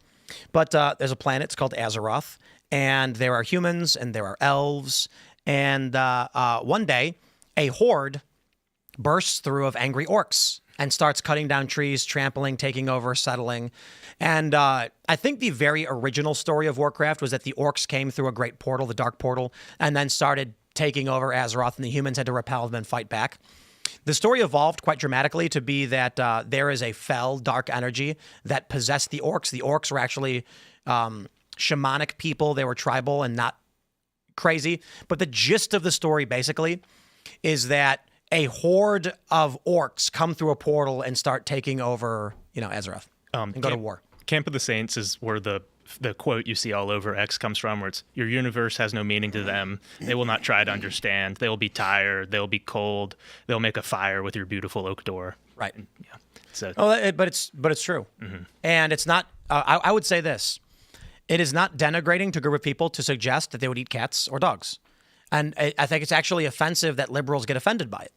but there's a planet. It's called Azeroth, and there are humans and there are elves, and one day a horde bursts through of angry orcs and starts cutting down trees, trampling, taking over, settling. And I think the very original story of Warcraft was that the orcs came through a great portal, the Dark Portal, and then started taking over Azeroth, and the humans had to repel them and fight back. The story evolved quite dramatically to be that there is a fell, dark energy that possessed the orcs. The orcs were actually shamanic people. They were tribal and not crazy. But the gist of the story, basically, is that a horde of orcs come through a portal and start taking over, Azeroth and go to war. Camp of the Saints is where the quote you see all over X comes from, where it's, your universe has no meaning to them. They will not try to understand. They will be tired. They'll be cold. They'll make a fire with your beautiful oak door. Right. Yeah. So. But it's true. Mm-hmm. And it's not, I would say this, it is not denigrating to a group of people to suggest that they would eat cats or dogs. And I think it's actually offensive that liberals get offended by it.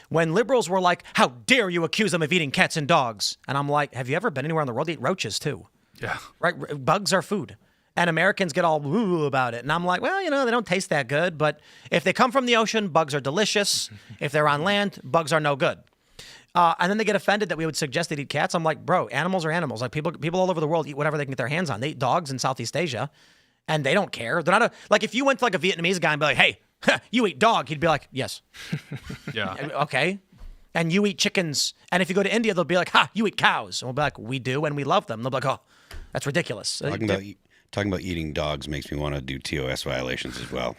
When liberals were like, how dare you accuse them of eating cats and dogs? And I'm like, have you ever been anywhere in the world? They eat roaches too. Yeah. Right? Bugs are food. And Americans get all woo about it. And I'm like, well, they don't taste that good. But if they come from the ocean, bugs are delicious. If they're on land, bugs are no good. And then they get offended that we would suggest they'd eat cats. I'm like, bro, animals are animals. Like people all over the world eat whatever they can get their hands on. They eat dogs in Southeast Asia, and they don't care. They're not like if you went to like a Vietnamese guy and be like, hey, you eat dog, he'd be like, yes. Yeah. Okay. And you eat chickens. And if you go to India, they'll be like, ha, you eat cows. And we'll be like, we do, and we love them. They'll be like, oh, that's ridiculous. Talking about eating dogs makes me want to do TOS violations as well.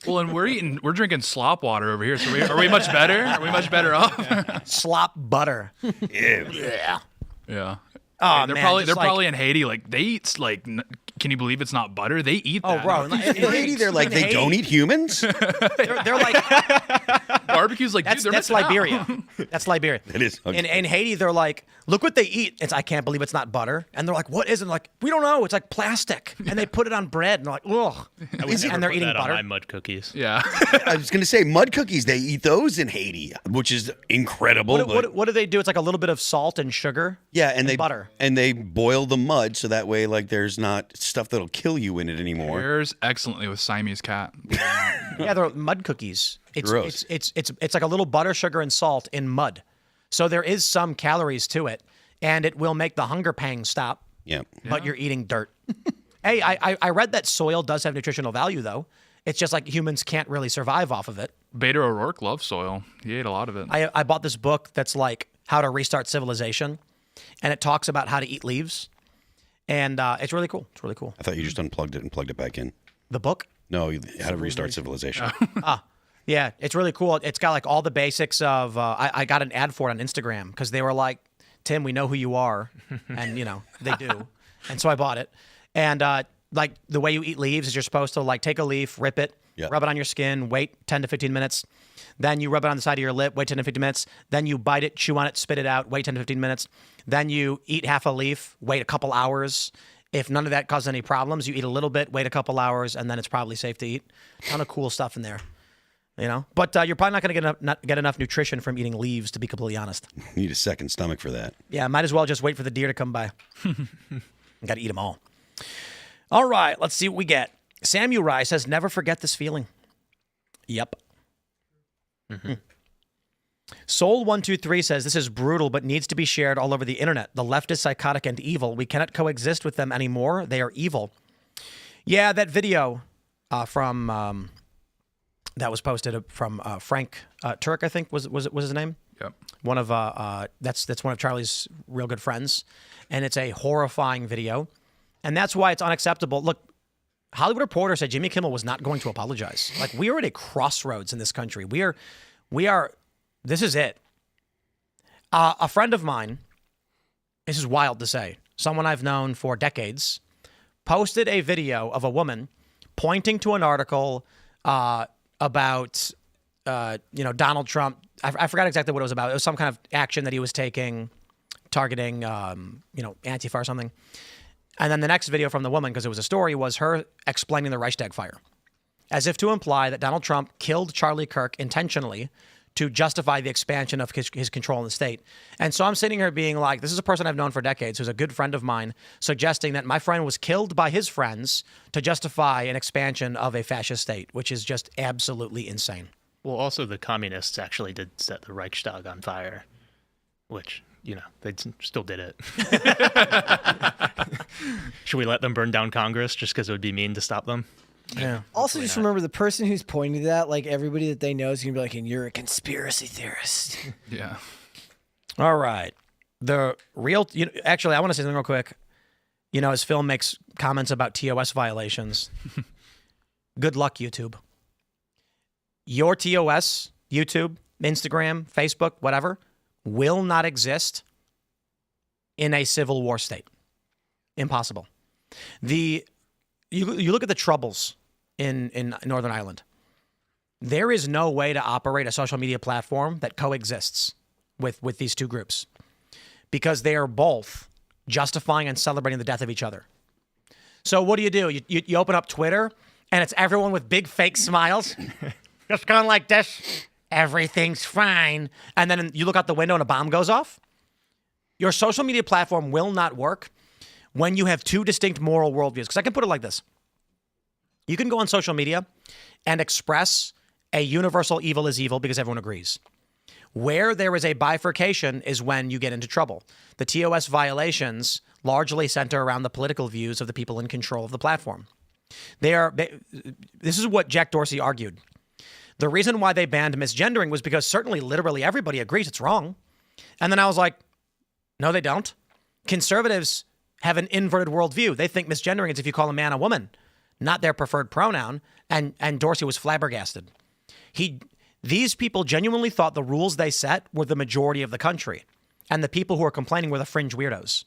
Well, and we're drinking slop water over here. So are we much better? Are we much better off? Slop butter. Yeah. Yeah. Oh, they're man, probably in Haiti. Like they eat like, can you believe it's not butter? They eat that. Oh, bro. In Haiti, they're like, they don't eat humans? They're like, barbecue's like, dude, that's Liberia. That's Liberia. It is. Okay. In Haiti, they're like, look what they eat. I can't believe it's not butter. And they're like, what is it? Like, we don't know. It's like plastic. And they put it on bread. And they're like, ugh. And they're eating that butter. on my mud cookies. Yeah. I was going to say mud cookies. They eat those in Haiti, which is incredible. What do they do? It's like a little bit of salt and sugar. Yeah, and butter. And they boil the mud so that way, like, there's not stuff that'll kill you in it anymore. Pairs excellently with Siamese cat. Yeah, they're mud cookies. Gross. It's like a little butter, sugar, and salt in mud. So there is some calories to it, and it will make the hunger pang stop. Yeah. But you're eating dirt. Hey, I read that soil does have nutritional value, though. It's just like humans can't really survive off of it. Beto O'Rourke loves soil. He ate a lot of it. I bought this book that's like How to Restart Civilization, and it talks about how to eat leaves. And it's really cool. It's really cool. I thought you just unplugged it and plugged it back in. The book? No, how to restart civilization. Yeah, it's really cool. It's got like all the basics of, I got an ad for it on Instagram because they were like, Tim, we know who you are. And, they do. And so I bought it. And like the way you eat leaves is you're supposed to like take a leaf, rip it, rub it on your skin, wait 10 to 15 minutes. Then you rub it on the side of your lip, wait 10 to 15 minutes. Then you bite it, chew on it, spit it out, wait 10 to 15 minutes. Then you eat half a leaf, wait a couple hours. If none of that causes any problems, you eat a little bit, wait a couple hours, and then it's probably safe to eat. Ton of cool stuff in there. But you're probably not going to get enough nutrition from eating leaves, to be completely honest. You need a second stomach for that. Yeah, might as well just wait for the deer to come by. Got to eat them all. All right, let's see what we get. Samuel Rye says, never forget this feeling. Yep. Mm-hmm. Soul123 says, this is brutal, but needs to be shared all over the internet. The left is psychotic and evil. We cannot coexist with them anymore. They are evil. Yeah, that video from... that was posted from Frank Turk, I think was his name. Yep. One of that's one of Charlie's real good friends, and it's a horrifying video, and that's why it's unacceptable. Look, Hollywood Reporter said Jimmy Kimmel was not going to apologize. Like, we are at a crossroads in this country. We are. This is it. A friend of mine, this is wild to say, someone I've known for decades, posted a video of a woman pointing to an article about, Donald Trump. I forgot exactly what it was about. It was some kind of action that he was taking, targeting, Antifa or something. And then the next video from the woman, because it was a story, was her explaining the Reichstag fire. as if to imply that Donald Trump killed Charlie Kirk intentionally to justify the expansion of his control in the state. And so I'm sitting here being like, this is a person I've known for decades who's a good friend of mine, suggesting that my friend was killed by his friends to justify an expansion of a fascist state, which is just absolutely insane. Well, also the communists actually did set the Reichstag on fire, which, you know, they still did it. Should we let them burn down Congress just because it would be mean to stop them? Yeah. Also, just remember the person who's pointing to that, like everybody that they know is going to be like, and you're a conspiracy theorist. Yeah. All right. The real, actually, I want to say something real quick. You know, as Phil makes comments about TOS violations, good luck, YouTube. Your TOS, YouTube, Instagram, Facebook, whatever, will not exist in a civil war state. Impossible. You look at the troubles in Northern Ireland. There is no way to operate a social media platform that coexists with these two groups because they are both justifying and celebrating the death of each other. So what do? You open up Twitter and it's everyone with big fake smiles. Just going like this. Everything's fine. And then you look out the window and a bomb goes off. Your social media platform will not work when you have two distinct moral worldviews. Because I can put it like this. You can go on social media and express a universal evil is evil because everyone agrees. Where there is a bifurcation is when you get into trouble. The TOS violations largely center around the political views of the people in control of the platform. This is what Jack Dorsey argued. The reason why they banned misgendering was because certainly literally everybody agrees it's wrong. And then I was like, no, they don't. Conservatives have an inverted worldview. They think misgendering is if you call a man a woman, not their preferred pronoun. And Dorsey was flabbergasted. These people genuinely thought the rules they set were the majority of the country. And the people who are complaining were the fringe weirdos.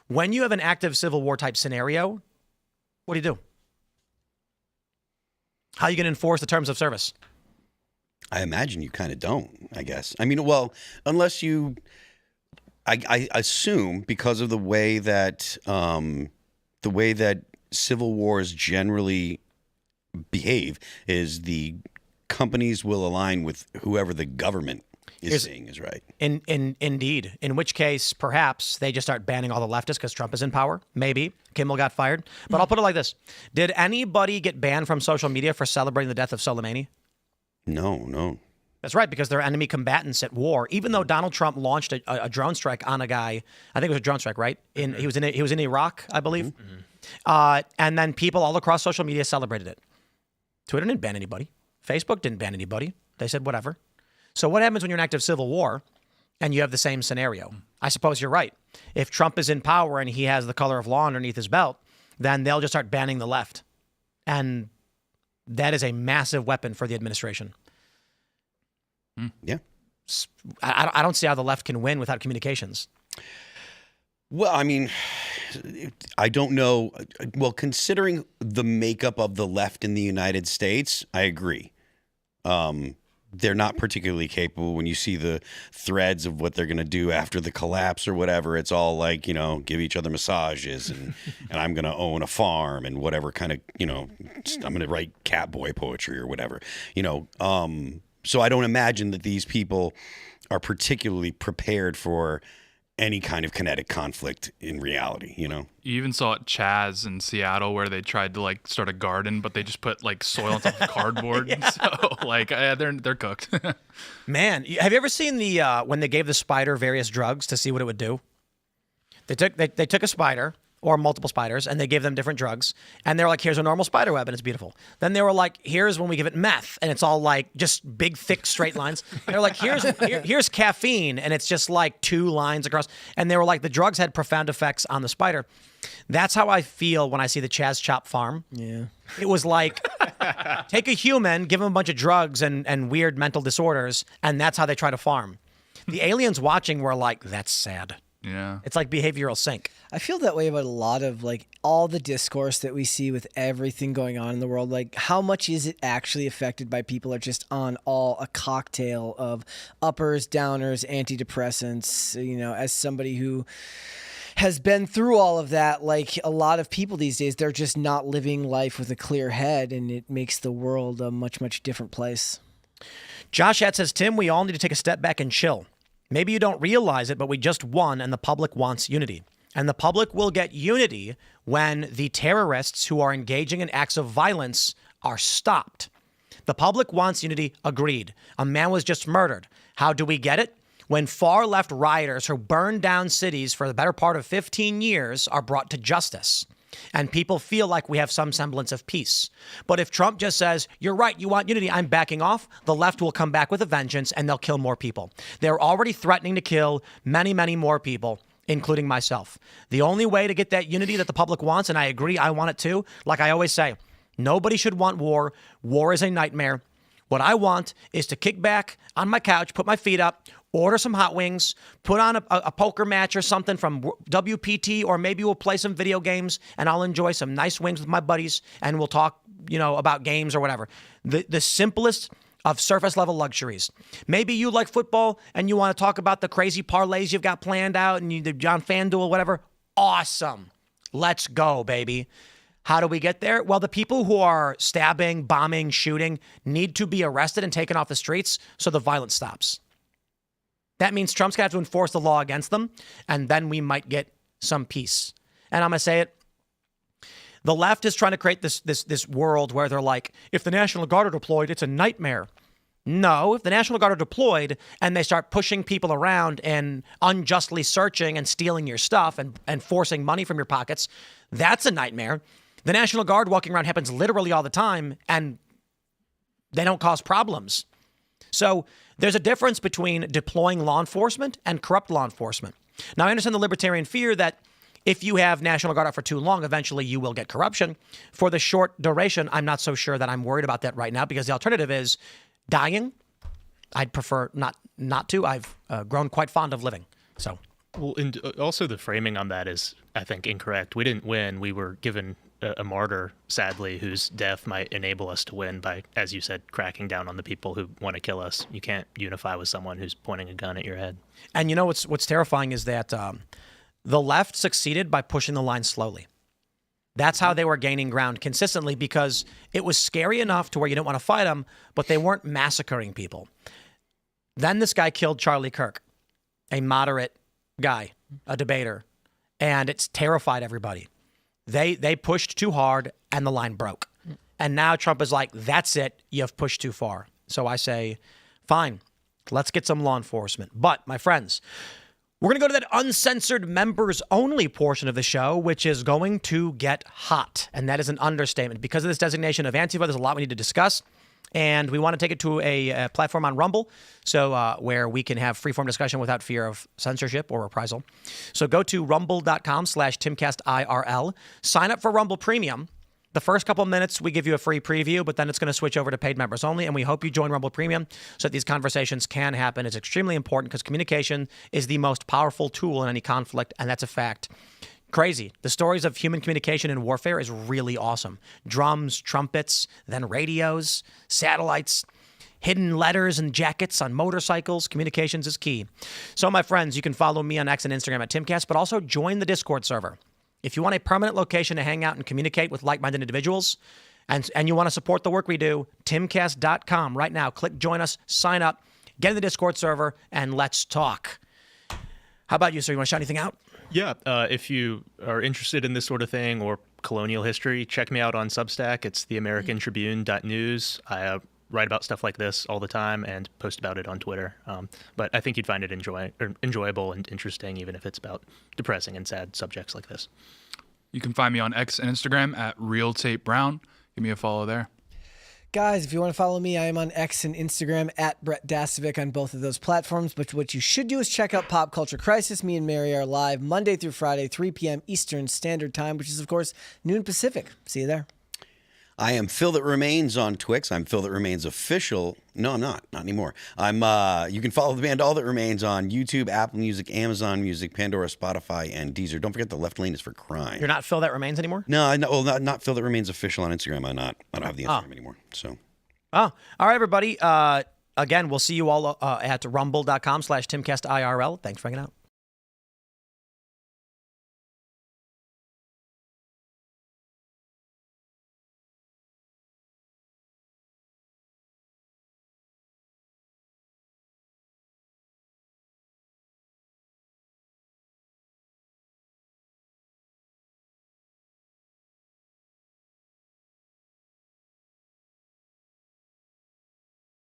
When you have an active Civil War type scenario, what do? How are you going to enforce the terms of service? I imagine you kind of don't, I guess. I mean, well, unless you, I assume because of the way that civil wars generally behave is the companies will align with whoever the government is saying is right. Indeed. In which case, perhaps they just start banning all the leftists because Trump is in power. Maybe. Kimmel got fired. But I'll put it like this. Did anybody get banned from social media for celebrating the death of Soleimani? No. That's right, because they're enemy combatants at war. Even though Donald Trump launched a drone strike on a guy, I think it was a drone strike, right? He was in Iraq, I believe. Mm-hmm. And then people all across social media celebrated it. Twitter didn't ban anybody. Facebook didn't ban anybody. They said whatever. So what happens when you're in active civil war and you have the same scenario? I suppose you're right. If Trump is in power and he has the color of law underneath his belt, then they'll just start banning the left. And that is a massive weapon for the administration. Yeah. I don't see how the left can win without communications. Well, I mean, I don't know. Well, considering the makeup of the left in the United States, I agree. They're not particularly capable. When you see the threads of what they're going to do after the collapse or whatever, it's all like, give each other massages and I'm going to own a farm and whatever kind of, I'm going to write catboy poetry or whatever, So I don't imagine that these people are particularly prepared for any kind of kinetic conflict in reality, You even saw it Chaz in Seattle where they tried to start a garden, but they just put soil on top of cardboard. Yeah. So they're cooked. Man, have you ever seen the when they gave the spider various drugs to see what it would do? They took a spider or multiple spiders and they gave them different drugs and they're like, here's a normal spider web and it's beautiful. Then they were like, here's when we give it meth and it's all just big thick straight lines. They're like, here's caffeine and it's just 2 lines across. And they were like, the drugs had profound effects on the spider. That's how I feel when I see the Chaz Chop farm. Yeah. It was like, take a human, give him a bunch of drugs and weird mental disorders, and that's how they try to farm. The aliens watching were like, that's sad. Yeah. It's like behavioral sync. I feel that way about a lot of all the discourse that we see with everything going on in the world. How much is it actually affected by people are just on a cocktail of uppers, downers, antidepressants, as somebody who has been through all of that, like a lot of people these days, they're just not living life with a clear head, and it makes the world a much, much different place. Josh Hat says, Tim, we all need to take a step back and chill. Maybe you don't realize it, but we just won, and the public wants unity. And the public will get unity when the terrorists who are engaging in acts of violence are stopped. The public wants unity, agreed. A man was just murdered. How do we get it? When far-left rioters who burned down cities for the better part of 15 years are brought to justice, and people feel like we have some semblance of peace. But if Trump just says, you're right, you want unity, I'm backing off, the left will come back with a vengeance, and they'll kill more people. They're already threatening to kill many, many more people, including myself. The only way to get that unity that the public wants, and I agree, I want it too, like I always say, nobody should want war. War is a nightmare. What I want is to kick back on my couch, put my feet up, order some hot wings, put on a poker match or something from WPT, or maybe we'll play some video games and I'll enjoy some nice wings with my buddies and we'll talk, about games or whatever. The simplest of surface level luxuries. Maybe you like football and you want to talk about the crazy parlays you've got planned out and you're on FanDuel, whatever. Awesome. Let's go, baby. How do we get there? Well, the people who are stabbing, bombing, shooting need to be arrested and taken off the streets so the violence stops. That means Trump's got to enforce the law against them, and then we might get some peace. And I'm going to say it. The left is trying to create this world where they're like, if the National Guard are deployed, it's a nightmare. No, if the National Guard are deployed and they start pushing people around and unjustly searching and stealing your stuff and forcing money from your pockets, that's a nightmare. The National Guard walking around happens literally all the time, and they don't cause problems. So there's a difference between deploying law enforcement and corrupt law enforcement. Now, I understand the libertarian fear that if you have National Guard out for too long, eventually you will get corruption. For the short duration, I'm not so sure that I'm worried about that right now, because the alternative is dying. I'd prefer not to. I've grown quite fond of living. So, well, and also the framing on that is, I think, incorrect. We didn't win. We were given a martyr, sadly, whose death might enable us to win by, as you said, cracking down on the people who want to kill us. You can't unify with someone who's pointing a gun at your head. And what's terrifying is that the left succeeded by pushing the line slowly. That's how they were gaining ground consistently, because it was scary enough to where you didn't want to fight them, but they weren't massacring people. Then this guy killed Charlie Kirk, a moderate guy, a debater, and it's terrified everybody. They pushed too hard and the line broke. And now Trump is like, that's it. You've pushed too far. So I say, fine, let's get some law enforcement. But my friends, we're going to go to that uncensored members only portion of the show, which is going to get hot. And that is an understatement. Because of this designation of Antifa, there's a lot we need to discuss. And we want to take it to a platform on Rumble, so where we can have freeform discussion without fear of censorship or reprisal. So go to rumble.com/Timcast IRL. Sign up for Rumble Premium. The first couple minutes, we give you a free preview, but then it's going to switch over to paid members only. And we hope you join Rumble Premium so that these conversations can happen. It's extremely important because communication is the most powerful tool in any conflict, and that's a fact. Crazy. The stories of human communication in warfare is really awesome. Drums, trumpets, then radios, satellites, hidden letters and jackets on motorcycles. Communications is key. So, my friends, you can follow me on X and Instagram at Timcast, but also join the Discord server. If you want a permanent location to hang out and communicate with like-minded individuals, and you want to support the work we do, timcast.com right now. Click join us, sign up, get in the Discord server, and let's talk. How about you, sir? You want to shout anything out? Yeah, if you are interested in this sort of thing or colonial history, check me out on Substack. It's theamericantribune.news. I write about stuff like this all the time and post about it on Twitter. But I think you'd find it enjoyable and interesting, even if it's about depressing and sad subjects like this. You can find me on X and Instagram at RealTateBrown. Give me a follow there. Guys, if you want to follow me, I am on X and Instagram at Brett Dasovic on both of those platforms. But what you should do is check out Pop Culture Crisis. Me and Mary are live Monday through Friday, 3 p.m. Eastern Standard Time, which is, of course, noon Pacific. See you there. I am Phil That Remains on Twix. I'm Phil That Remains Official. No, I'm not. Not anymore. You can follow the band All That Remains on YouTube, Apple Music, Amazon Music, Pandora, Spotify, and Deezer. Don't forget the left lane is for crime. You're not Phil That Remains anymore? No, not Phil That Remains Official on Instagram. I don't have the Instagram anymore. So. Oh, all right, everybody. Again, we'll see you all at rumble.com/Timcast IRL. Thanks for hanging out.